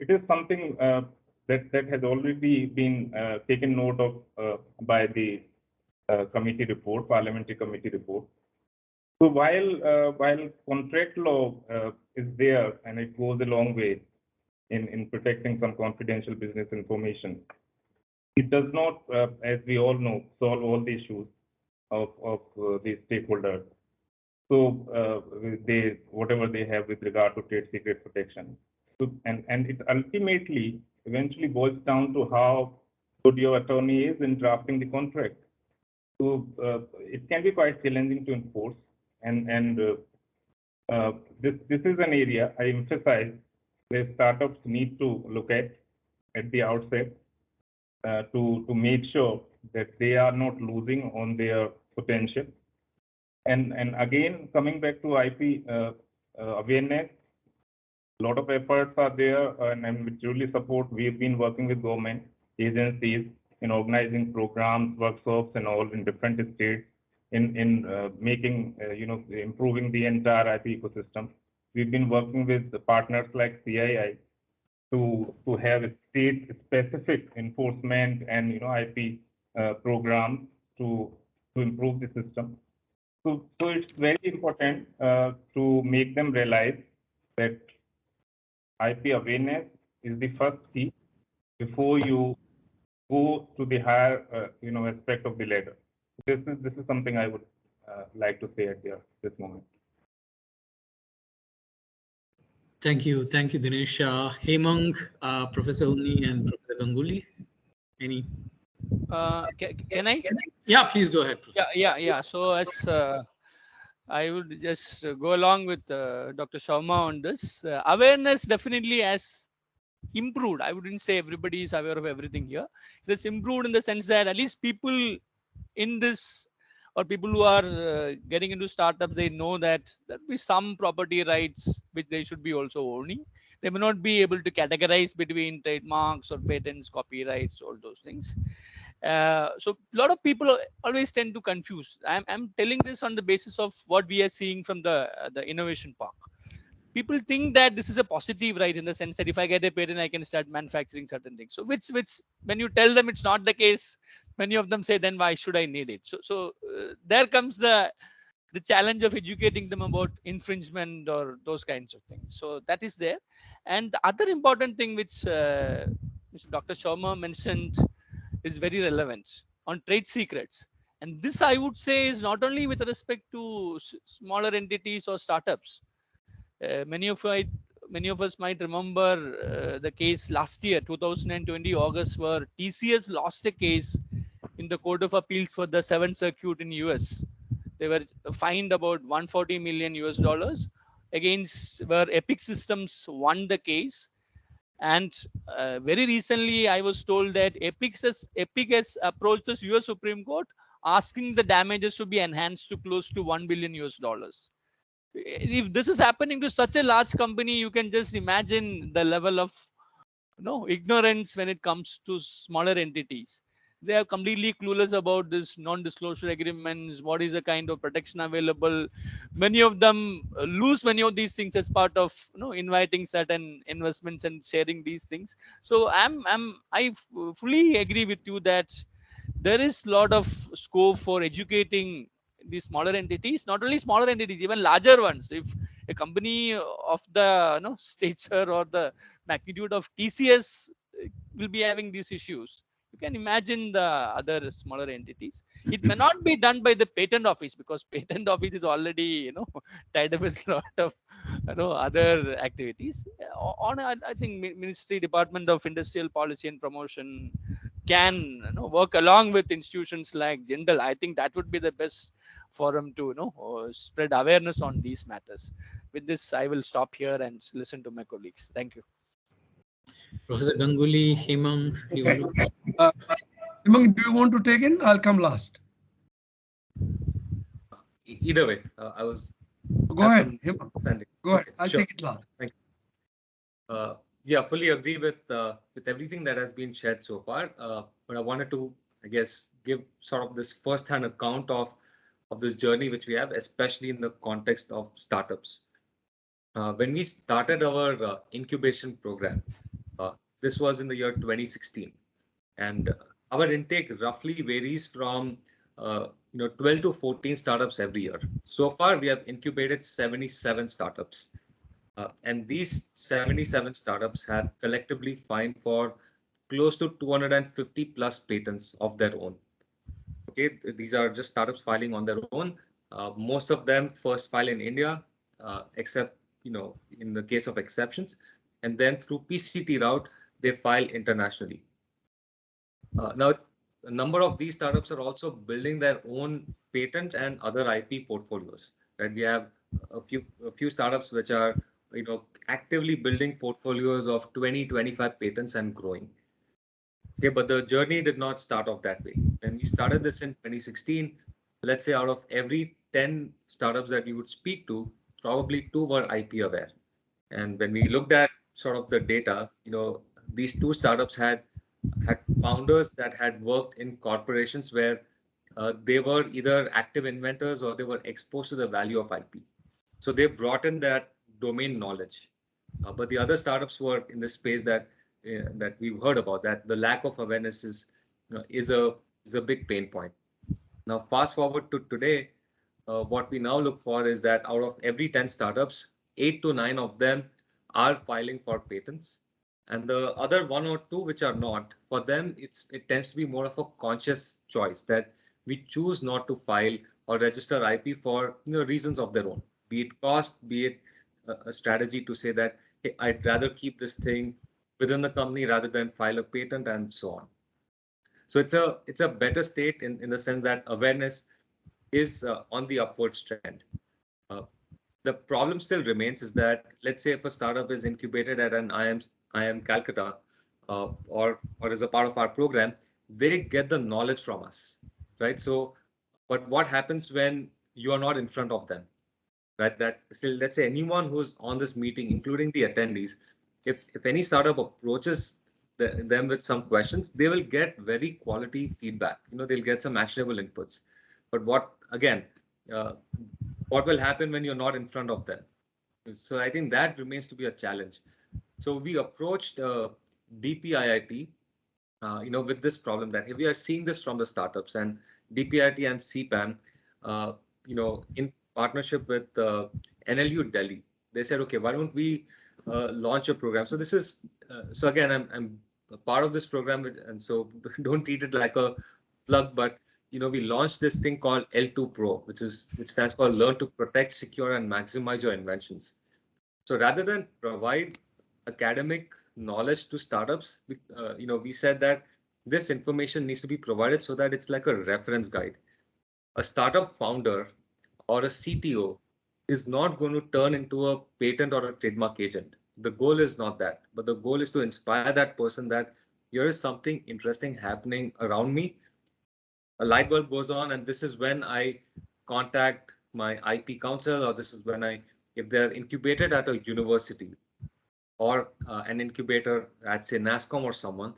it is something that has already been taken note of by the committee report, parliamentary committee report. So while contract law is there and it goes a long way in protecting some confidential business information, it does not, as we all know, solve all the issues of the stakeholders. So whatever they have with regard to trade secret protection. So, and it ultimately eventually boils down to how good your attorney is in drafting the contract. So it can be quite challenging to enforce, and this is an area I emphasize where startups need to look at the outset to make sure that they are not losing on their potential. And again, coming back to IP awareness, a lot of efforts are there, and we truly support. We've been working with government agencies in organizing programs, workshops, and all in different states in making, improving the entire IP ecosystem. We've been working with the partners like CII to have a state-specific enforcement and IP programs to improve the system. So it's very important to make them realize that IP awareness is the first key before you go to the higher aspect of the ladder. This is something I would like to say at this moment. Thank you, Dinesh. Hemang, Professor Uni, and Professor Ganguly. Any? Can I? Yeah, please go ahead. Yeah. So as I would just go along with Dr. Sharma on this. Awareness definitely has improved. I wouldn't say everybody is aware of everything here. It has improved in the sense that at least people in this, or people who are getting into startups, they know that there will be some property rights which they should be also owning. They may not be able to categorize between trademarks or patents, copyrights, all those things. So a lot of people always tend to confuse. I'm telling this on the basis of what we are seeing from the innovation park. People think that this is a positive right, in the sense that if I get a patent, I can start manufacturing certain things. So which when you tell them it's not the case, many of them say, then why should I need it? So there comes the challenge of educating them about infringement or those kinds of things. So that is there. And the other important thing which Mr. Dr. Sharma mentioned is very relevant on trade secrets. And this, I would say, is not only with respect to smaller entities or startups. Many of us might remember the case last year, 2020 August, where TCS lost a case in the Court of Appeals for the Seventh Circuit in US. They were fined about 140 million US dollars, against where Epic Systems won the case. And very recently, I was told that Epic has approached the US Supreme Court asking the damages to be enhanced to close to 1 billion US dollars. If this is happening to such a large company, you can just imagine the level of ignorance when it comes to smaller entities. They are completely clueless about this non-disclosure agreements, what is the kind of protection available. Many of them lose many of these things as part of inviting certain investments and sharing these things. So I fully agree with you that there is a lot of scope for educating these smaller entities, not only smaller entities, even larger ones. If a company of the stature or the magnitude of TCS will be having these issues, you can imagine the other smaller entities. It may not be done by the patent office, because patent office is already tied up with a lot of other activities. I think Ministry Department of Industrial Policy and Promotion can work along with institutions like Jindal. I think that would be the best forum to spread awareness on these matters. With this, I will stop here and listen to my colleagues. Thank you. Professor Ganguly, Hemang, Okay. Hemang, do you want to take in? I'll come last. Either way, I was. Go ahead, Hemang. Go ahead. I'll take it last. Thank you. Yeah, fully agree with everything that has been shared so far. But I wanted to, I guess, give sort of this first-hand account of this journey which we have, especially in the context of startups. When we started our incubation program, this was in the year 2016, and our intake roughly varies from 12 to 14 startups every year. So far, we have incubated 77 startups. And these 77 startups have collectively filed for close to 250 plus patents of their own. Okay, these are just startups filing on their own. Most of them first file in India, except in the case of exceptions, and then through PCT route they file internationally. Now, a number of these startups are also building their own patent and other IP portfolios. Right, we have a few startups which are actively building portfolios of 20, 25 patents and growing. Okay, but the journey did not start off that way. When we started this in 2016, let's say out of every 10 startups that we would speak to, probably 2 were IP aware. And when we looked at sort of the data, these 2 startups had founders that had worked in corporations where they were either active inventors or they were exposed to the value of IP. So they brought in that domain knowledge. But the other startups were in the space that we've heard about, that the lack of awareness is a big pain point. Now, fast forward to today, what we now look for is that out of every 10 startups, 8 to 9 of them are filing for patents. And the other 1 or 2 which are not, for them, it tends to be more of a conscious choice that we choose not to file or register IP for reasons of their own, be it cost, be it a strategy to say that, hey, I'd rather keep this thing within the company rather than file a patent and so on. So it's a better state in the sense that awareness is on the upward trend. Uh, the problem still remains is that, let's say if a startup is incubated at an IIM Calcutta or is a part of our program, they get the knowledge from us, right? So, but what happens when you are not in front of them, right? That still, let's say anyone who's on this meeting, including the attendees, if any startup approaches them with some questions, they will get very quality feedback. They'll get some actionable inputs. But uh, what will happen when you're not in front of them? So I think that remains to be a challenge. So we approached DPIIT, with this problem that we are seeing this from the startups, and DPIIT and CPAM, in partnership with NLU Delhi, they said, okay, why don't we launch a program? So this is, so again, I'm a part of this program, and so don't treat it like a plug, but we launched this thing called L2 Pro, which stands for Learn to Protect, Secure, and Maximize Your Inventions. So rather than provide academic knowledge to startups, we said that this information needs to be provided so that it's like a reference guide. A startup founder or a CTO is not going to turn into a patent or a trademark agent. The goal is not that, but the goal is to inspire that person that here is something interesting happening around me. A light bulb goes on, and this is when I contact my IP counsel, or this is when if they're incubated at a university or an incubator at, say, NASCOM or someone,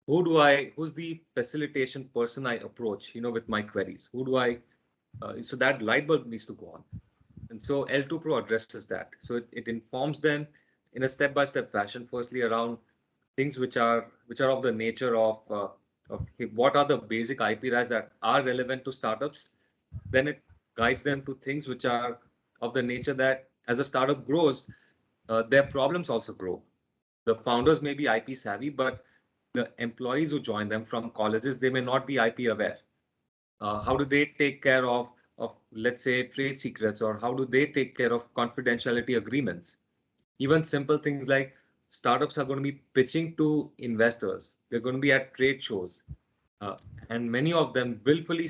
who's the facilitation person I approach, with my queries? So that light bulb needs to go on. And so L2 Pro addresses that. So it informs them in a step-by-step fashion, firstly around things which are of the nature of what are the basic IP rights that are relevant to startups. Then it guides them to things which are of the nature that as a startup grows, their problems also grow. The founders may be IP savvy, but the employees who join them from colleges, they may not be IP aware. How do they take care of let's say trade secrets, or how do they take care of confidentiality agreements? Even simple things like startups are going to be pitching to investors. They're going to be at trade shows, and many of them willfully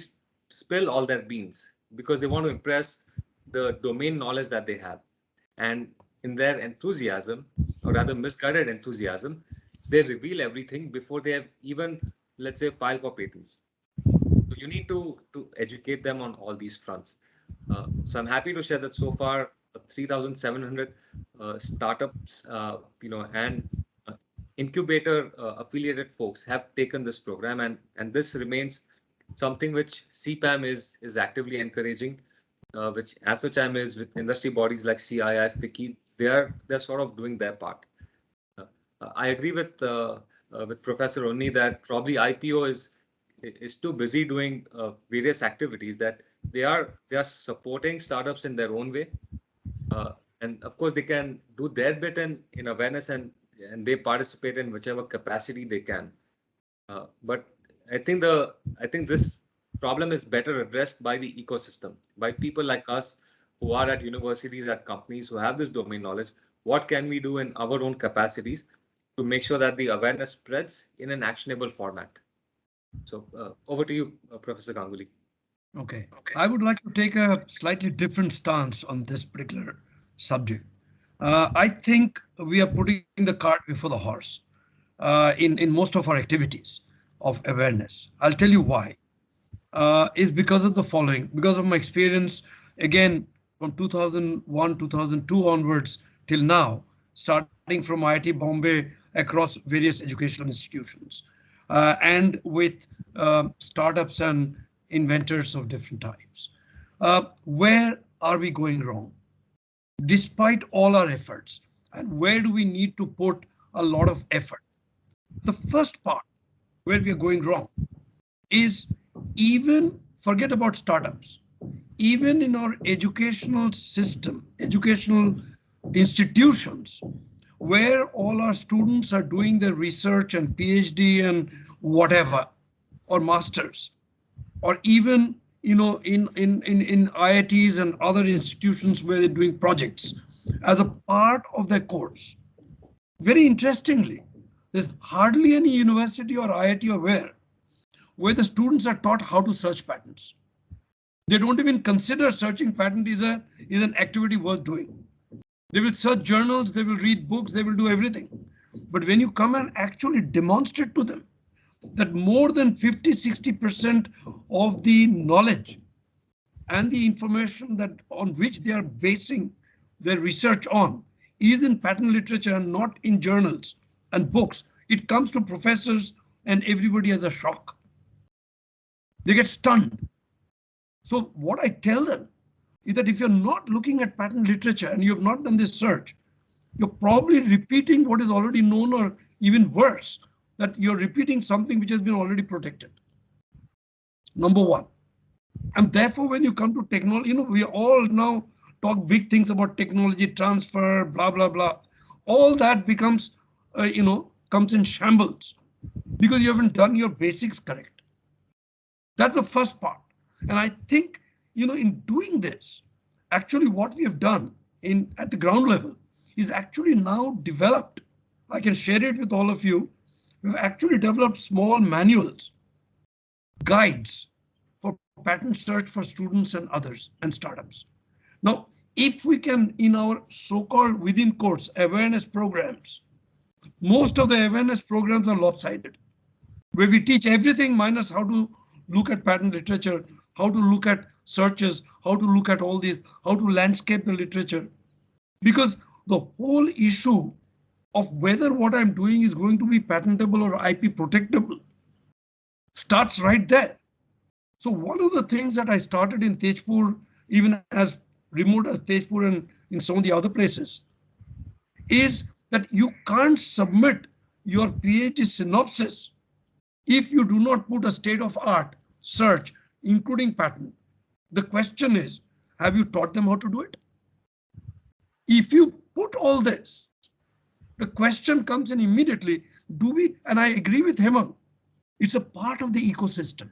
spill all their beans because they want to impress the domain knowledge that they have. And in their enthusiasm, or rather misguided enthusiasm, they reveal everything before they have even, let's say, filed for patents. So you need to educate them on all these fronts. So I'm happy to share that so far 3,700 startups, and incubator affiliated folks have taken this program, and this remains something which CPAM is actively encouraging, which ASSOCHAM is with industry bodies like CII, FICCI. They're sort of doing their part. I agree with Professor Onni that probably IPO is too busy doing various activities, that they are supporting startups in their own way, and of course they can do their bit in awareness, and they participate in whichever capacity they can. But I think this problem is better addressed by the ecosystem, by people like us who are at universities, at companies, who have this domain knowledge. What can we do in our own capacities to make sure that the awareness spreads in an actionable format? So over to you, Professor Ganguly. Okay. I would like to take a slightly different stance on this particular subject. I think we are putting the cart before the horse in most of our activities of awareness. I'll tell you why. Is because of the following, because of my experience, again, from 2001, 2002 onwards till now, starting from IIT Bombay across various educational institutions, and with startups and inventors of different types. Where are we going wrong? Despite all our efforts, and where do we need to put a lot of effort? The first part where we are going wrong is, even forget about startups, even in our educational system, educational institutions, where all our students are doing their research and PhD and whatever, or masters, or even in IITs and other institutions where they're doing projects as a part of their course. Very interestingly, there's hardly any university or IIT or where the students are taught how to search patents. They don't even consider searching patent is an activity worth doing. They will search journals, they will read books, they will do everything. But when you come and actually demonstrate to them that more than 50–60% of the knowledge and the information that on which they are basing their research on is in patent literature and not in journals and books, it comes to professors and everybody as a shock. They get stunned. So what I tell them is that if you're not looking at patent literature and you have not done this search, you're probably repeating what is already known, or even worse, that you're repeating something which has been already protected. Number one. And therefore, when you come to technology, we all now talk big things about technology transfer, blah, blah, blah. All that becomes, comes in shambles because you haven't done your basics correct. That's the first part. And I think, in doing this, actually what we have done at the ground level is actually now developed. I can share it with all of you. We've actually developed small manuals, guides for patent search for students and others and startups. Now, if we can, in our so-called within course awareness programs, most of the awareness programs are lopsided, where we teach everything minus how to look at patent literature, how to look at searches, how to look at all these, how to landscape the literature. Because the whole issue of whether what I'm doing is going to be patentable or IP protectable starts right there. So one of the things that I started in Tejpur, even as remote as Tejpur and in some of the other places, is that you can't submit your PhD synopsis if you do not put a state-of-art search, including patent. The question is, have you taught them how to do it? If you put all this, the question comes in immediately, do we, and I agree with Hemant, it's a part of the ecosystem.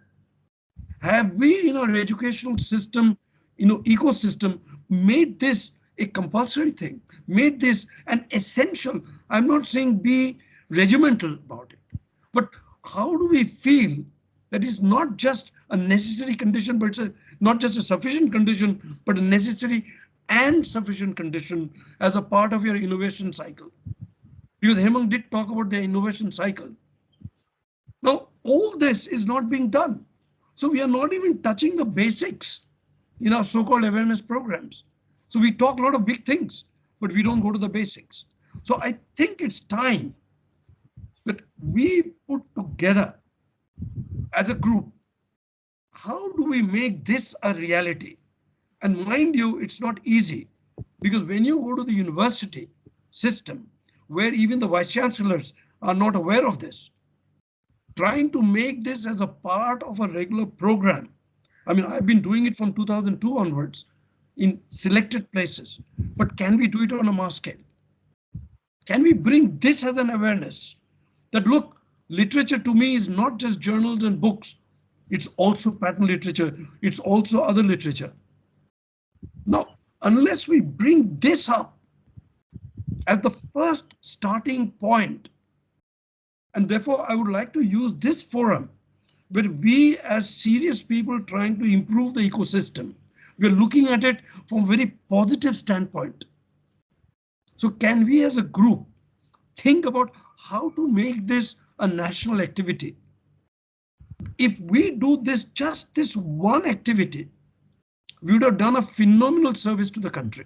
Have we in our educational system, ecosystem, made this a compulsory thing, made this an essential? I'm not saying be regimental about it, but how do we feel that is not just a necessary condition, but it's not just a sufficient condition, but a necessary and sufficient condition as a part of your innovation cycle? Because Hemant did talk about the innovation cycle. Now, all this is not being done. So we are not even touching the basics in our so-called awareness programs. So we talk a lot of big things, but we don't go to the basics. So I think it's time that we put together as a group, how do we make this a reality? And mind you, it's not easy, because when you go to the university system, where even the vice chancellors are not aware of this, trying to make this as a part of a regular program. I mean, I've been doing it from 2002 onwards in selected places, but can we do it on a mass scale? Can we bring this as an awareness that, look, literature to me is not just journals and books. It's also patent literature. It's also other literature. Now, unless we bring this up as the first starting point, and therefore I would like to use this forum where we as serious people trying to improve the ecosystem, we're looking at it from a very positive standpoint. So can we as a group think about how to make this a national activity? If we do this, just this one activity, we would have done a phenomenal service to the country.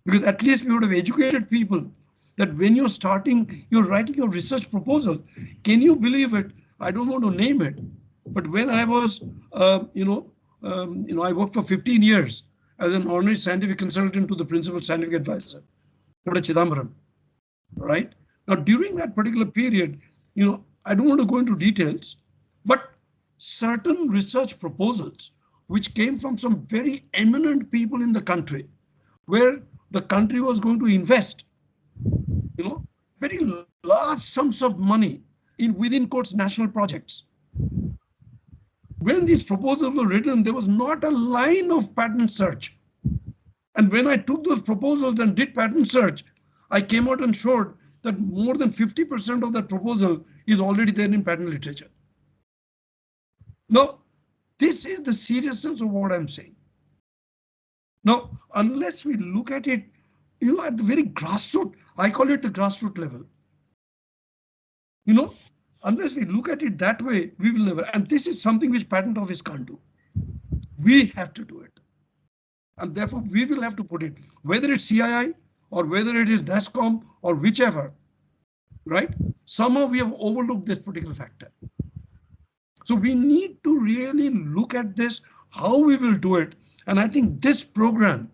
Because at least we would have educated people that when you're starting, you're writing your research proposal. Can you believe it? I don't want to name it, but when I was, I worked for 15 years as an honorary scientific consultant to the principal scientific advisor, Dr. Chidambaram, right? Now, during that particular period, I don't want to go into details, but certain research proposals, which came from some very eminent people in the country, where the country was going to invest, very large sums of money in within quotes national projects. When these proposals were written, there was not a line of patent search. And when I took those proposals and did patent search, I came out and showed that more than 50% of that proposal is already there in patent literature. Now, this is the seriousness of what I'm saying. Now, unless we look at it, at the very grassroots, I call it the grassroots level. Unless we look at it that way, we will never. And this is something which patent office can't do. We have to do it. And therefore, we will have to put it, whether it's CII or whether it is NASCOM or whichever, right? Somehow we have overlooked this particular factor. So we need to really look at this, how we will do it. And I think this program,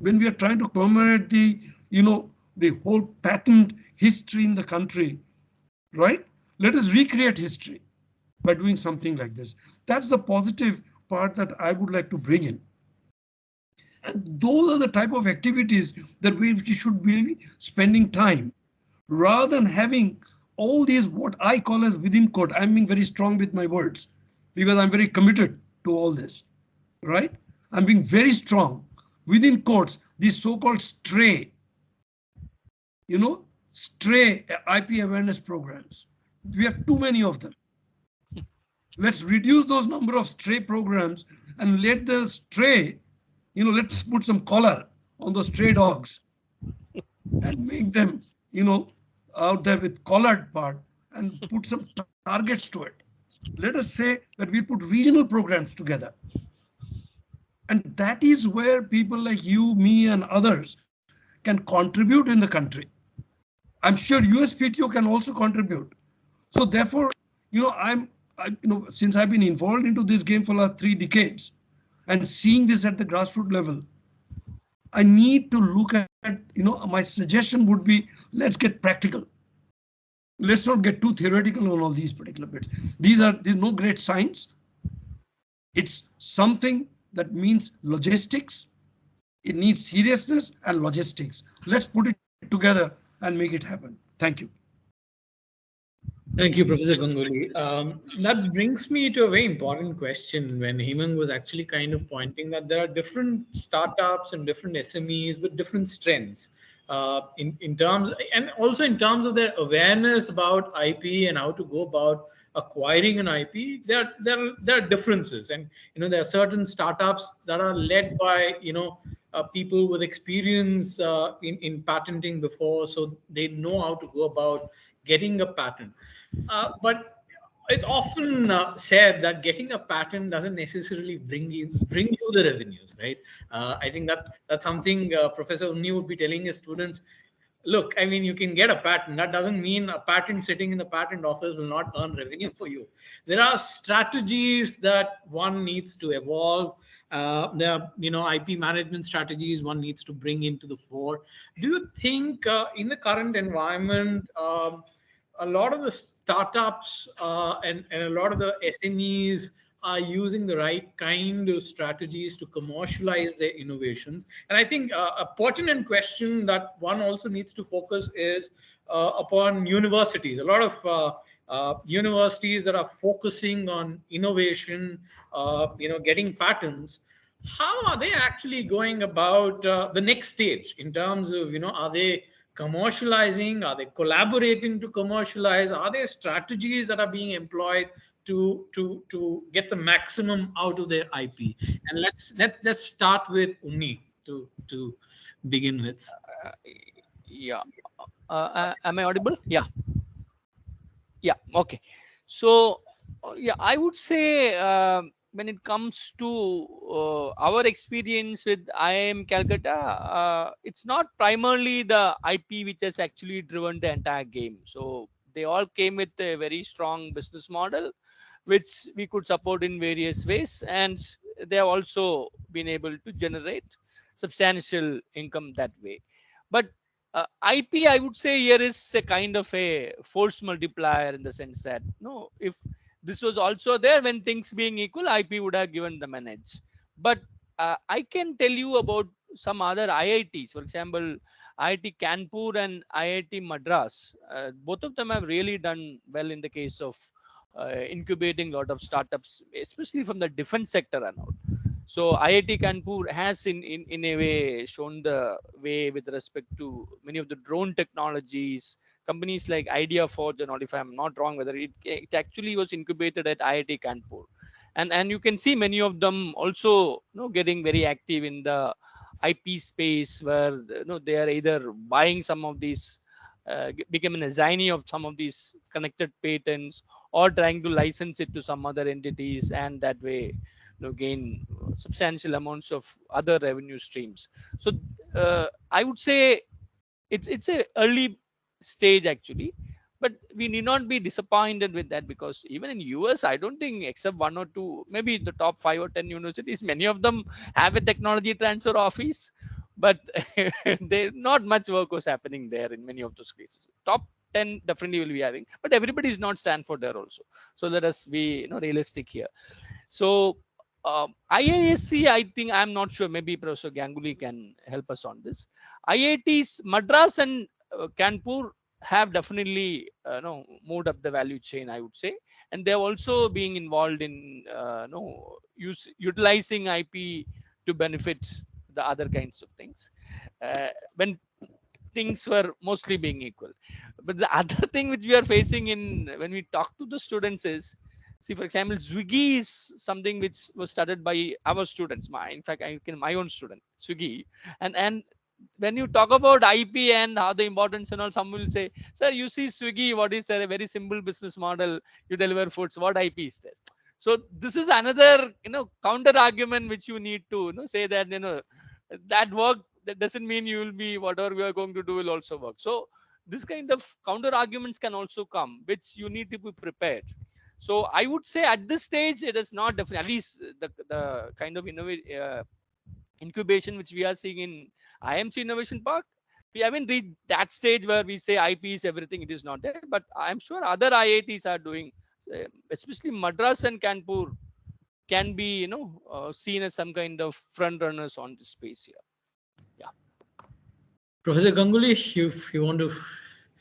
when we are trying to commemorate the whole patent history in the country, right? Let us recreate history by doing something like this. That's the positive part that I would like to bring in. And those are the type of activities that we should be spending time, rather than having all these what I call as within quote. I'm being very strong with my words because I'm very committed to all this, right? I'm being very strong within quotes, these so-called stray IP awareness programs. We have too many of them. Let's reduce those number of stray programs and let the stray, let's put some collar on those stray dogs and make them, out there with collared part and put some targets to it. Let us say that we put regional programs together. And that is where people like you, me, and others can contribute in the country. I'm sure USPTO can also contribute. So therefore, since I've been involved into this game for the last 3 decades and seeing this at the grassroots level, I need to look at, my suggestion would be, let's get practical. Let's not get too theoretical on all these particular bits. There's no great science. It's something that means logistics. It needs seriousness and logistics. Let's put it together and make it happen. Thank you. Thank you, Professor Ganguly. That brings me to a very important question when Hemang was actually kind of pointing that there are different startups and different SMEs with different strengths in terms, and also in terms of their awareness about IP and how to go about acquiring an IP. There are differences, and there are certain startups that are led by people with experience in patenting before, so they know how to go about getting a patent. But it's often said that getting a patent doesn't necessarily bring you the revenues, right? I think that's something Professor Unni would be telling his students. Look, I mean, you can get a patent. That doesn't mean a patent sitting in the patent office will not earn revenue for you. There are strategies that one needs to evolve. There are, IP management strategies one needs to bring into the fore. Do you think in the current environment, a lot of the startups and a lot of the SMEs are using the right kind of strategies to commercialize their innovations? And I think a pertinent question that one also needs to focus is upon universities. A lot of universities that are focusing on innovation, getting patents. How are they actually going about the next stage in terms of, are they commercializing? Are they collaborating to commercialize? Are there strategies that are being employed to get the maximum out of their IP? And let's start with Unni to begin with. Yeah. Am I audible? Yeah. Okay. So I would say when it comes to our experience with IIM Calcutta, it's not primarily the IP which has actually driven the entire game. So they all came with a very strong business model, which we could support in various ways, and they have also been able to generate substantial income that way. But IP, I would say, here is a kind of a force multiplier in the sense that if this was also there, when things being equal, IP would have given them an edge. But I can tell you about some other IITs, for example, IIT Kanpur and IIT Madras. Both of them have really done well in the case of incubating a lot of startups, especially from the defense sector and all. So IIT Kanpur has in a way shown the way with respect to many of the drone technologies. Companies like Idea Forge and all, if I'm not wrong, whether it actually was incubated at IIT Kanpur. And you can see many of them also getting very active in the IP space, where they are either buying some of these, become an assignee of some of these connected patents, or trying to license it to some other entities, and that way gain substantial amounts of other revenue streams. So I would say it's a early stage actually, but we need not be disappointed with that, because even in US, I don't think except one or two, maybe the top 5 or 10 universities, many of them have a technology transfer office, but there not much work was happening there in many of those cases. Top 10 definitely will be having, but everybody is not Stanford there also. So let us be realistic here. So IISc, I think, I'm not sure, maybe Professor Ganguly can help us on this. IITs Madras and Kanpur have definitely moved up the value chain, I would say, and they're also being involved in utilizing IP to benefit the other kinds of things, when things were mostly being equal. But the other thing which we are facing in when we talk to the students is, see, for example, Swiggy is something which was started by our students. In fact, my own student, Swiggy, and when you talk about IP and how the importance and all, some will say, sir, you see Swiggy, what is a very simple business model? You deliver foods. What IP is there? So this is another counter argument which you need to say that that work, that doesn't mean you will be whatever we are going to do will also work. So this kind of counter arguments can also come, which you need to be prepared. So I would say at this stage, it is not definitely, at least the kind of incubation which we are seeing in IMC Innovation Park, we haven't reached that stage where we say IP is everything. It is not there, but I'm sure other IITs are doing, especially Madras and Kanpur, can be seen as some kind of front runners on this space here. Yeah. Professor Ganguly, if you want to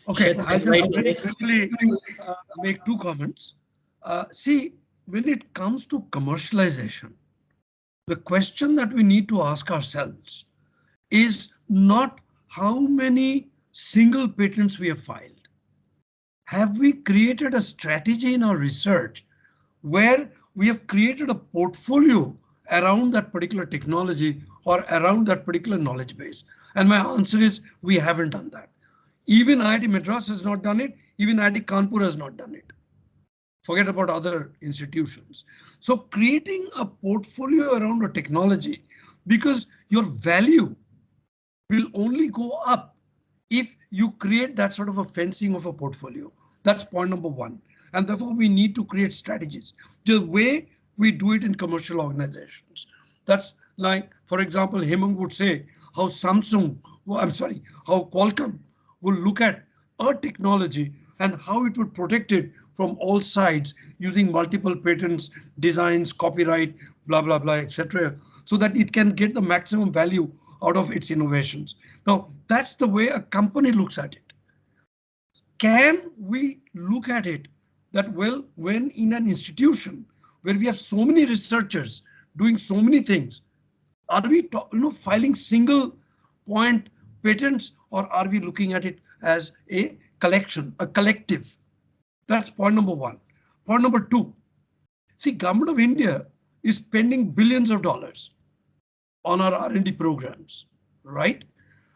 Okay, shed I'll some light just on very this. quickly make two comments. See, when it comes to commercialization, the question that we need to ask ourselves is not how many single patents we have filed. Have we created a strategy in our research where we have created a portfolio around that particular technology or around that particular knowledge base? And my answer is we haven't done that. Even IIT Madras has not done it. Even IIT Kanpur has not done it. Forget about other institutions. So creating a portfolio around a technology, because your value will only go up if you create that sort of a fencing of a portfolio. That's point number one. And therefore we need to create strategies. The way we do it in commercial organizations. That's like, for example, Hemang would say how how Qualcomm will look at a technology and how it would protect it from all sides using multiple patents, designs, copyright, blah, blah, blah, etc., so that it can get the maximum value out of its innovations. Now, that's the way a company looks at it. Can we look at it that, well, when in an institution where we have so many researchers doing so many things, are we filing single point patents, or are we looking at it as a collection, a collective? That's point number one. Point number two, see, Government of India is spending billions of dollars on our R&D programs, right?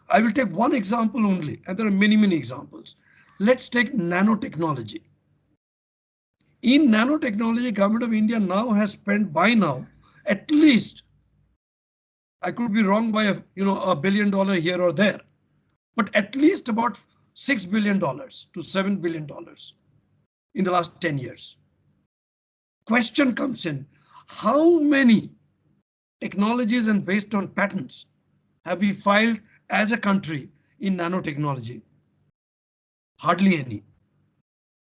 I will take one example only, and there are many, many examples. Let's take nanotechnology. In nanotechnology, Government of India now has spent by now at least, I could be wrong by $1 billion here or there, but at least about $6 billion to $7 billion in the last 10 years. Question comes in, how many technologies and based on patents have we filed as a country in nanotechnology? Hardly any.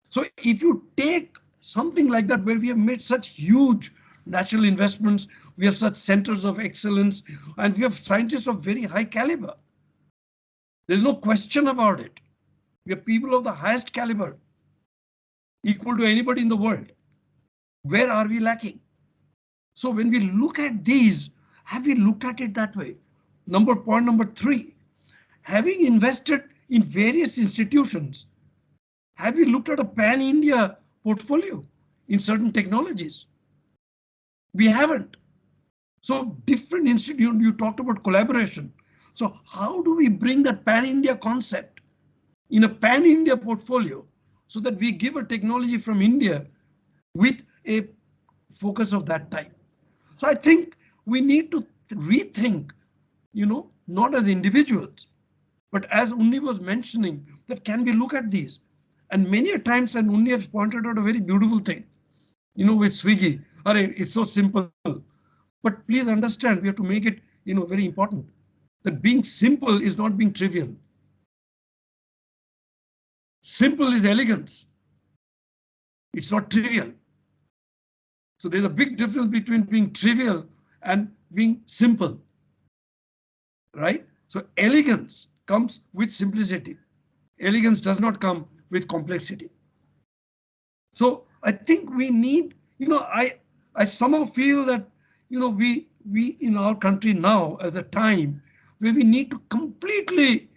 So if you take something like that, where we have made such huge natural investments, we have such centers of excellence, and we have scientists of very high caliber. There's no question about it. We have people of the highest caliber. equal to anybody in the world. Where are we lacking? So when we look at these, have we looked at it that way? Point number 3, having invested in various institutions, have we looked at a pan-India portfolio in certain technologies? We haven't. So different institutes, you talked about collaboration. So how do we bring that pan-India concept in a pan-India portfolio so that we give a technology from India with a focus of that type? So I think we need to rethink, not as individuals, but as Unni was mentioning, that can we look at these? And many a times, and Unni has pointed out a very beautiful thing, with Swiggy. It's so simple. But please understand, we have to make it, very important that being simple is not being trivial. Simple is elegance. It's not trivial. So there's a big difference between being trivial and being simple, right? So elegance comes with simplicity. Elegance does not come with complexity. So I think we need, I somehow feel that, we in our country now as a time where we need to completely,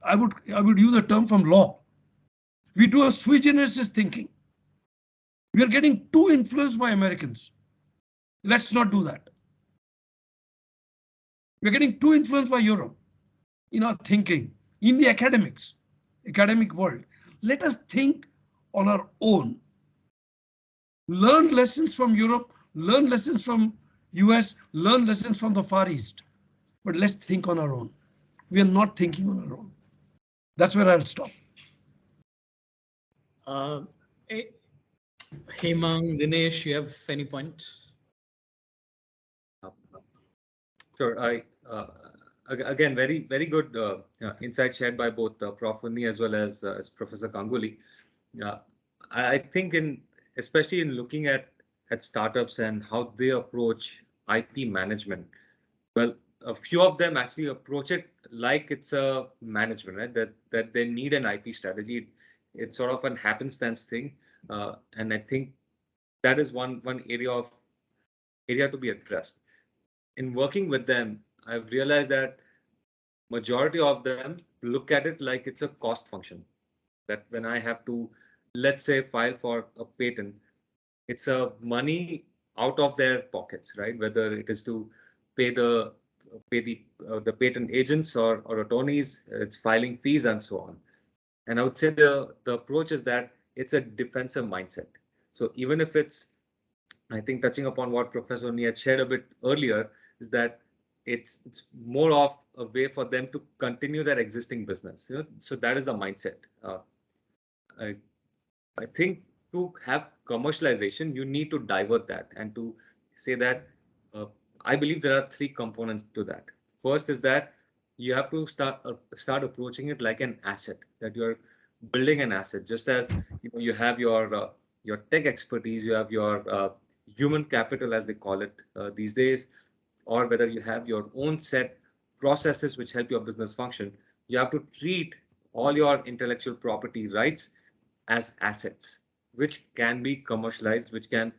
I would use a term from law. We do a sui generis thinking. We are getting too influenced by Americans. Let's not do that. We're getting too influenced by Europe in our thinking, in the academic world. Let us think on our own. Learn lessons from Europe, learn lessons from US, learn lessons from the Far East. But let's think on our own. We are not thinking on our own. That's where I'll stop. Hemang, Dinesh, you have any point? Sure. Again, very good insight shared by both Prof. Unni as well as Professor Ganguly. I think especially in looking at startups and how they approach IP management, well, a few of them actually approach it like it's a management, right? That they need an IP strategy. It's sort of an happenstance thing, and I think that is one area to be addressed. In working with them, I've realized that majority of them look at it like it's a cost function. That when I have to, let's say, file for a patent, it's a money out of their pockets, right? Whether it is to pay the patent agents or attorneys, it's filing fees and so on. And I would say the approach is that it's a defensive mindset. So even if it's, I think touching upon what Professor Nia had shared a bit earlier, is that it's more of a way for them to continue their existing business. So that is the mindset. I think to have commercialization, you need to divert that and to say that I believe there are 3 components to that. First is that you have to start approaching it like an asset, that you're building an asset, just as you have your tech expertise, you have your human capital, as they call it these days, or whether you have your own set processes which help your business function. You have to treat all your intellectual property rights as assets, which can be commercialized, which can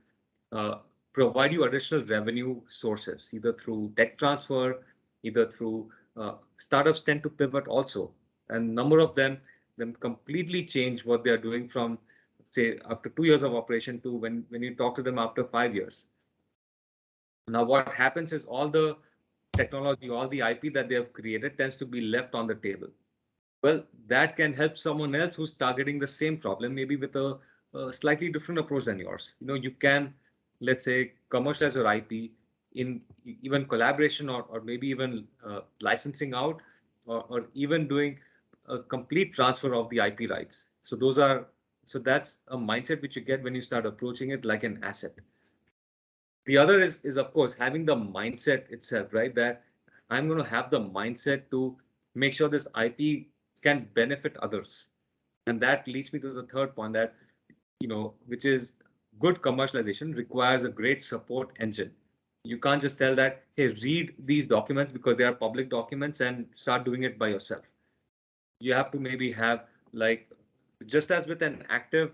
provide you additional revenue sources, either through tech transfer, either through startups tend to pivot also. And number of them completely change what they are doing from, say, after 2 years of operation to when you talk to them after 5 years. Now, what happens is all the technology, all the IP that they have created tends to be left on the table. Well, that can help someone else who's targeting the same problem, maybe with a slightly different approach than yours. You can, let's say, commercialize your IP in even collaboration or maybe even licensing out or even doing a complete transfer of the IP rights. So that's a mindset which you get when you start approaching it like an asset. The other is of course having the mindset itself, right? That I'm going to have the mindset to make sure this IP can benefit others. And that leads me to the third point, that which is good commercialization requires a great support engine. You can't just tell that, hey, read these documents because they are public documents and start doing it by yourself. You have to maybe have, like, just as with an active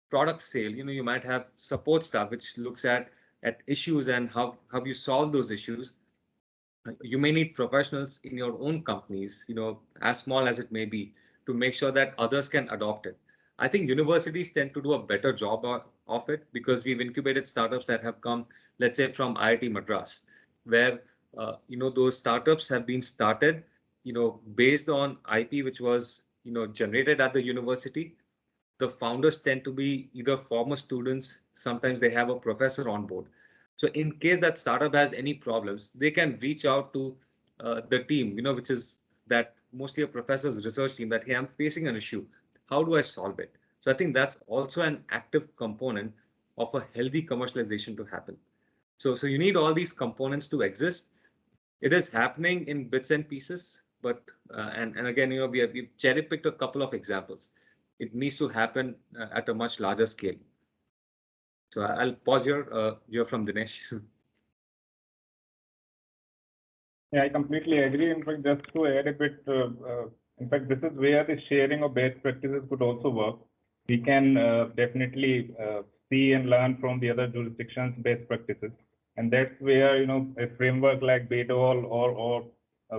product sale, you might have support staff which looks at issues and how you solve those issues. You may need professionals in your own companies, as small as it may be, to make sure that others can adopt it. I think universities tend to do a better job of it because we've incubated startups that have come, let's say, from IIT Madras, where those startups have been started, based on IP which was generated at the university. The founders tend to be either former students, sometimes they have a professor on board. So in case that startup has any problems, they can reach out to the team, which is that mostly a professor's research team, that, hey, I'm facing an issue. How do I solve it? So I think that's also an active component of a healthy commercialization to happen. So you need all these components to exist. It is happening in bits and pieces, but and again, we've cherry picked a couple of examples. It needs to happen at a much larger scale. So I'll pause here. You're from Dinesh. Yeah, I completely agree. In fact, just to add a bit, in fact, this is where the sharing of best practices could also work. We can definitely see and learn from the other jurisdictions' best practices. And that's where, a framework like BEDOL or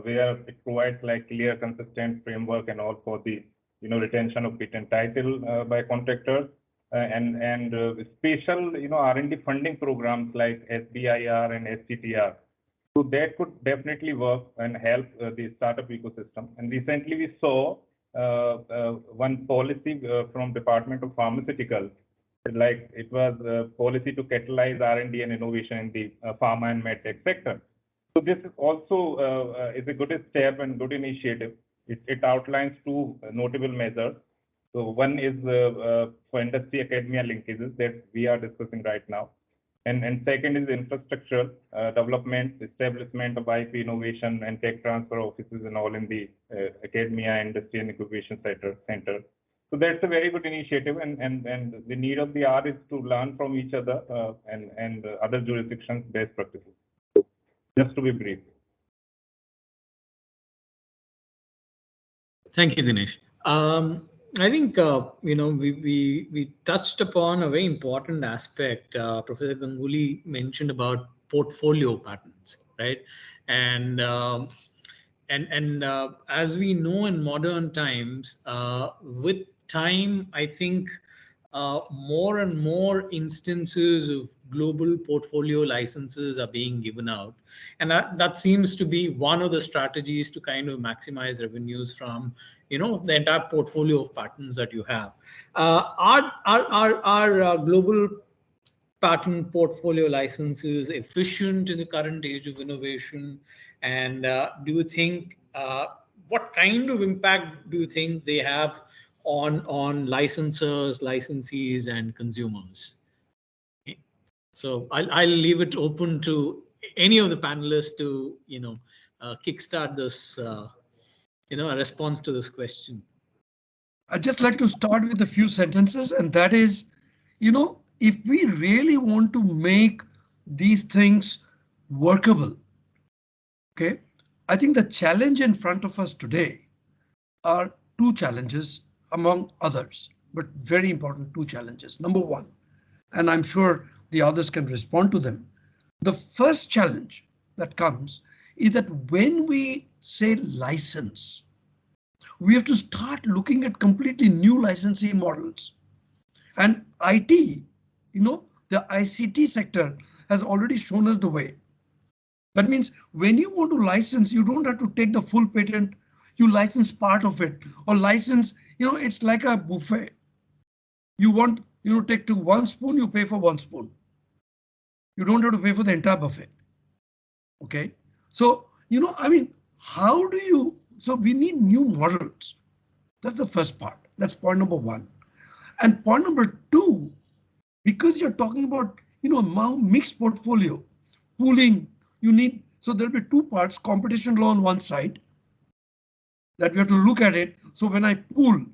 where it provides like clear, consistent framework and all for the, retention of patent title by contractors and special, R&D funding programs like SBIR and STTR. So that could definitely work and help the startup ecosystem. And recently we saw one policy from Department of Pharmaceutical, like it was a policy to catalyze R&D and innovation in the pharma and medtech sector. So this is also is a good step and good initiative. It outlines two notable measures. So one is for industry academia linkages that we are discussing right now. And second is infrastructure development, establishment of IP innovation and tech transfer offices and all in the academia, industry and incubation center. So that's a very good initiative, and the need of the hour is to learn from each other and other jurisdictions' best practices. Just to be brief. Thank you, Dinesh. I think we touched upon a very important aspect. Professor Ganguly mentioned about portfolio patents, right? And as we know in modern times, with time, I think more and more instances of global portfolio licenses are being given out, and that seems to be one of the strategies to kind of maximize revenues from the entire portfolio of patents that you have. Are global patent portfolio licenses efficient in the current age of innovation? And do you think what kind of impact do you think they have on licensors, licensees, and consumers? Okay. So I'll leave it open to any of the panelists to kickstart this a response to this question. I'd just like to start with a few sentences, and that is, if we really want to make these things workable, okay, I think the challenge in front of us today are two challenges among others, but very important two challenges. Number one, and I'm sure the others can respond to them. The first challenge that comes is that when we say license, we have to start looking at completely new licensing models. And IT, the ICT sector has already shown us the way. That means when you want to license, you don't have to take the full patent, you license part of it, or license, it's like a buffet. You want, take to 1 spoon, you pay for 1 spoon. You don't have to pay for the entire buffet. Okay. So, how do you, so we need new models. That's the first part. That's point number one. And point number two, because you're talking about, mixed portfolio, pooling, you need, so there'll be two parts, competition law on one side, that we have to look at it. So when I pool,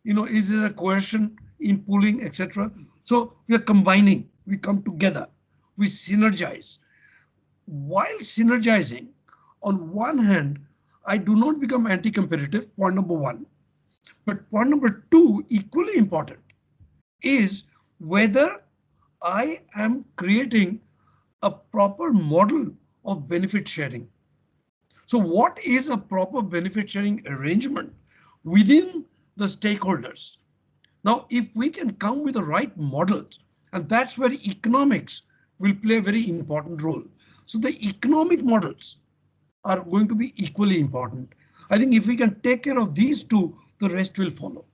is there a coercion in pooling, etc.? So we are combining, we come together, we synergize. While synergizing, on one hand, I do not become anti-competitive, point number one. But point number two, equally important, is whether I am creating a proper model of benefit sharing. So what is a proper benefit sharing arrangement within the stakeholders? Now, if we can come with the right models, and that's where economics will play a very important role. So the economic models are going to be equally important. I think if we can take care of these two, the rest will follow.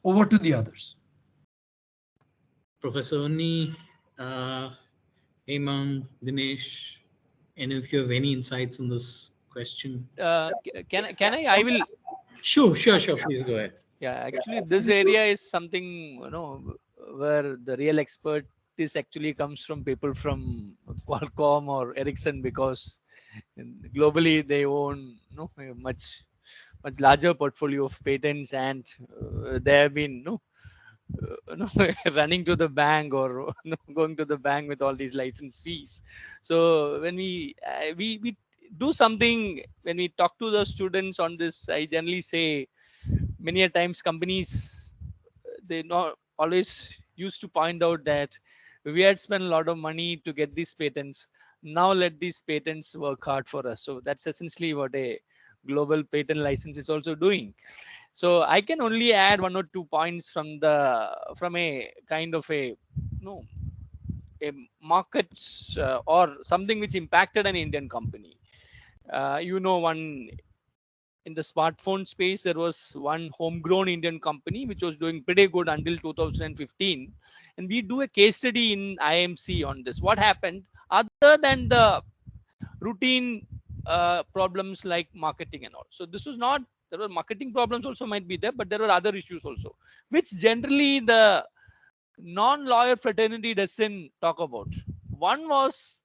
Over to the others. Professor Unni, Hemang, Dinesh, and if you have any insights on this question. Can I will. Sure. Please go ahead. Yeah, actually, this area is something, where the real expertise actually comes from people from Qualcomm or Ericsson, because globally they own, a much larger portfolio of patents, and they have been, running to the bank, or going to the bank with all these license fees. So when we do something, when we talk to the students on this, I generally say, many a times companies, they not always used to point out that we had spent a lot of money to get these patents. Now let these patents work hard for us. So that's essentially what a global patent license is also doing. So I can only add one or two points from a kind of a, a markets, or something which impacted an Indian company. One in the smartphone space, there was one homegrown Indian company which was doing pretty good until 2015. And we do a case study in IMC on this. What happened, other than the routine problems like marketing and all. So this was not, there were marketing problems also might be there, but there were other issues also, which generally the non-lawyer fraternity doesn't talk about. One was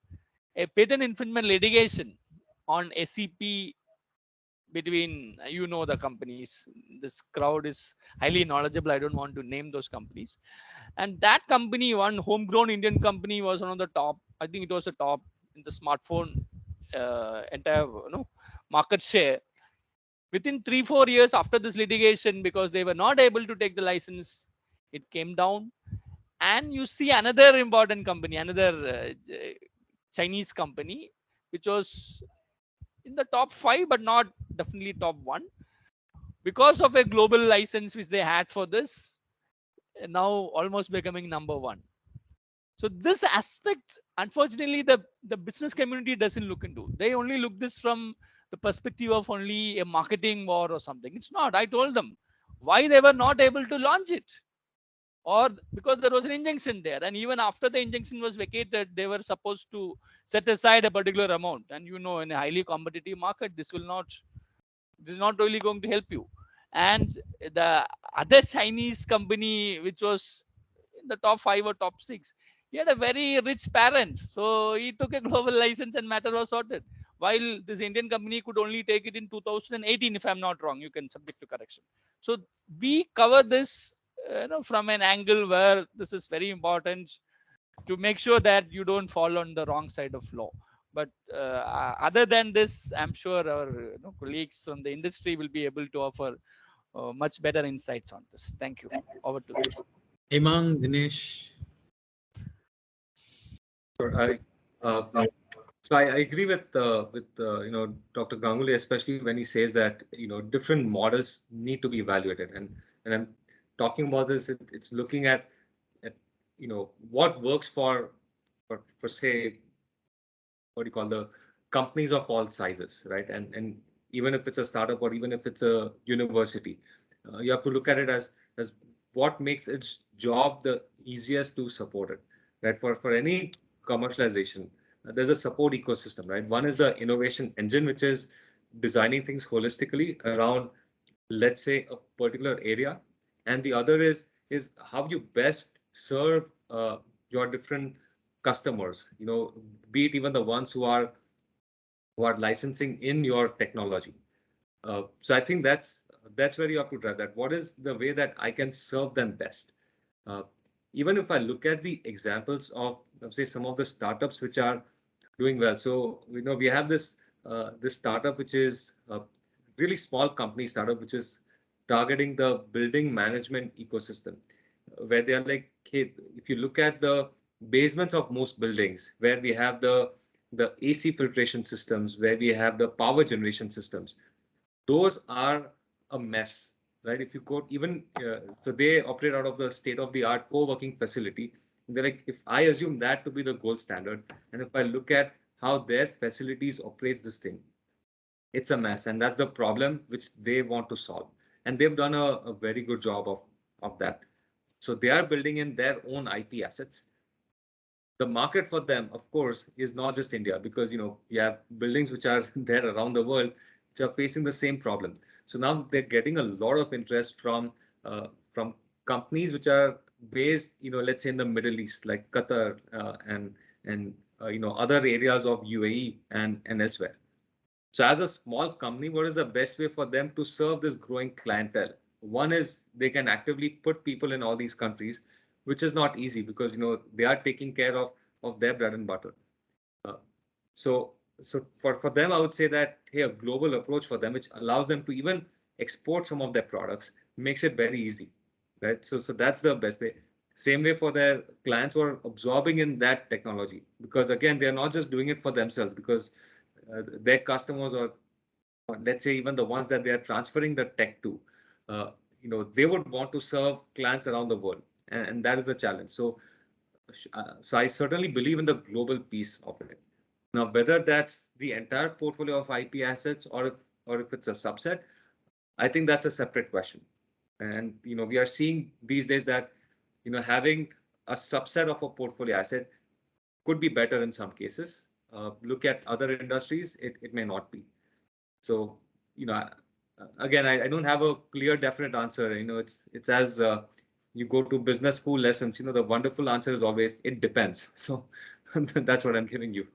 a patent infringement litigation on SEP between, the companies. This crowd is highly knowledgeable. I don't want to name those companies. And that company, one homegrown Indian company, was one of the top. I think it was the top in the smartphone entire market share. Within 3-4 years after this litigation, because they were not able to take the license, it came down. And you see another important company, another Chinese company, which was in the top 5, but not definitely top 1, because of a global license which they had for this, now almost becoming number 1. So this aspect, unfortunately, the business community doesn't look into. They only look this from the perspective of only a marketing war or something. It's not. I told them why they were not able to launch it, or because there was an injunction there, and even after the injunction was vacated, they were supposed to set aside a particular amount. And in a highly competitive market, this is not really going to help you. And the other Chinese company, which was in the top 5 or top 6, he had a very rich parent, so he took a global license and matter was sorted, while this Indian company could only take it in 2018, if I'm not wrong. You can subject to correction. So we cover this from an angle where this is very important to make sure that you don't fall on the wrong side of law. But other than this, I'm sure our colleagues from the industry will be able to offer much better insights on this. Thank you. Over to you. Hemang, Dinesh. Sure. So I agree with Dr. Ganguly, especially when he says that different models need to be evaluated, and I'm talking about this. It's looking at what works for say, what do you call, the companies of all sizes, right? And even if it's a startup or even if it's a university, you have to look at it as what makes its job the easiest to support it, right? For any commercialization, there's a support ecosystem, right? One is the innovation engine, which is designing things holistically around, let's say, a particular area, and the other is how you best serve your different customers, be it even the ones who are licensing in your technology. So I think that's where you have to drive that. What is the way that I can serve them best? Uh, Even if I look at the examples of, say, some of the startups which are doing well. So we have this startup which is a really small company startup which is targeting the building management ecosystem. where they are like, hey, if you look at the basements of most buildings, where we have the AC filtration systems, where we have the power generation systems, those are a mess, right? If you go even, so they operate out of the state-of-the-art co-working facility. They're like, if I assume that to be the gold standard, and if I look at how their facilities operates this thing, it's a mess. And that's the problem which they want to solve. And they've done a very good job of that. So they are building in their own IP assets. The market for them, of course, is not just India, because you have buildings which are there around the world which are facing the same problem. So now they're getting a lot of interest from companies which are based, let's say in the Middle East, like Qatar and other areas of UAE and elsewhere. So as a small company, what is the best way for them to serve this growing clientele? One is they can actively put people in all these countries, which is not easy because they are taking care of their bread and butter. So for them, I would say that, hey, a global approach for them, which allows them to even export some of their products, makes it very easy, right? So that's the best way. Same way for their clients who are absorbing in that technology, because again, they're not just doing it for themselves, because their customers, or let's say even the ones that they are transferring the tech to, they would want to serve clients around the world, and that is the challenge. So I certainly believe in the global piece of it. Now, whether that's the entire portfolio of IP assets or if it's a subset, I think that's a separate question. And we are seeing these days that having a subset of a portfolio asset could be better in some cases. Look at other industries, it may not be. So, again, I don't have a clear, definite answer. It's as you go to business school lessons, the wonderful answer is always, it depends. So that's what I'm giving you.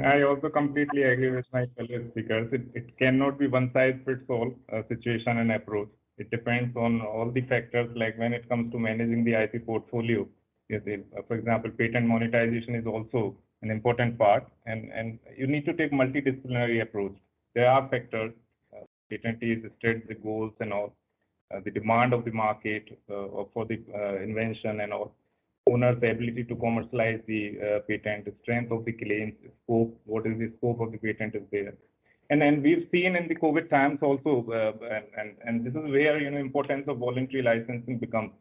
I also completely agree with my fellow speakers. It cannot be one size fits all situation and approach. It depends on all the factors, like when it comes to managing the IP portfolio. Yes, for example, patent monetization is also an important part, and you need to take multidisciplinary approach. There are factors, patentees state the goals and all, the demand of the market for the invention and all, owner's ability to commercialize the patent, the strength of the claims, scope, what is the scope of the patent is there. And then we've seen in the COVID times also, and this is where importance of voluntary licensing becomes.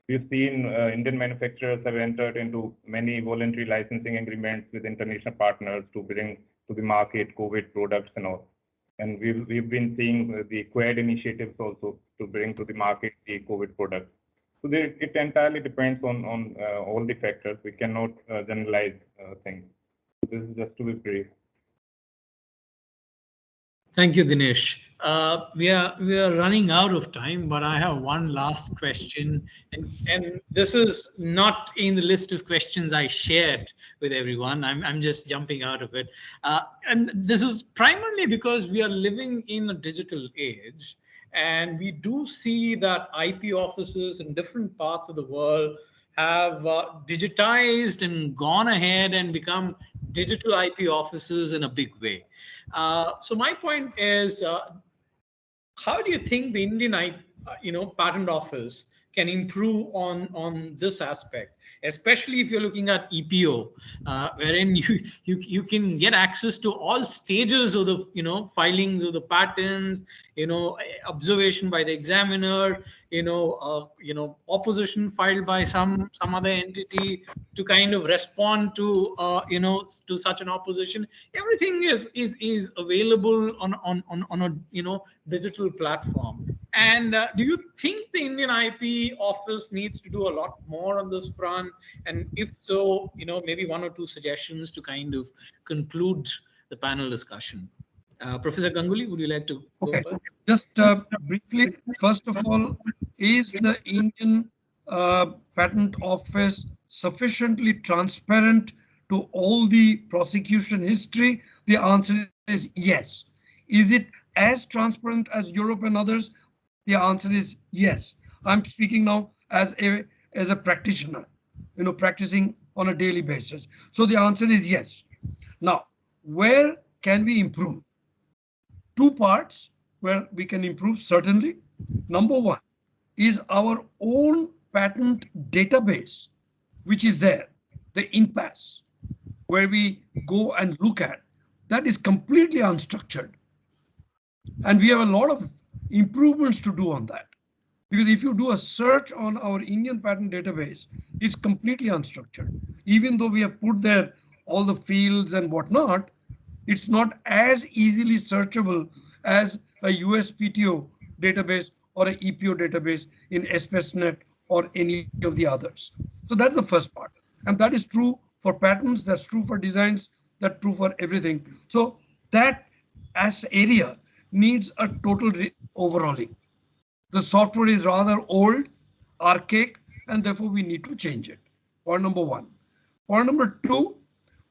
We've seen Indian manufacturers have entered into many voluntary licensing agreements with international partners to bring to the market COVID products and all. And we've been seeing the Quad initiatives also to bring to the market the COVID products. So it entirely depends on all the factors. We cannot generalize things. This is just to be brief. Thank you, Dinesh. We are running out of time, but I have one last question, and this is not in the list of questions I shared with everyone. I'm just jumping out of it, and this is primarily because we are living in a digital age, and we do see that IP offices in different parts of the world have digitized and gone ahead and become digital IP offices in a big way. So my point is, how do you think the Indian Patent Office can improve on this aspect, especially if you're looking at EPO, wherein you can get access to all stages of the filings of the patents, observation by the examiner, opposition filed by some other entity to kind of respond to to such an opposition. Everything is available on a digital platform. And do you think the Indian IP office needs to do a lot more on this front? And if so, maybe one or two suggestions to kind of conclude the panel discussion. Professor Ganguly, would you like to go first? Just briefly, first of all, is the Indian Patent Office sufficiently transparent to all the prosecution history? The answer is yes. Is it as transparent as Europe and others? The answer is yes. I'm speaking now as a practitioner, practicing on a daily basis. So the answer is yes. Now, where can we improve? Two parts where we can improve, certainly. Number one is our own patent database, which is there, the impasse, where we go and look at, that is completely unstructured. And we have a lot of improvements to do on that. Because if you do a search on our Indian patent database, it's completely unstructured. Even though we have put there all the fields and whatnot, it's not as easily searchable as a USPTO database or an EPO database in SPECnet or any of the others. So that's the first part. And that is true for patents, that's true for designs, that's true for everything. So that as area needs a total overhauling. The software is rather old, archaic, and therefore we need to change it. Point number one. Point number two,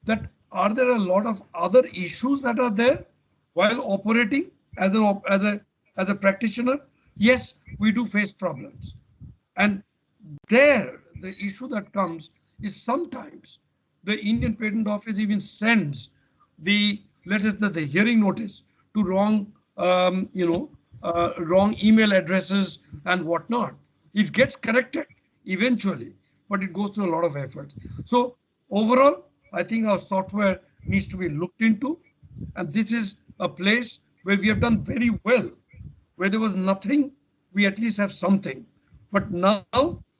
that are there a lot of other issues that are there while operating as a practitioner? Yes, we do face problems. And there, the issue that comes is sometimes the Indian Patent Office even sends the, let us say, the hearing notice to wrong, wrong email addresses and whatnot. It gets corrected eventually, but it goes through a lot of efforts. So overall, I think our software needs to be looked into, and this is a place where we have done very well. Where there was nothing, we at least have something. But now,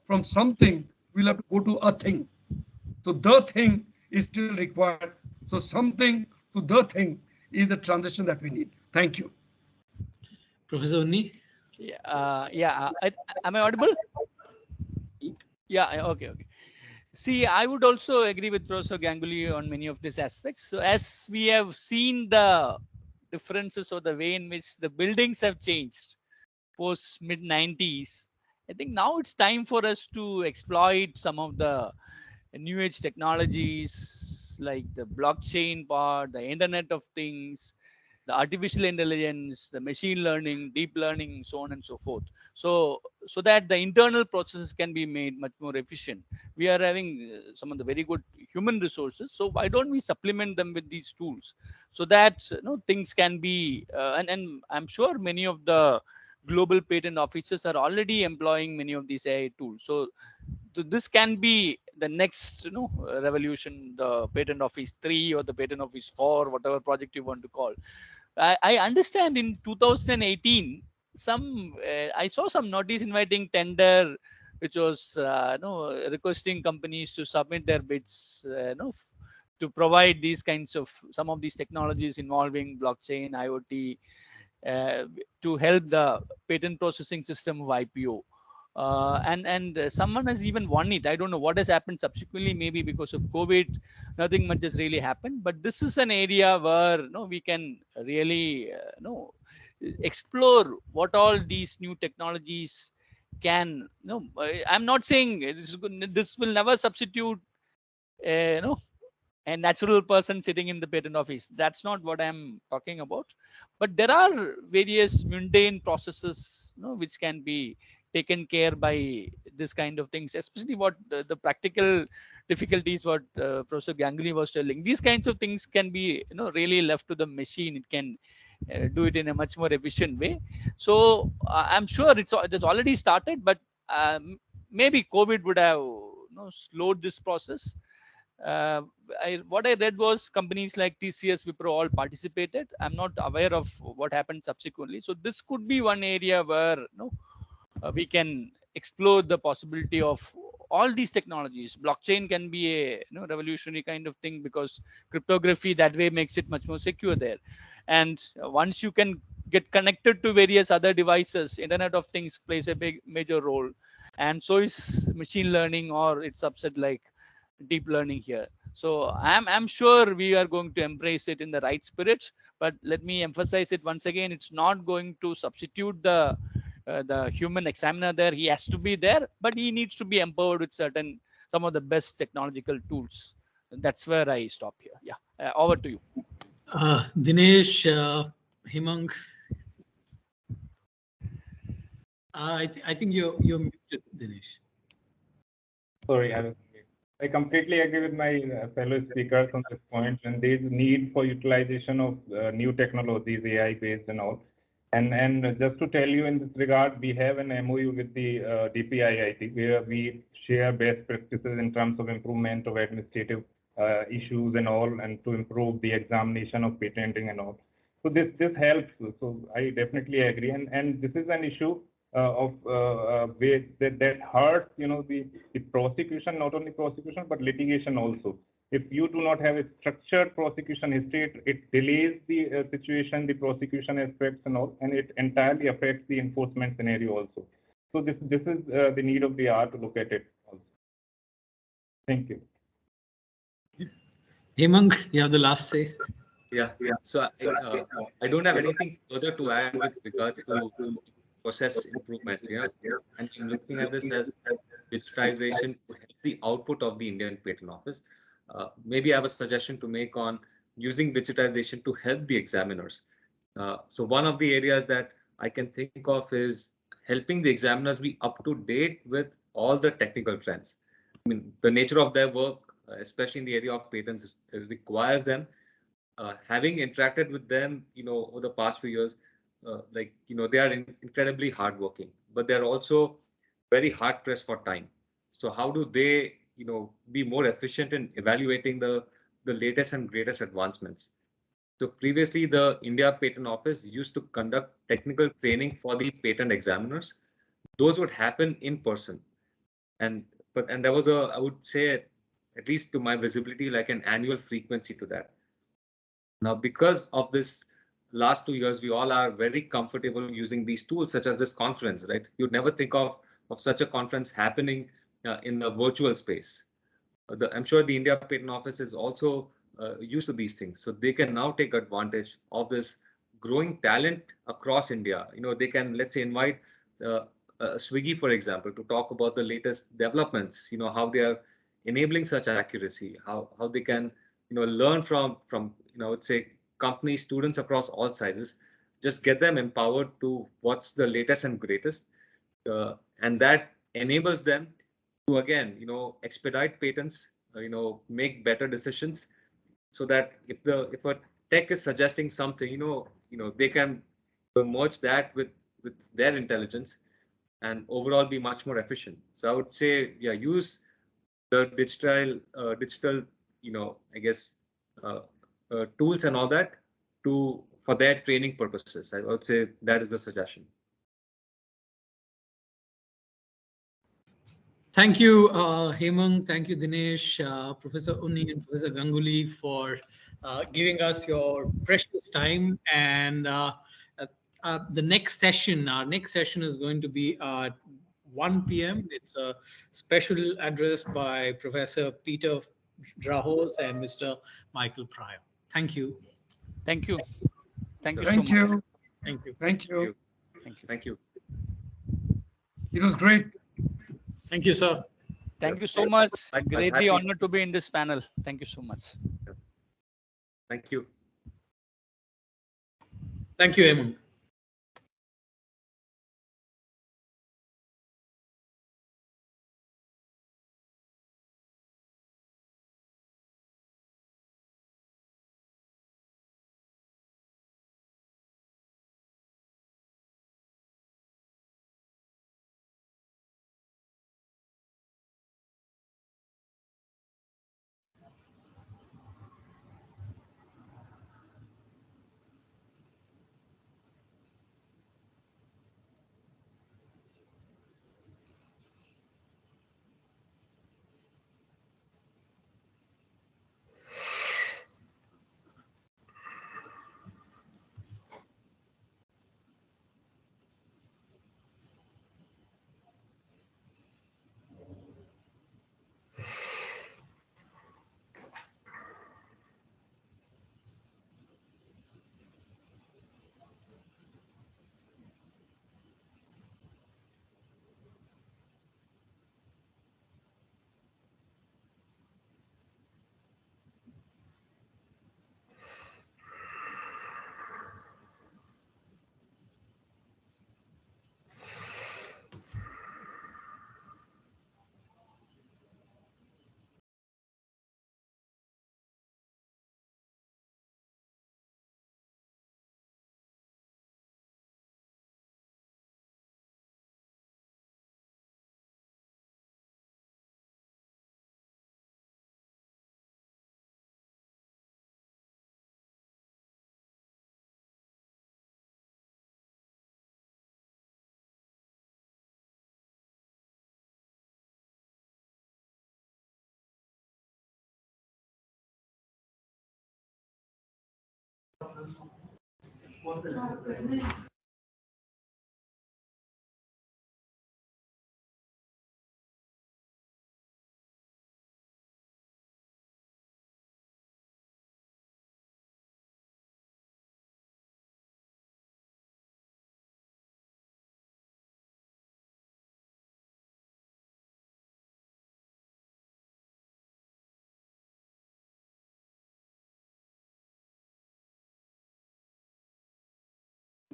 from something, we'll have to go to a thing. So the thing is still required. So something to the thing is the transition that we need. Thank you. Professor Unni? Am I audible? Yeah, okay. See, I would also agree with Professor Ganguly on many of these aspects. So as we have seen the differences or the way in which the buildings have changed post mid-90s, I think now it's time for us to exploit some of the new age technologies like the blockchain part, the Internet of Things, the artificial intelligence, the machine learning, deep learning, so on and so forth. So that the internal processes can be made much more efficient. We are having some of the very good human resources. So why don't we supplement them with these tools so that things can be, and I'm sure many of the global patent offices are already employing many of these AI tools. So this can be the next revolution, the patent office 3 or the patent office 4, whatever project you want to call. I understand in 2018 I saw some notice inviting tender which was requesting companies to submit their bids to provide these kinds of some of these technologies involving blockchain, IoT, to help the patent processing system of IPO. And someone has even won it. I don't know what has happened subsequently. Maybe because of COVID, nothing much has really happened. But this is an area where we can really explore what all these new technologies can. I'm not saying this will never substitute a natural person sitting in the patent office. That's not what I'm talking about. But there are various mundane processes which can be taken care by this kind of things, especially what the practical difficulties what Professor Ganguly was telling. These kinds of things can be really left to the machine. It can do it in a much more efficient way. So I'm sure it's already started, but maybe COVID would have slowed this process. What I read was companies like TCS, Wipro all participated. I'm not aware of what happened subsequently. So this could be one area where we can explore the possibility of all these technologies. Blockchain can be a revolutionary kind of thing because cryptography that way makes it much more secure there. And once you can get connected to various other devices, Internet of Things plays a big major role. And so is machine learning or its subset like deep learning here. So I'm sure we are going to embrace it in the right spirit. But let me emphasize it once again: it's not going to substitute the human examiner there. He has to be there, but he needs to be empowered with some of the best technological tools. That's where I stop here. Yeah, over to you. Dinesh, Himang. I think you're muted, Dinesh. Sorry, I completely agree with my fellow speakers on this point, and there is need for utilization of new technologies, AI-based and all. And just to tell you in this regard, we have an MOU with the DPIIT where we share best practices in terms of improvement of administrative issues and all, and to improve the examination of patenting and all. So this helps. So I definitely agree, and this is an issue of that hurts, the prosecution, not only prosecution but litigation also. If you do not have a structured prosecution history, it delays the situation, the prosecution aspects and all, and it entirely affects the enforcement scenario also. So this is the need of the hour to look at it also. Thank you. Hemang, you have the last say. Yeah. So I don't have anything further to add with regards to process improvement. Yeah. And I'm looking at this as digitization to help the output of the Indian Patent Office. Maybe I have a suggestion to make on using digitization to help the examiners. So one of the areas that I can think of is helping the examiners be up to date with all the technical trends. I mean, the nature of their work, especially in the area of patents, requires them. Having interacted with them, over the past few years, they are incredibly hardworking, but they're also very hard pressed for time. So how do they, be more efficient in evaluating the latest and greatest advancements? So previously, the India Patent Office used to conduct technical training for the patent examiners. Those would happen in person, and there was I would say, at least to my visibility, like an annual frequency to that. Now, because of this last 2 years, we all are very comfortable using these tools, such as this conference, right? You'd never think of such a conference happening in a virtual space. I'm sure the India Patent Office is also used to these things. So they can now take advantage of this growing talent across India. They can, let's say, invite Swiggy, for example, to talk about the latest developments, how they are enabling such accuracy, how they can, learn from, I would say, company students across all sizes, just get them empowered to what's the latest and greatest. And that enables them to, again, expedite patents, make better decisions, so that if a tech is suggesting something, they can merge that with their intelligence and overall be much more efficient. So I would say, yeah, use the digital, I guess, tools and all that for their training purposes. I would say that is the suggestion. Thank you, Hemang. Thank you, Dinesh, Professor Unni, and Professor Ganguly for giving us your precious time. And the next session, our next session is going to be at 1 p.m. It's a special address by Professor Peter Drahos and Mr. Michael Pryor. Thank you. Thank you. Thank you so Thank much. you. Thank you. Thank you. Thank you. Thank you. It was great. Thank you, sir. Thank Yes. you so much. I'm Greatly happy. honored to be in this panel. Thank you so much. Thank you. Thank you, Hemang.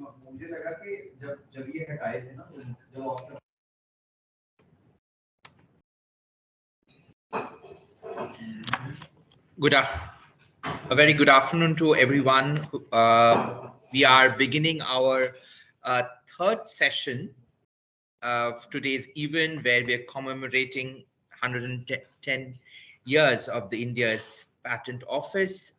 मुझे लगा कि जब ये हटाए थे ना जब A very good afternoon to everyone. We are beginning our third session of today's event, where we are commemorating 110 years of the India's Patent Office.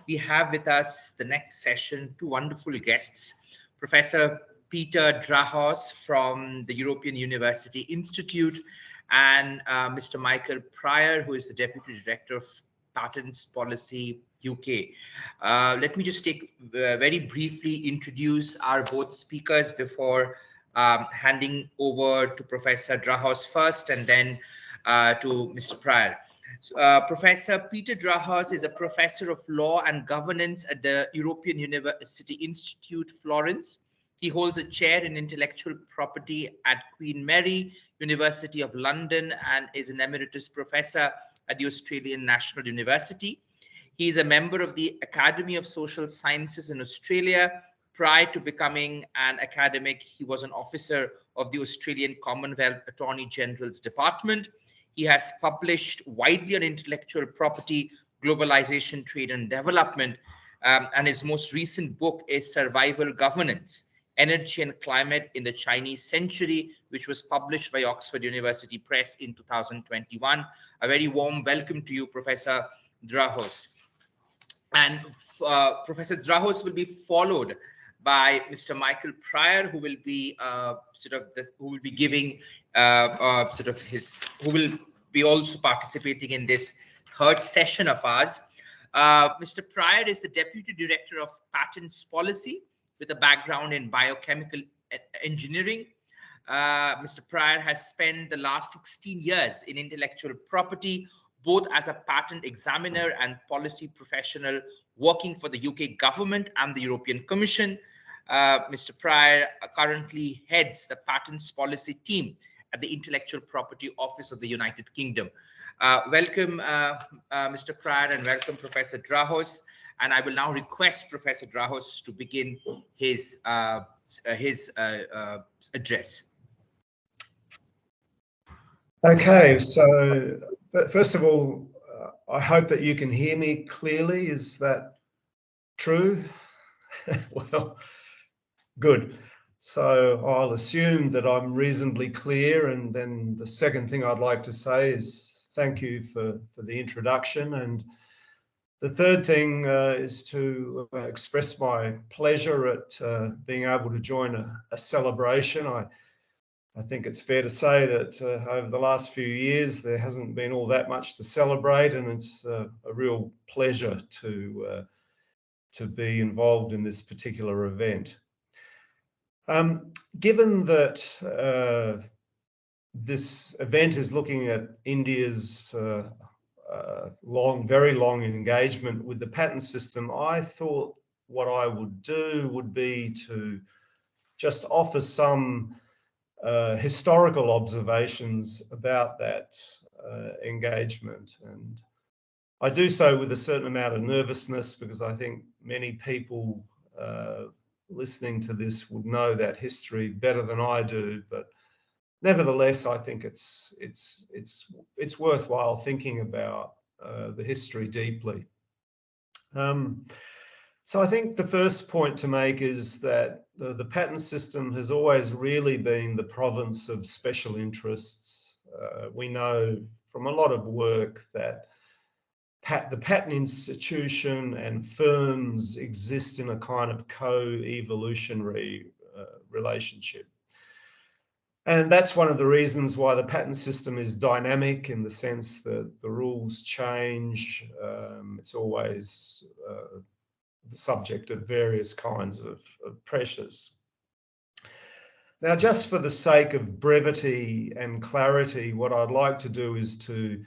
We have with us the next session two wonderful guests, Professor Peter Drahos from the European University Institute, and Mr. Michael Pryor, who is the Deputy Director of Patents Policy UK. Let me just very briefly introduce our both speakers before handing over to Professor Drahos first and then to Mr. Pryor. So, Professor Peter Drahos is a professor of law and governance at the European University Institute, Florence. He holds a chair in intellectual property at Queen Mary, University of London, and is an emeritus professor at the Australian National University. He is a member of the Academy of Social Sciences in Australia. Prior to becoming an academic, he was an officer of the Australian Commonwealth Attorney General's Department. He has published widely on intellectual property, globalization, trade, and development. And his most recent book is Survival Governance, Energy and Climate in the Chinese Century, which was published by Oxford University Press in 2021. A very warm welcome to you, Professor Drahos. And Professor Drahos will be followed by Mr. Michael Pryor, who will be giving who will be also participating in this third session of ours. Mr. Pryor is the Deputy Director of Patents Policy with a background in biochemical engineering. Mr. Pryor has spent the last 16 years in intellectual property, both as a patent examiner and policy professional working for the UK government and the European Commission. Mr. Pryor currently heads the patents policy team at the Intellectual Property Office of the United Kingdom. Welcome, Mr. Pryor, and welcome, Professor Drahos. And I will now request Professor Drahos to begin his address. Okay, so first of all, I hope that you can hear me clearly. Is that true? Well, good. So I'll assume that I'm reasonably clear. And then the second thing I'd like to say is thank you for the introduction. And the third thing is to express my pleasure at being able to join a celebration. I think it's fair to say that over the last few years, there hasn't been all that much to celebrate, and it's a real pleasure to be involved in this particular event. Given that this event is looking at India's very long engagement with the patent system, I thought what I would do would be to just offer some historical observations about that engagement. And I do so with a certain amount of nervousness, because I think many people listening to this would know that history better than I do. But nevertheless, I think it's worthwhile thinking about the history deeply. So I think the first point to make is that the patent system has always really been the province of special interests. We know from a lot of work that the patent institution and firms exist in a kind of co-evolutionary relationship. And that's one of the reasons why the patent system is dynamic, in the sense that the rules change. It's always the subject of various kinds of pressures. Now, just for the sake of brevity and clarity, what I'd like to do is to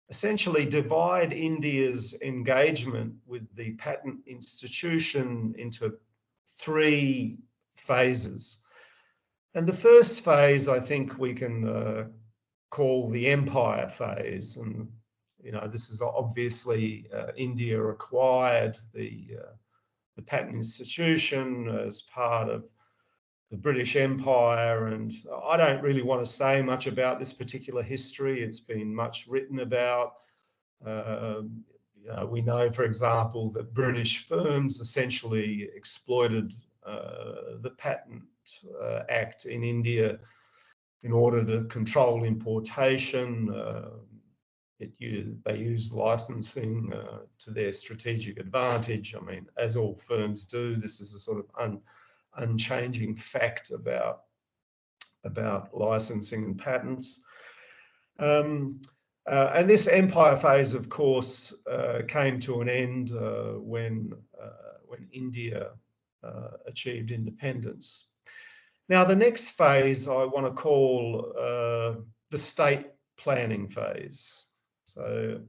essentially divide India's engagement with the patent institution into 3 phases. And the first phase, I think we can call the empire phase. And, this is obviously India acquired the patent institution as part of the British Empire. And I don't really want to say much about this particular history. It's been much written about. We know, for example, that British firms essentially exploited the Patent Act in India in order to control importation. They used licensing to their strategic advantage. I mean, as all firms do, this is a sort of unchanging fact about licensing and patents. And this empire phase, of course, came to an end when India achieved independence. Now, the next phase I want to call the state planning phase. So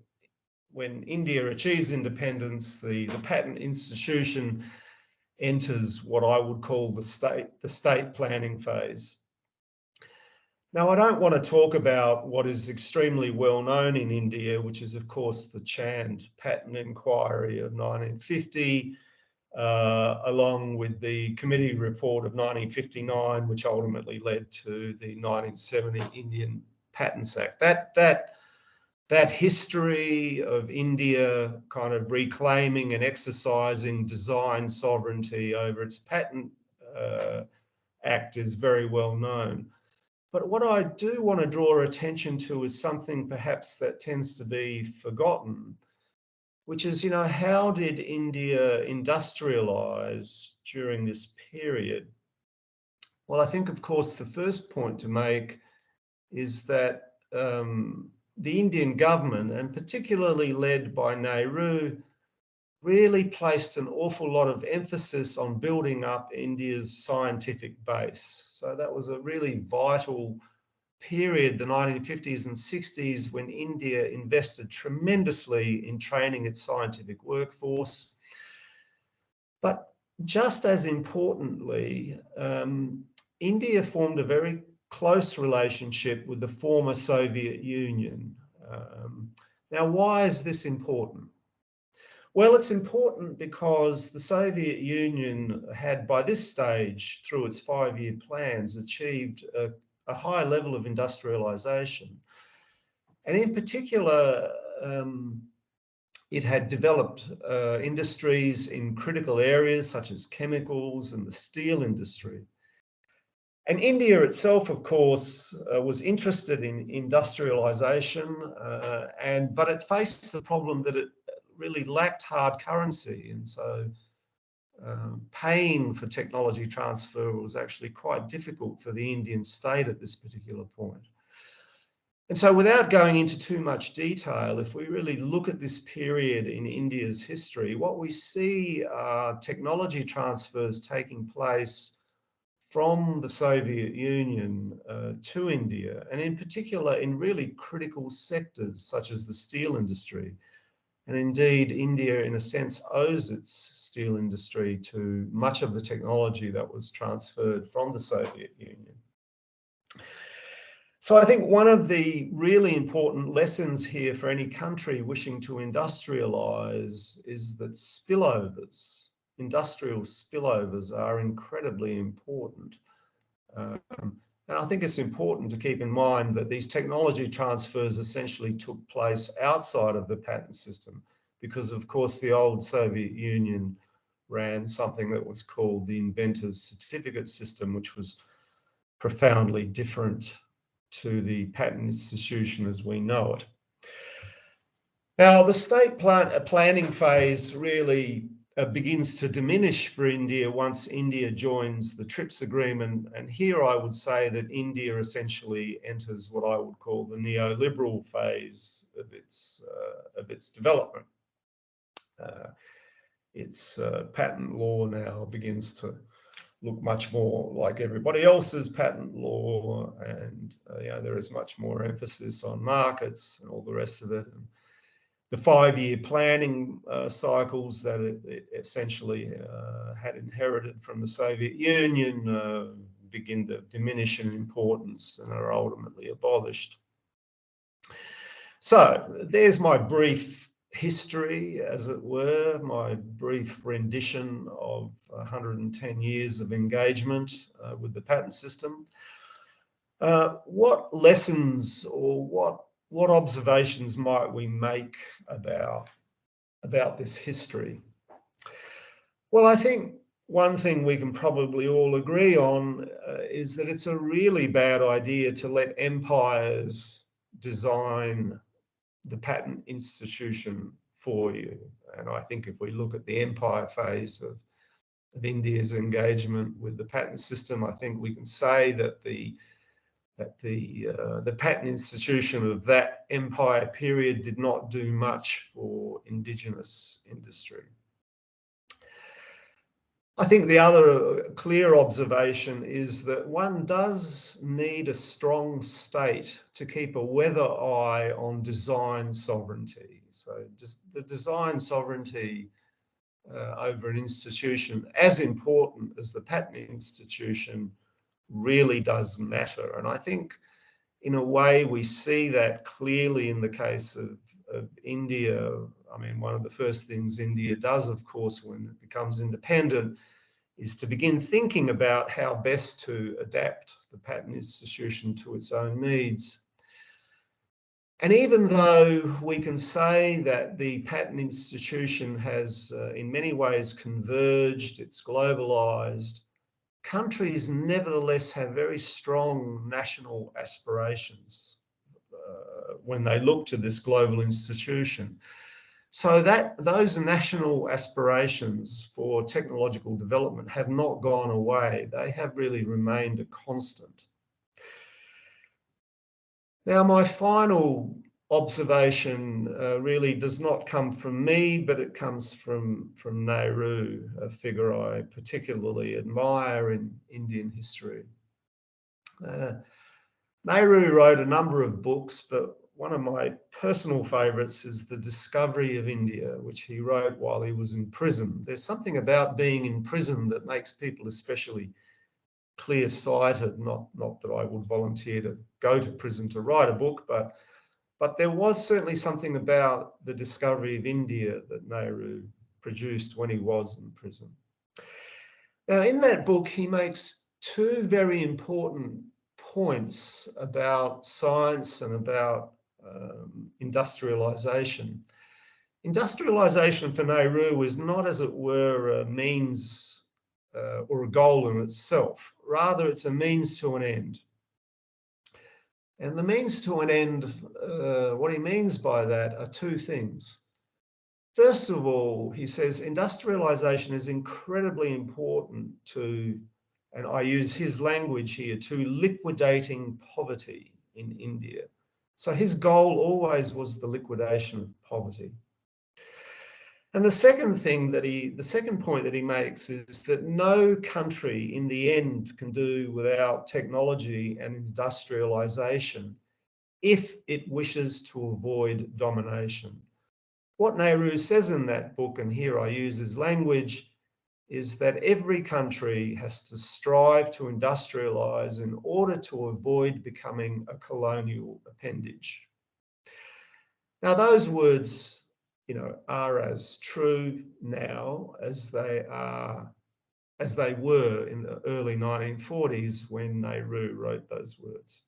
when India achieves independence, the patent institution enters what I would call the state planning phase. Now, I don't want to talk about what is extremely well known in India, which is, of course, the Chand Patent Inquiry of 1950, along with the committee report of 1959, which ultimately led to the 1970 Indian Patents Act. That history of India kind of reclaiming and exercising design sovereignty over its patent act is very well known. But what I do want to draw attention to is something perhaps that tends to be forgotten, which is, how did India industrialize during this period? Well, I think, of course, the first point to make is that the Indian government, and particularly led by Nehru, really placed an awful lot of emphasis on building up India's scientific base. So that was a really vital period, the 1950s and 60s, when India invested tremendously in training its scientific workforce. But just as importantly, India formed a very close relationship with the former Soviet Union. Now, why is this important? Well, it's important because the Soviet Union had, by this stage, through its 5-year plans, achieved a high level of industrialization. And in particular, it had developed industries in critical areas such as chemicals and the steel industry. And India itself, of course, was interested in industrialization, but it faced the problem that it really lacked hard currency. And so paying for technology transfer was actually quite difficult for the Indian state at this particular point. And so without going into too much detail, if we really look at this period in India's history, what we see are technology transfers taking place from the Soviet Union to India, and in particular in really critical sectors such as the steel industry. And indeed, India, in a sense, owes its steel industry to much of the technology that was transferred from the Soviet Union. So I think one of the really important lessons here for any country wishing to industrialize is that spillovers, industrial spillovers, are incredibly important. And I think it's important to keep in mind that these technology transfers essentially took place outside of the patent system because, of course, the old Soviet Union ran something that was called the Inventor's Certificate System, which was profoundly different to the patent institution as we know it. Now, the state planning phase really begins to diminish for India once India joins the TRIPS agreement. And here I would say that India essentially enters what I would call the neoliberal phase of its development. its patent law now begins to look much more like everybody else's patent law, and there is much more emphasis on markets and all the rest of it. And the 5-year planning cycles that it essentially had inherited from the Soviet Union begin to diminish in importance and are ultimately abolished. So there's my brief history, as it were, my brief rendition of 110 years of engagement with the patent system. What lessons or what observations might we make about this history? Well, I think one thing we can probably all agree on is that it's a really bad idea to let empires design the patent institution for you. And I think if we look at the empire phase of India's engagement with the patent system, I think we can say that the patent institution of that empire period did not do much for indigenous industry. I think the other clear observation is that one does need a strong state to keep a weather eye on design sovereignty. So just the design sovereignty over an institution as important as the patent institution really does matter. And I think in a way we see that clearly in the case of India. I mean, one of the first things India does, of course, when it becomes independent, is to begin thinking about how best to adapt the patent institution to its own needs. And even though we can say that the patent institution has in many ways converged, it's globalized, countries nevertheless have very strong national aspirations when they look to this global institution. So that those national aspirations for technological development have not gone away. They have really remained a constant. Now, my final observation really does not come from me, but it comes from Nehru, a figure I particularly admire in Indian history. Nehru wrote a number of books, but one of my personal favourites is The Discovery of India, which he wrote while he was in prison. There's something about being in prison that makes people especially clear-sighted. Not that I would volunteer to go to prison to write a book, but there was certainly something about The Discovery of India that Nehru produced when he was in prison. Now, in that book, he makes two very important points about science and about industrialization. Industrialization for Nehru was not, as it were, a means or a goal in itself. Rather, it's a means to an end. And the means to an end, what he means by that are two things. First of all, he says industrialization is incredibly important to, and I use his language here, to liquidating poverty in India. So his goal always was the liquidation of poverty. And the second point that he makes is that no country in the end can do without technology and industrialization if it wishes to avoid domination. What Nehru says in that book, and here I use his language, is that every country has to strive to industrialize in order to avoid becoming a colonial appendage. Now, those words, are as true now as they were in the early 1940s when Nehru wrote those words.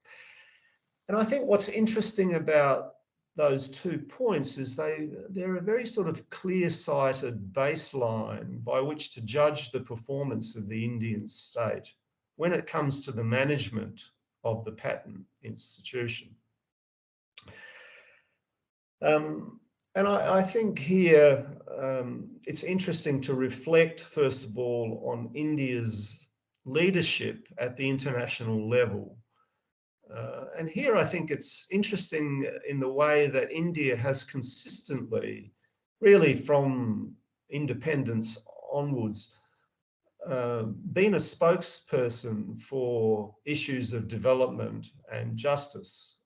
And I think what's interesting about those 2 points is they're a very sort of clear-sighted baseline by which to judge the performance of the Indian state when it comes to the management of the patent institution. And I think here it's interesting to reflect, first of all, on India's leadership at the international level. And here I think it's interesting in the way that India has consistently, really from independence onwards, been a spokesperson for issues of development and justice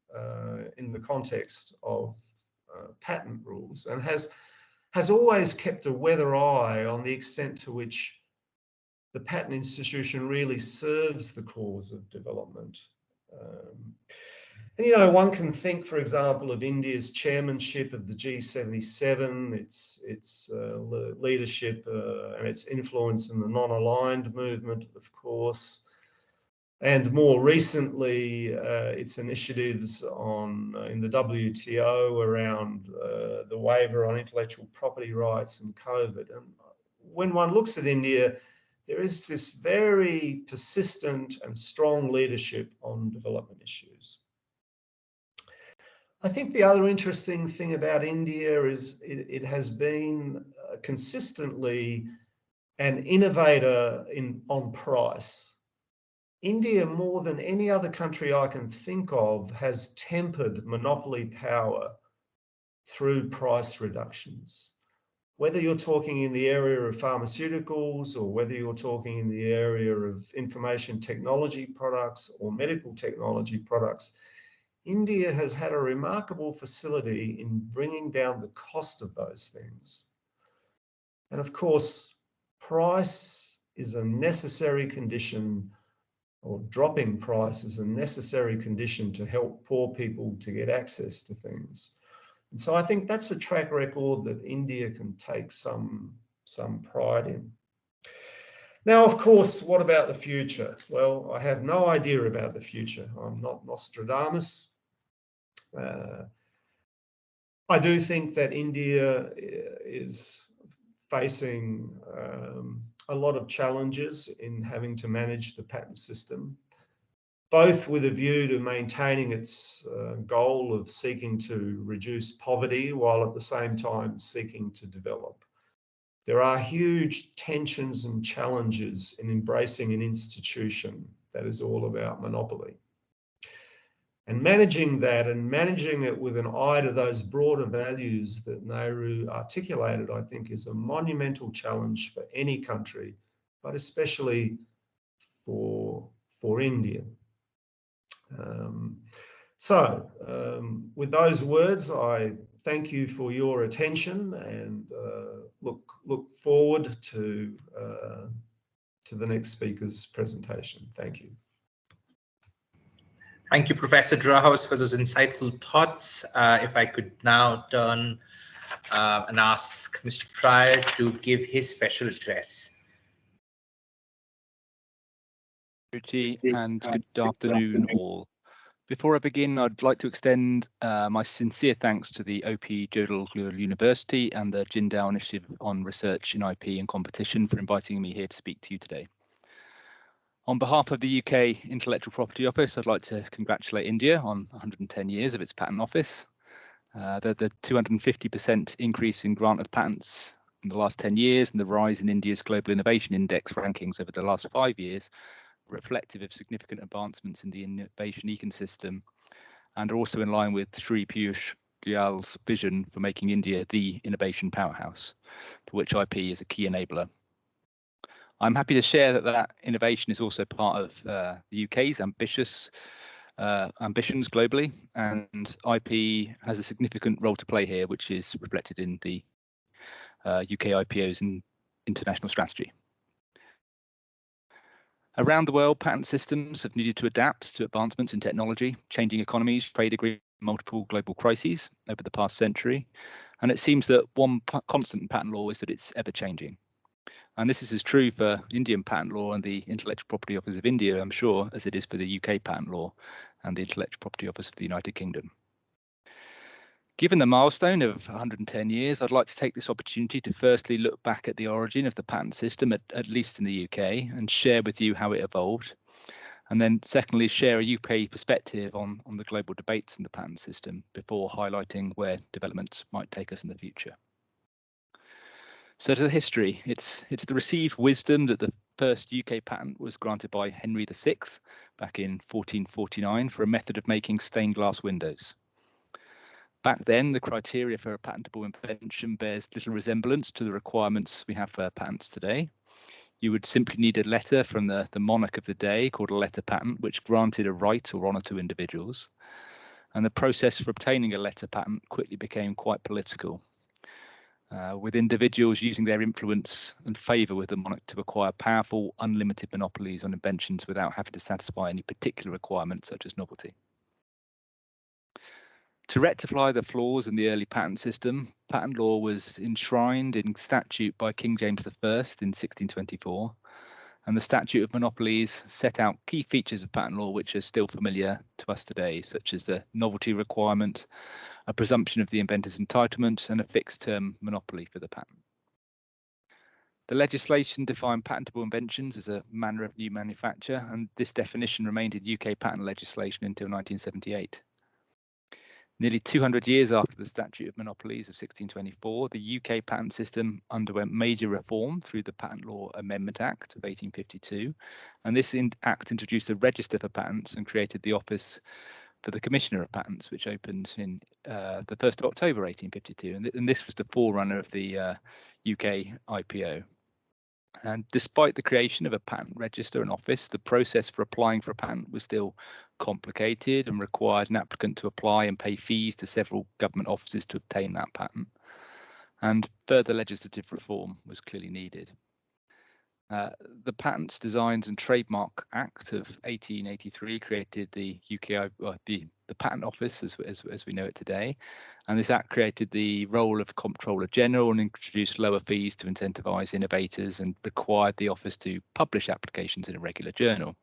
in the context of patent rules, and has always kept a weather eye on the extent to which the patent institution really serves the cause of development. And, you know, one can think, for example, of India's chairmanship of the G77, its leadership and its influence in the non-aligned movement, of course, and more recently, its initiatives in the WTO around the waiver on intellectual property rights and COVID. And when one looks at India, there is this very persistent and strong leadership on development issues. I think the other interesting thing about India is it has been consistently an innovator on price. India, more than any other country I can think of, has tempered monopoly power through price reductions. Whether you're talking in the area of pharmaceuticals or whether you're talking in the area of information technology products or medical technology products, India has had a remarkable facility in bringing down the cost of those things. And of course, price is a necessary condition, or dropping price is a necessary condition to help poor people to get access to things. And so I think that's a track record that India can take some pride in. Now, of course, what about the future? Well, I have no idea about the future. I'm not Nostradamus. I do think that India is facing a lot of challenges in having to manage the patent system, both with a view to maintaining its goal of seeking to reduce poverty while at the same time seeking to develop. There are huge tensions and challenges in embracing an institution that is all about monopoly. And managing that and managing it with an eye to those broader values that Nehru articulated, I think, is a monumental challenge for any country, but especially for India. With those words, I thank you for your attention and look forward to the next speaker's presentation. Thank you. Thank you, Professor Drahaus, for those insightful thoughts. If I could now turn and ask Mr. Pryor to give his special address. And good afternoon, all. Before I begin, I'd like to extend my sincere thanks to the OP Jodhpur University and the Jindal Initiative on Research in IP and Competition for inviting me here to speak to you today. On behalf of the UK Intellectual Property Office, I'd like to congratulate India on 110 years of its patent office. The 250% increase in grant of patents in the last 10 years and the rise in India's Global Innovation Index rankings over the last 5 years are reflective of significant advancements in the innovation ecosystem and are also in line with Shri Piyush Goyal's vision for making India the innovation powerhouse, for which IP is a key enabler. I'm happy to share that innovation is also part of the UK's ambitions globally, and IP has a significant role to play here, which is reflected in the UK IPO's international strategy. Around the world, patent systems have needed to adapt to advancements in technology, changing economies, trade agreements, multiple global crises over the past century, and it seems that one constant in patent law is that it's ever changing. And this is as true for Indian patent law and the Intellectual Property Office of India, I'm sure, as it is for the UK patent law and the Intellectual Property Office of the United Kingdom. Given the milestone of 110 years, I'd like to take this opportunity to firstly look back at the origin of the patent system, at least in the UK, and share with you how it evolved. And then secondly, share a UK perspective on the global debates in the patent system before highlighting where developments might take us in the future. So to the history, it's the received wisdom that the first UK patent was granted by Henry VI back in 1449 for a method of making stained glass windows. Back then, the criteria for a patentable invention bears little resemblance to the requirements we have for patents today. You would simply need a letter from the monarch of the day called a letter patent, which granted a right or honour to individuals. And the process for obtaining a letter patent quickly became quite political, with individuals using their influence and favour with the monarch to acquire powerful, unlimited monopolies on inventions without having to satisfy any particular requirements such as novelty. To rectify the flaws in the early patent system, patent law was enshrined in statute by King James I in 1624, and the Statute of Monopolies set out key features of patent law which are still familiar to us today, such as the novelty requirement, a presumption of the inventor's entitlement, and a fixed term monopoly for the patent. The legislation defined patentable inventions as a manner of new manufacture, and this definition remained in UK patent legislation until 1978. Nearly 200 years after the Statute of Monopolies of 1624, the UK patent system underwent major reform through the Patent Law Amendment Act of 1852, and this act introduced a register for patents and created the Office for the Commissioner of Patents, which opened in the 1st of October 1852, and this was the forerunner of the UK IPO. And despite the creation of a patent register and office, the process for applying for a patent was still complicated and required an applicant to apply and pay fees to several government offices to obtain that patent. And further legislative reform was clearly needed. The Patents, Designs and Trademark Act of 1883 created the UK, the Patent Office as we know it today, and this act created the role of Comptroller General and introduced lower fees to incentivise innovators and required the office to publish applications in a regular journal.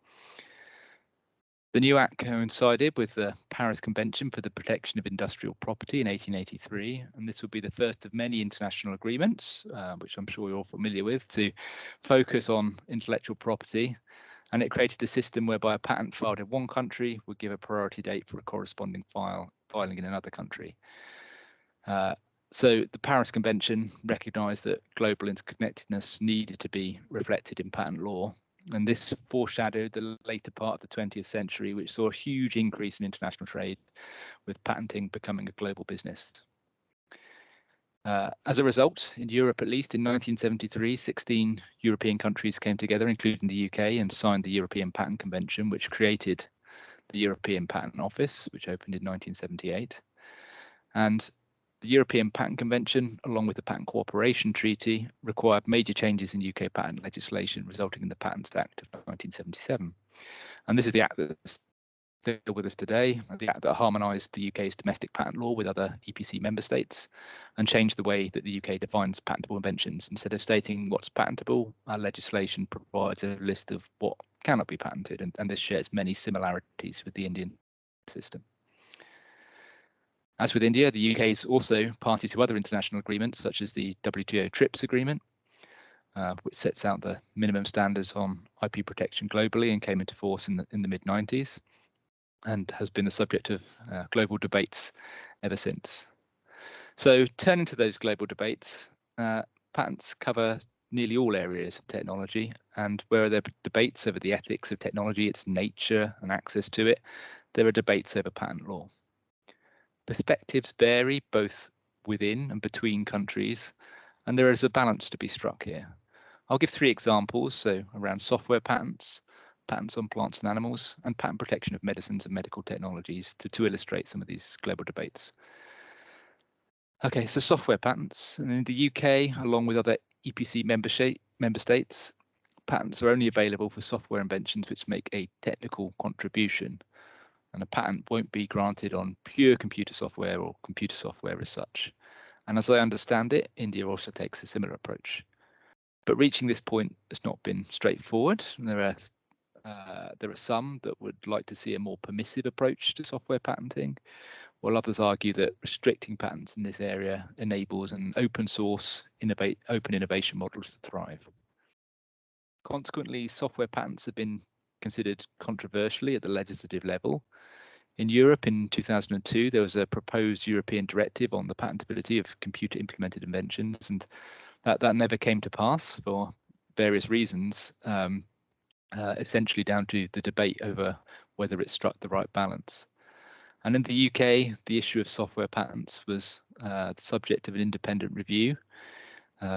The new act coincided with the Paris Convention for the Protection of Industrial Property in 1883, and this will be the first of many international agreements, which I'm sure you're all familiar with, to focus on intellectual property. And it created a system whereby a patent filed in one country would give a priority date for a corresponding filing in another country. So the Paris Convention recognised that global interconnectedness needed to be reflected in patent law. And this foreshadowed the later part of the 20th century, which saw a huge increase in international trade, with patenting becoming a global business. As a result, in Europe at least, in 1973, 16 European countries came together, including the UK, and signed the European Patent Convention, which created the European Patent Office, which opened in 1978. And the European Patent Convention, along with the Patent Cooperation Treaty, required major changes in UK patent legislation, resulting in the Patents Act of 1977. And this is the act that's still with us today, the act that harmonised the UK's domestic patent law with other EPC member states and changed the way that the UK defines patentable inventions. Instead of stating what's patentable, our legislation provides a list of what cannot be patented, and this shares many similarities with the Indian system. As with India, the UK is also party to other international agreements, such as the WTO TRIPS agreement, which sets out the minimum standards on IP protection globally and came into force in the mid-90s, and has been the subject of global debates ever since. So turning to those global debates, patents cover nearly all areas of technology, and where there are debates over the ethics of technology, its nature and access to it, there are debates over patent law. Perspectives vary both within and between countries, and there is a balance to be struck here. I'll give 3 examples, so around software patents, patents on plants and animals, and patent protection of medicines and medical technologies to illustrate some of these global debates. Okay, so software patents. And in the UK, along with other EPC member states, patents are only available for software inventions which make a technical contribution, and a patent won't be granted on pure computer software or computer software as such. And as I understand it, India also takes a similar approach. But reaching this point has not been straightforward. There are some that would like to see a more permissive approach to software patenting, while others argue that restricting patents in this area enables an open source, open innovation models to thrive. Consequently, software patents have been considered controversially at the legislative level. In Europe in 2002, there was a proposed European directive on the patentability of computer implemented inventions, and that never came to pass for various reasons, essentially down to the debate over whether it struck the right balance. And in the UK, the issue of software patents was the subject of an independent review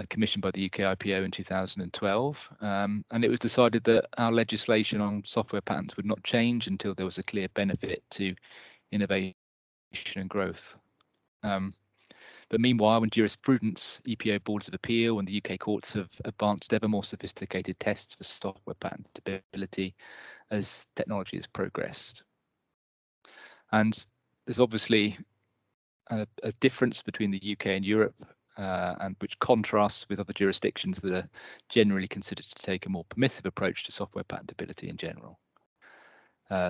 commissioned by the UK IPO in 2012. And it was decided that our legislation on software patents would not change until there was a clear benefit to innovation and growth. But meanwhile, when jurisprudence, EPO boards of appeal and the UK courts have advanced ever more sophisticated tests for software patentability as technology has progressed. And there's obviously a difference between the UK and Europe, and which contrasts with other jurisdictions that are generally considered to take a more permissive approach to software patentability in general.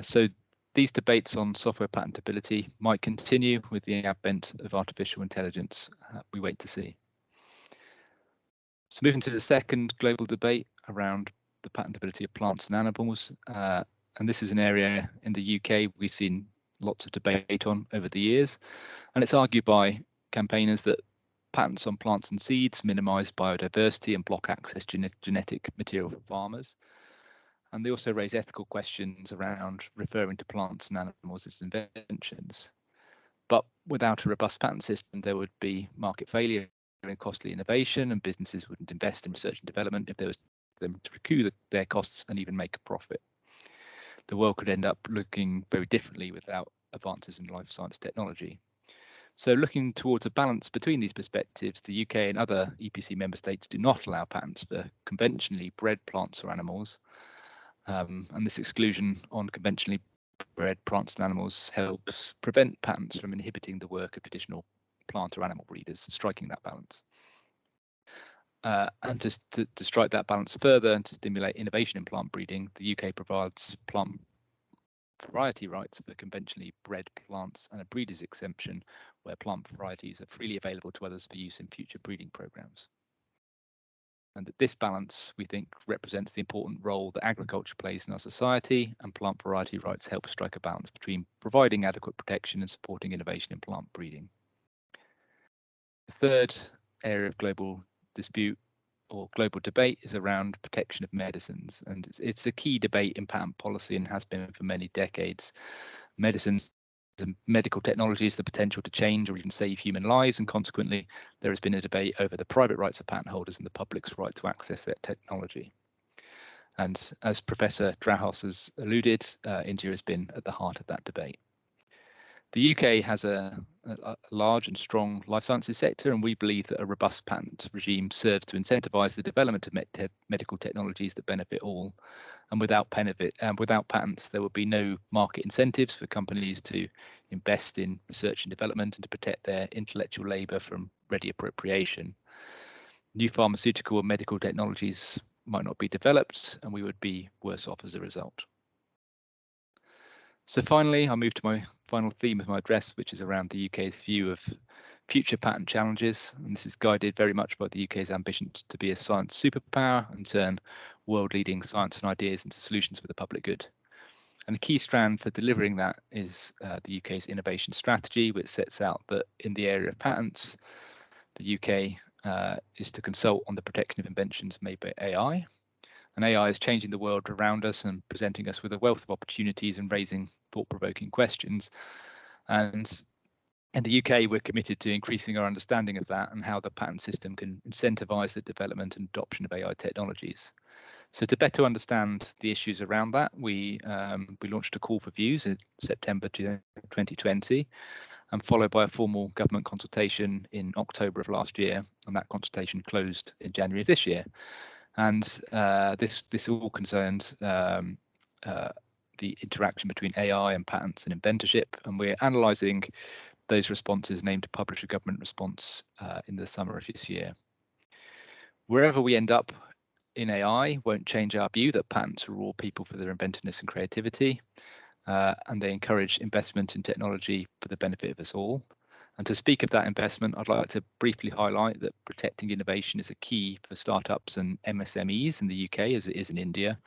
So these debates on software patentability might continue with the advent of artificial intelligence. We wait to see. So moving to the second global debate around the patentability of plants and animals. And this is an area in the UK we've seen lots of debate on over the years. And it's argued by campaigners that patents on plants and seeds minimize biodiversity and block access to genetic material for farmers. And they also raise ethical questions around referring to plants and animals as inventions. But without a robust patent system, there would be market failure and costly innovation, and businesses wouldn't invest in research and development if there was them to recoup their costs and even make a profit. The world could end up looking very differently without advances in life science technology. So looking towards a balance between these perspectives, the UK and other EPC member states do not allow patents for conventionally bred plants or animals. And this exclusion on conventionally bred plants and animals helps prevent patents from inhibiting the work of traditional plant or animal breeders, striking that balance. And just to strike that balance further and to stimulate innovation in plant breeding, the UK provides plant variety rights for conventionally bred plants and a breeder's exemption where plant varieties are freely available to others for use in future breeding programs. And that this balance, we think, represents the important role that agriculture plays in our society, and plant variety rights help strike a balance between providing adequate protection and supporting innovation in plant breeding. The third area of global dispute or global debate is around protection of medicines, and it's a key debate in patent policy and has been for many decades. Medicines and medical technologies, the potential to change or even save human lives, and consequently there has been a debate over the private rights of patent holders and the public's right to access that technology. And as Professor Drahos has alluded, India has been at the heart of that debate. The UK has a large and strong life sciences sector, and we believe that a robust patent regime serves to incentivise the development of medical technologies that benefit all. And without patents, there would be no market incentives for companies to invest in research and development and to protect their intellectual labour from ready appropriation. New pharmaceutical and medical technologies might not be developed, and we would be worse off as a result. So finally, I'll move to my final theme of my address, which is around the UK's view of future patent challenges. And this is guided very much by the UK's ambition to be a science superpower and turn world-leading science and ideas into solutions for the public good. And a key strand for delivering that is the UK's innovation strategy, which sets out that in the area of patents, the UK is to consult on the protection of inventions made by AI. And AI is changing the world around us and presenting us with a wealth of opportunities and raising thought-provoking questions. And in the UK, we're committed to increasing our understanding of that and how the patent system can incentivise the development and adoption of AI technologies. So to better understand the issues around that, we launched a call for views in September 2020, and followed by a formal government consultation in October of last year, and that consultation closed in January of this year. And this all concerned the interaction between AI and patents and inventorship, and we're analysing those responses and aim to publish a government response in the summer of this year. Wherever we end up in AI won't change our view that patents reward people for their inventiveness and creativity, and they encourage investment in technology for the benefit of us all. And to speak of that investment, I'd like to briefly highlight that protecting innovation is a key for startups and MSMEs in the UK as it is in India,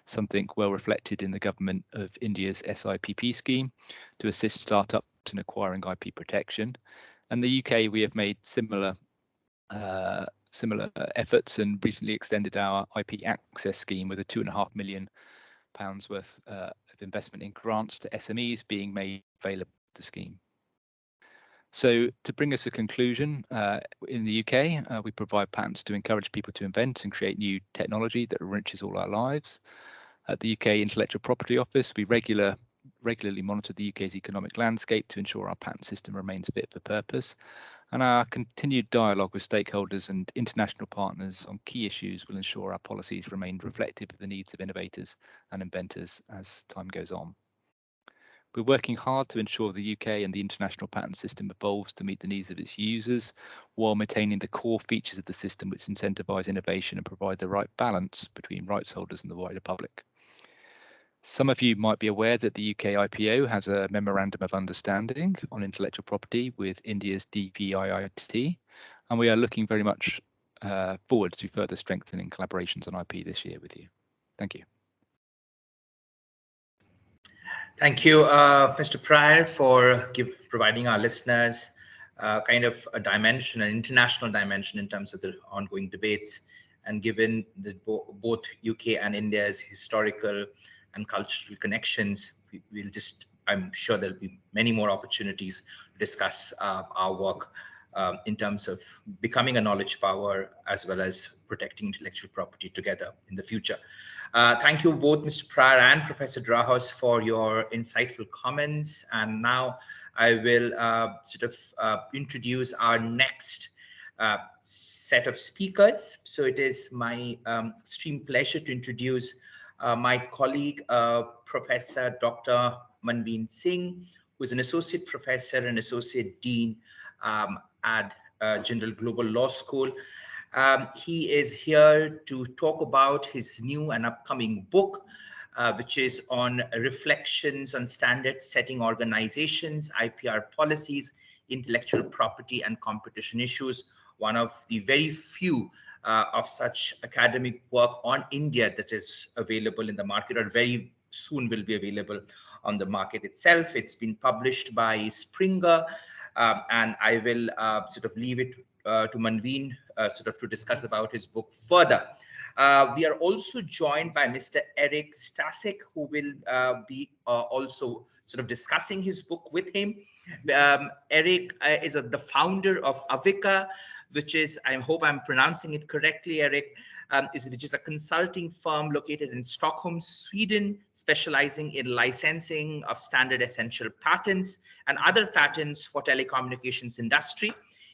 something well reflected in the government of India's SIPP scheme to assist startups in acquiring IP protection. And the UK, we have made similar efforts and recently extended our IP access scheme with a £2.5 million worth of investment in grants to SMEs being made available the scheme. So to bring us a conclusion, in the UK, we provide patents to encourage people to invent and create new technology that enriches all our lives. At the UK Intellectual Property Office, we regularly monitor the UK's economic landscape to ensure our patent system remains fit for purpose. And our continued dialogue with stakeholders and international partners on key issues will ensure our policies remain reflective of the needs of innovators and inventors as time goes on. We're working hard to ensure the UK and the international patent system evolves to meet the needs of its users, while maintaining the core features of the system which incentivise innovation and provide the right balance between rights holders and the wider public. Some of you might be aware that the UK IPO has a memorandum of understanding on intellectual property with India's DPIIT, and we are looking very much forward to further strengthening collaborations on IP this year with you. Thank you. Thank you, Mr. Pryor, for providing our listeners kind of a dimension, an international dimension in terms of the ongoing debates. And given that both UK and India's historical and cultural connections, I'm sure there'll be many more opportunities to discuss our work in terms of becoming a knowledge power as well as protecting intellectual property together in the future. Thank you both, Mr. Pryor and Professor Drahos, for your insightful comments. And now I will introduce our next set of speakers. So it is my extreme pleasure to introduce my colleague, Professor Dr. Manveen Singh, who is an associate professor and associate dean at Jindal Global Law School. He is here to talk about his new and upcoming book, which is on reflections on standard setting organizations, IPR policies, intellectual property and competition issues, one of the very few of such academic work on India that is available in the market, or very soon will be available on the market itself. It's been published by Springer, and I will leave it to Manveen to discuss about his book further. We are also joined by Mr. Eric Stasek, who will be also discussing his book with him. Eric is the founder of Avika, which is, I hope I'm pronouncing it correctly, Eric, which is a consulting firm located in Stockholm, Sweden, specializing in licensing of standard essential patents and other patents for telecommunications industry.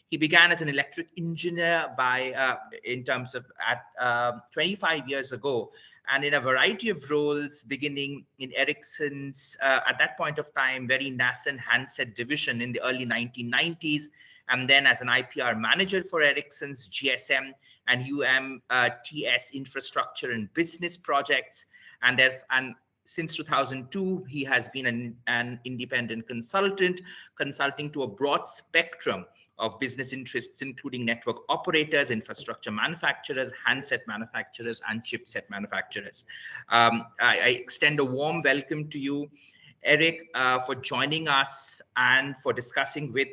He began as an electric engineer in terms of 25 years ago, and in a variety of roles, beginning in Ericsson's, at that point of time, very nascent handset division in the early 1990s, and then as an IPR manager for Ericsson's GSM and UMTS infrastructure and business projects. And since 2002, he has been an independent consultant, consulting to a broad spectrum of business interests, including network operators, infrastructure manufacturers, handset manufacturers, and chipset manufacturers. I extend a warm welcome to you, Eric, for joining us and for discussing with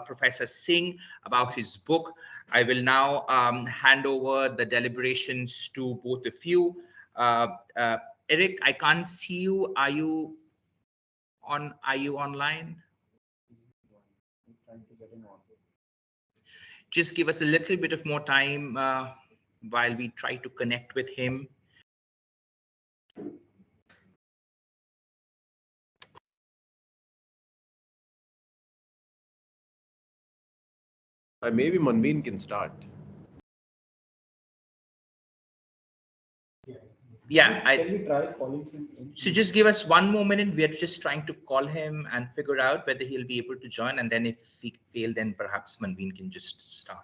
Professor Singh about his book. I will now hand over the deliberations to both of you. Eric, I can't see you. Are you online? Just give us a little bit of more time while we try to connect with him. Maybe Manveen can start. Yeah, can we try calling him in? So just give us one more minute. We are just trying to call him and figure out whether he'll be able to join. And then if he fail, then perhaps Manveen can just start.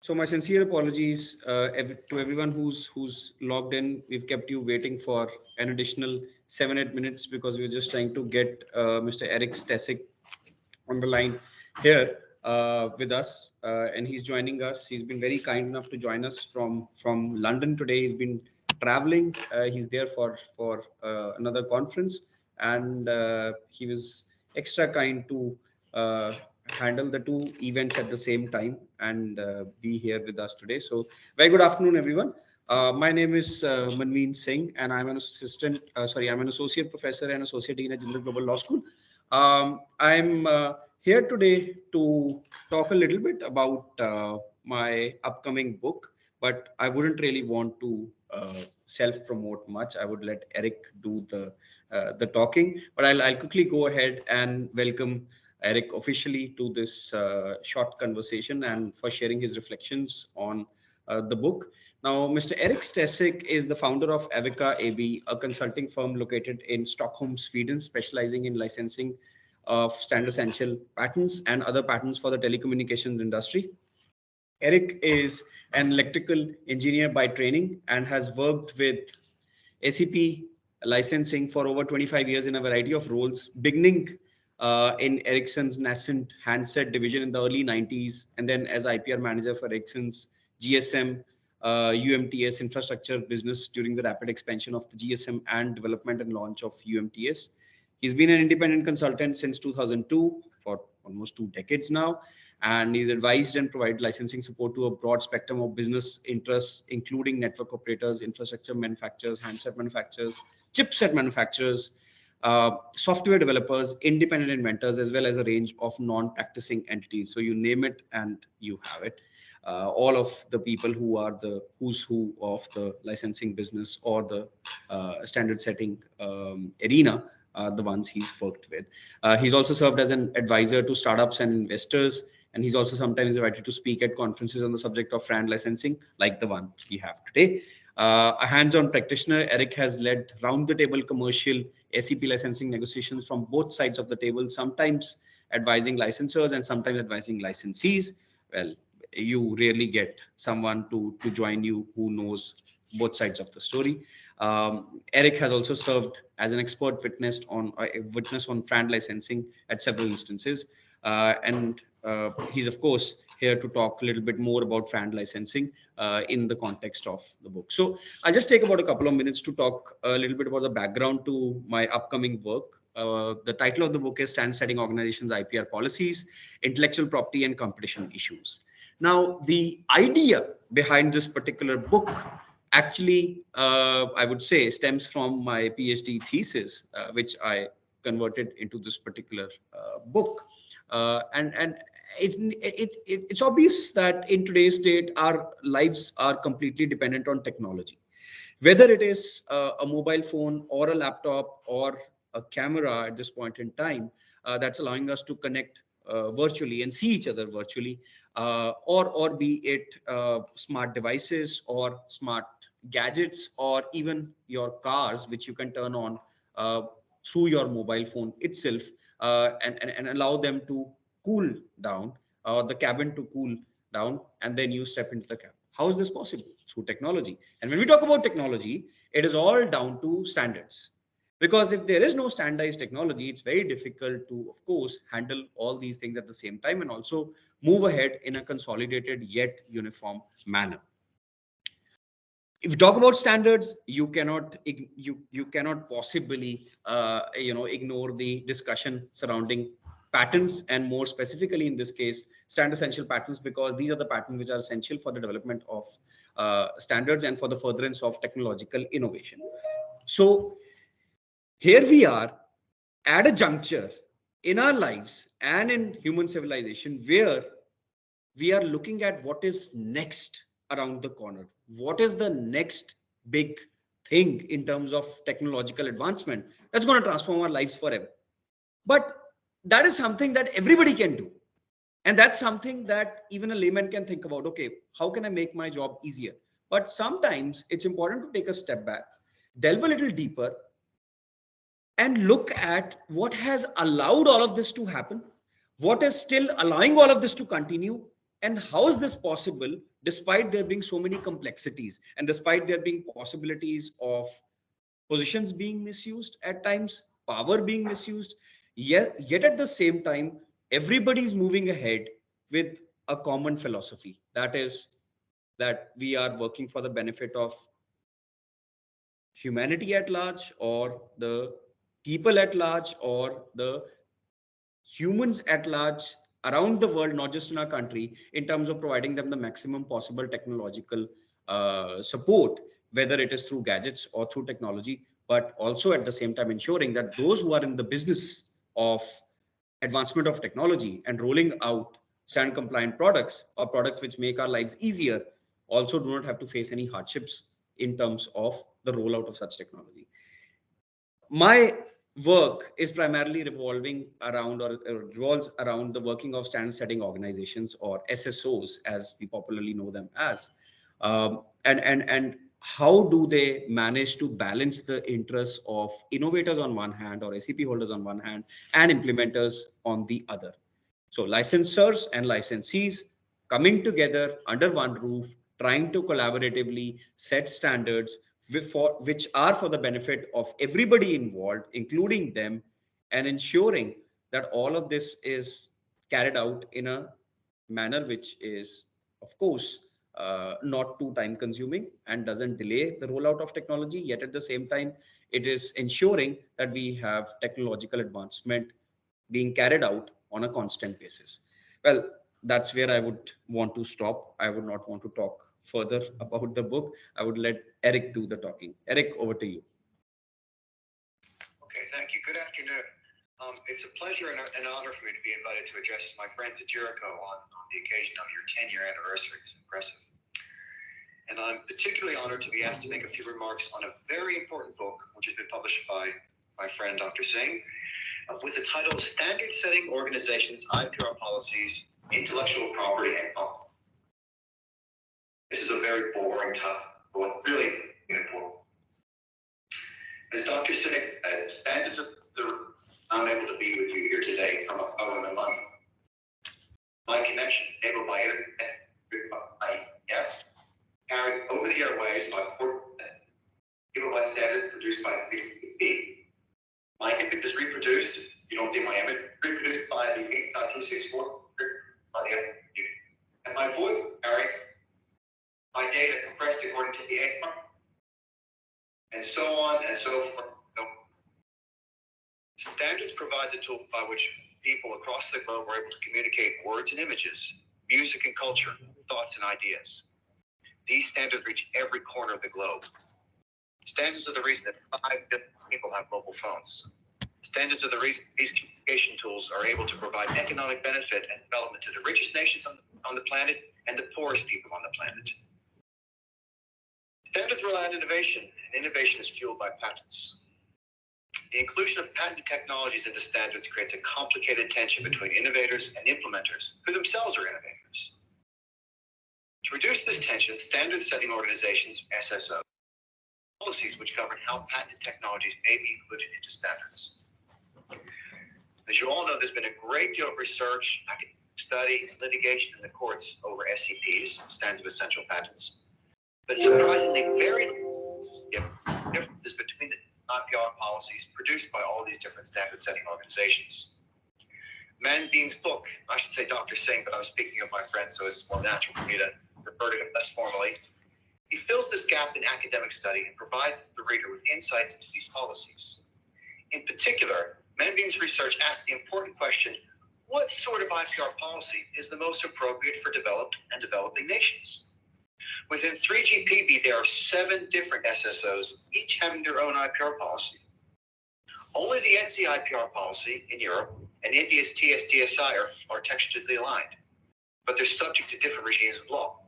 So my sincere apologies to everyone who's logged in. We've kept you waiting for an additional 7-8 minutes because we're just trying to get Mr. Eric Stesic on the line here with us, and he's joining us. He's been very kind enough to join us from London today. He's been traveling. He's there for another conference, and he was extra kind to handle the two events at the same time and be here with us today. So, very good afternoon, everyone. My name is Manveen Singh, and I'm an I'm an associate professor and associate dean at Jindal Global Law School. I'm here today to talk a little bit about my upcoming book, but I wouldn't really want to self-promote much. I would let Eric do the talking, but I'll quickly go ahead and welcome Eric officially to this short conversation and for sharing his reflections on the book. Now, Mr. Eric Stesic is the founder of Avica AB, a consulting firm located in Stockholm, Sweden, specializing in licensing of standard essential patents and other patents for the telecommunications industry. Eric is an electrical engineer by training and has worked with ACP licensing for over 25 years in a variety of roles, beginning in Ericsson's nascent handset division in the early 90s, and then as IPR manager for Ericsson's GSM UMTS infrastructure business during the rapid expansion of the GSM and development and launch of UMTS. He's been an independent consultant since 2002 for almost 2 decades now, and he's advised and provided licensing support to a broad spectrum of business interests, including network operators, infrastructure manufacturers, handset manufacturers, chipset manufacturers, software developers, independent inventors, as well as a range of non-practicing entities. So you name it and you have it. All of the people who are the who's who of the licensing business or the standard setting arena are the ones he's worked with. He's also served as an advisor to startups and investors, and he's also sometimes invited to speak at conferences on the subject of FRAND licensing, like the one we have today. A hands-on practitioner, Eric has led round-the-table commercial SEP licensing negotiations from both sides of the table, sometimes advising licensors and sometimes advising licensees. Well, you rarely get someone to join you who knows both sides of the story. Eric has also served as an expert witness on FRAND licensing at several instances, and he's of course here to talk a little bit more about FRAND licensing in the context of the book. So I'll just take about a couple of minutes to talk a little bit about the background to my upcoming work. The title of the book is Standard Setting Organizations, IPR Policies, Intellectual Property and Competition Issues. Now, the idea behind this particular book actually, I would say, stems from my PhD thesis, which I converted into this particular book. And it's obvious that in today's state, our lives are completely dependent on technology. Whether it is a mobile phone or a laptop or a camera at this point in time, that's allowing us to connect virtually and see each other virtually, or be it smart devices or smart gadgets or even your cars, which you can turn on through your mobile phone itself and allow them to cool down, or the cabin to cool down, and then you step into the cab. How is this possible? Through technology. And when we talk about technology, it is all down to standards. Because if there is no standardized technology, it's very difficult to, of course, handle all these things at the same time and also move ahead in a consolidated yet uniform manner. If you talk about standards, you cannot possibly ignore the discussion surrounding patents, and more specifically in this case, standard essential patents, because these are the patents which are essential for the development of standards and for the furtherance of technological innovation. So here we are at a juncture in our lives and in human civilization where we are looking at what is next around the corner. What is the next big thing in terms of technological advancement that's going to transform our lives forever? But that is something that everybody can do. And that's something that even a layman can think about. Okay, how can I make my job easier? But sometimes it's important to take a step back, delve a little deeper, and look at what has allowed all of this to happen, what is still allowing all of this to continue, And how is this possible despite there being so many complexities and despite there being possibilities of positions being misused at times, power being misused, yet at the same time, everybody's moving ahead with a common philosophy. That is that we are working for the benefit of humanity at large, or the people at large, or the humans at large around the world, not just in our country, in terms of providing them the maximum possible technological support, whether it is through gadgets or through technology, but also at the same time ensuring that those who are in the business of advancement of technology and rolling out standard compliant products or products which make our lives easier also do not have to face any hardships in terms of the rollout of such technology. My work is primarily revolving around, or revolves around, the working of standard setting organizations, or SSOs as we popularly know them as, and how do they manage to balance the interests of innovators on one hand, or SEP holders on one hand, and implementers on the other. So licensors and licensees coming together under one roof, trying to collaboratively set standards which are for the benefit of everybody involved, including them, and ensuring that all of this is carried out in a manner which is, of course, not too time consuming and doesn't delay the rollout of technology, yet at the same time, it is ensuring that we have technological advancement being carried out on a constant basis. Well, that's where I would want to stop. I would not want to talk further about the book. I would let Eric do the talking. Eric, over to you. Okay, thank you. Good afternoon. It's a pleasure and an honor for me to be invited to address my friends at Jericho on the occasion of your 10-year anniversary. It's impressive. And I'm particularly honored to be asked to make a few remarks on a very important book, which has been published by my friend Dr. Singh, with the title Standard Setting Organizations, IPR Policies, Intellectual Property, and Public. This is a very boring topic, but really important. As Dr. Singh standards of the, I'm able to be with you here today from a phone in a month. My connection enabled by internet, carried over the airways by gigabyte standards produced by BP. My image is reproduced, you don't see my image, reproduced by the 8.264 by the FU. And my voice carried my data compressed according to the APR, and so on and so forth. Standards provide the tool by which people across the globe are able to communicate words and images, music and culture, thoughts and ideas. These standards reach every corner of the globe. Standards are the reason that 5 billion people have mobile phones. Standards are the reason these communication tools are able to provide economic benefit and development to the richest nations on the planet and the poorest people on the planet. Standards rely on innovation, and innovation is fueled by patents. The inclusion of patented technologies into standards creates a complicated tension between innovators and implementers, who themselves are innovators. To reduce this tension, standard setting organizations, SSO, policies which govern how patented technologies may be included into standards. As you all know, there's been a great deal of research, academic study, and litigation in the courts over SEPs, standard essential patents. But surprisingly, very differences between the IPR policies produced by all these different standard setting organizations. Manveen's book, I should say Dr. Singh, but I was speaking of my friend, so it's more natural for me to refer to him less formally. He fills this gap in academic study and provides the reader with insights into these policies. In particular, Manveen's research asks the important question, what sort of IPR policy is the most appropriate for developed and developing nations? Within 3GPB, there are 7 different SSOs, each having their own IPR policy. Only the NC IPR policy in Europe and India's TSDSI are textually aligned, but they're subject to different regimes of law.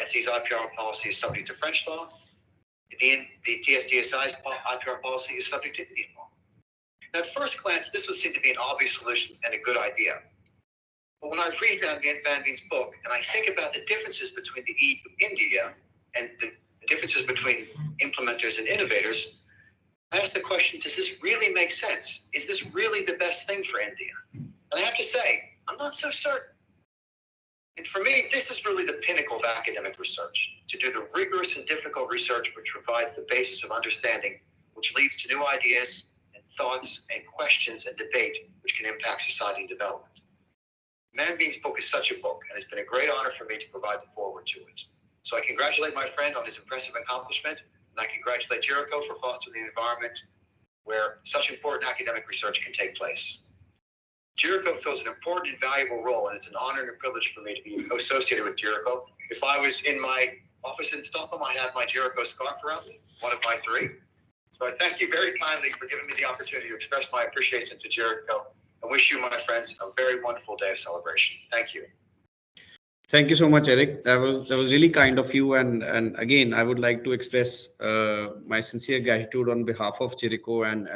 NC's IPR policy is subject to French law. The TSDSI's IPR policy is subject to Indian law. Now, at first glance, this would seem to be an obvious solution and a good idea. But when I read Manveen's book and I think about the differences between the EU and India and the differences between implementers and innovators, I ask the question, does this really make sense? Is this really the best thing for India? And I have to say, I'm not so certain. And for me, this is really the pinnacle of academic research, to do the rigorous and difficult research which provides the basis of understanding, which leads to new ideas and thoughts and questions and debate which can impact society development. Manveen's book is such a book, and it's been a great honor for me to provide the foreword to it. So I congratulate my friend on his impressive accomplishment, and I congratulate Jericho for fostering the environment where such important academic research can take place. Jericho fills an important and valuable role, and it's an honor and a privilege for me to be associated with Jericho. If I was in my office in Stockholm, I'd have my Jericho scarf around me, one of my three. So I thank you very kindly for giving me the opportunity to express my appreciation to Jericho, and wish you, my friends, a very wonderful day of celebration. Thank you. Thank you so much, Eric. That was really kind of you. And again, I would like to express my sincere gratitude on behalf of Jericho and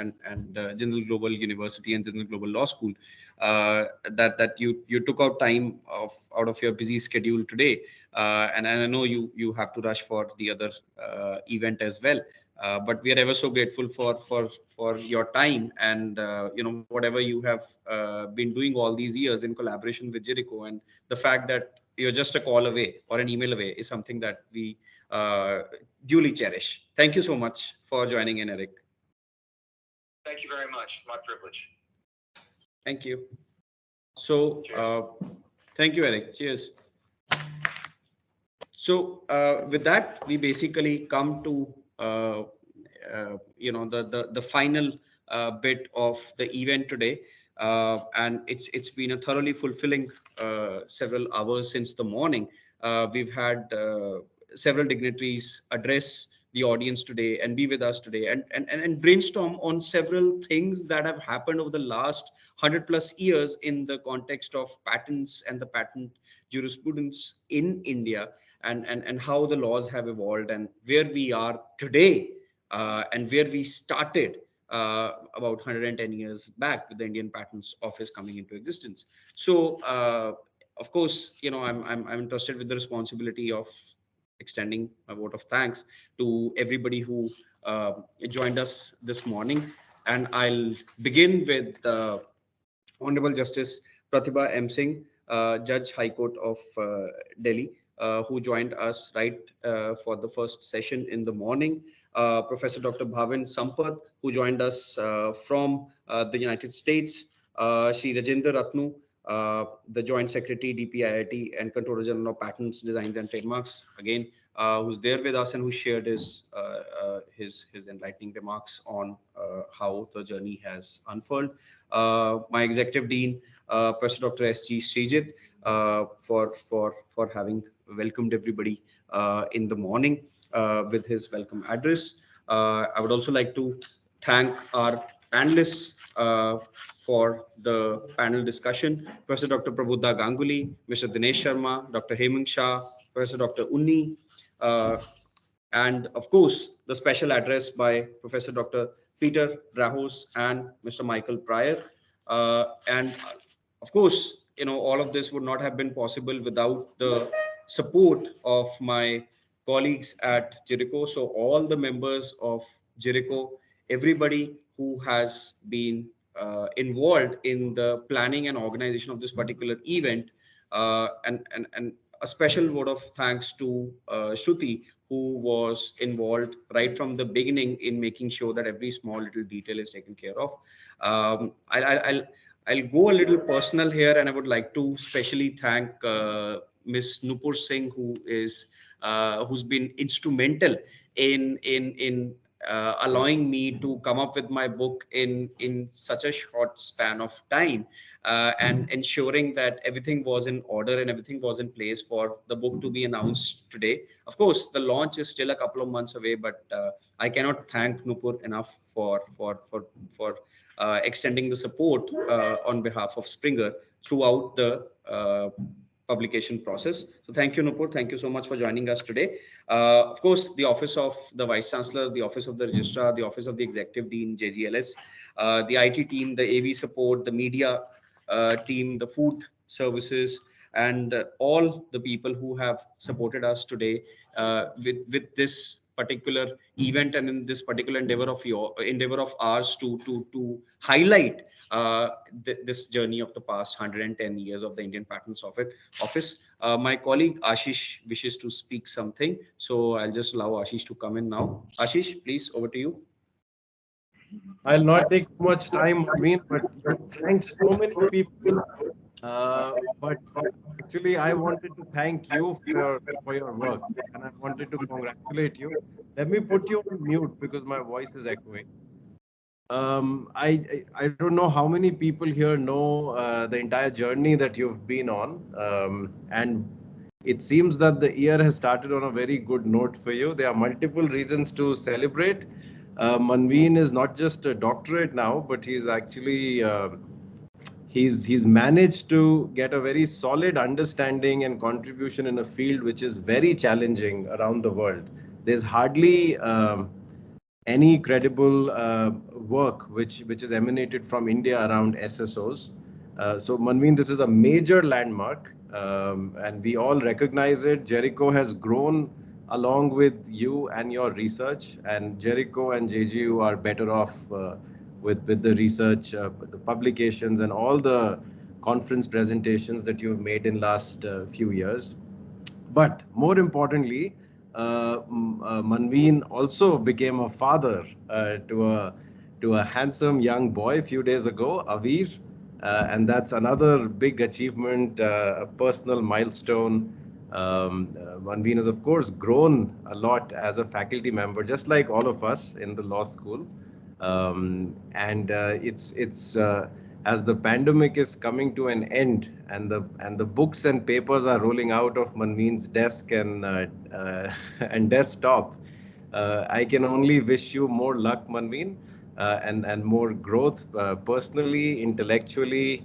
Jindal Global University and Jindal Global Law School that you took out time out of your busy schedule today. And I know you have to rush for the other event as well. But we are ever so grateful for your time and whatever you have been doing all these years in collaboration with Jericho, and the fact that you're just a call away or an email away is something that we duly cherish. Thank you so much for joining in, Eric. Thank you very much. My privilege. Thank you. So thank you, Eric. Cheers. So with that, we basically come to the final bit of the event today, and it's been a thoroughly fulfilling several hours since the morning. We've had several dignitaries address the audience today and be with us today and brainstorm on several things that have happened over the last 100+ years in the context of patents and the patent jurisprudence in India, and how the laws have evolved and where we are today, and where we started about 110 years back with the Indian Patents Office coming into existence. So, of course, I'm entrusted with the responsibility of extending a vote of thanks to everybody who joined us this morning, and I'll begin with Honorable Justice Pratibha M. Singh, Judge High Court of Delhi, who joined us right for the first session in the morning. Professor Dr. Bhavin Sampath, who joined us from the United States. Shri Rajendra Ratnu, the Joint Secretary, DPIIT, and Controller General of Patents, Designs and Trademarks, again, who's there with us and who shared his enlightening remarks on how the journey has unfurled. My Executive Dean, Professor Dr. S.G. Srijit, for having welcomed everybody in the morning with his welcome address. I would also like to thank our panelists for the panel discussion. Professor Dr. Prabodha Ganguly, Mr. Dinesh Sharma, Dr. Hemant Shah, Professor Dr. Unni, and of course, the special address by Professor Dr. Peter Drahos and Mr. Michael Pryor. And of course, all of this would not have been possible without the support of my colleagues at Jericho. So all the members of Jericho, everybody who has been involved in the planning and organization of this particular event, and a special word of thanks to Shruti, who was involved right from the beginning in making sure that every small little detail is taken care of. I'll go a little personal here, and I would like to specially thank Miss Nupur Singh, who's been instrumental in allowing me to come up with my book in such a short span of time, and ensuring that everything was in order and everything was in place for the book to be announced today. Of course, the launch is still a couple of months away, but I cannot thank Nupur enough for extending the support on behalf of Springer throughout the publication process. So thank you, Nupur. Thank you so much for joining us today. Of course, the Office of the Vice Chancellor, the Office of the Registrar, the Office of the Executive Dean, JGLS, the IT team, the AV support, the media team, the food services, and all the people who have supported us today with this particular event and in this particular endeavor of ours to highlight this journey of the past 110 years of the Indian Patents Office. My colleague Ashish wishes to speak something, so I'll just allow Ashish to come in now. Ashish, please, over to you. I'll not take too much time, Manveen, but you thanked so many people. But actually, I wanted to thank you for your work, and I wanted to congratulate you. Let me put you on mute because my voice is echoing. I don't know how many people here know the entire journey that you've been on, and it seems that the year has started on a very good note for you. There are multiple reasons to celebrate. Manveen is not just a doctorate now, but he's actually he's managed to get a very solid understanding and contribution in a field which is very challenging around the world. There's hardly any credible work which is emanated from India around SSOs. So Manveen, this is a major landmark, and we all recognize it. Jericho has grown along with you and your research, and Jericho and JGU are better off with the research, the publications, and all the conference presentations that you've made in last few years. But more importantly, Manveen also became a father to a handsome young boy a few days ago, Avir, and that's another big achievement, a personal milestone. Manveen has, of course, grown a lot as a faculty member, just like all of us in the law school. And it's as the pandemic is coming to an end and the books and papers are rolling out of Manveen's desk and desktop, I can only wish you more luck, Manveen, and more growth personally, intellectually,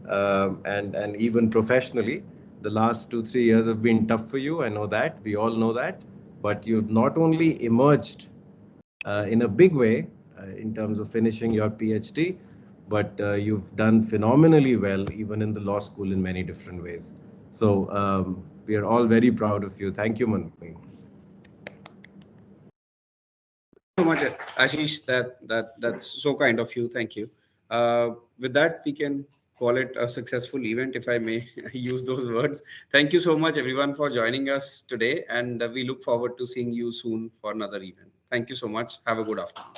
and even professionally. The last 2-3 years have been tough for you. I know that. We all know that. But you've not only emerged in a big way in terms of finishing your PhD, but you've done phenomenally well even in the law school in many different ways. So we are all very proud of you. Thank you, Manveen. So much, Ashish. That's so kind of you. Thank you. With that, we can call it a successful event, if I may use those words. Thank you so much, everyone, for joining us today, and we look forward to seeing you soon for another event. Thank you so much. Have a good afternoon.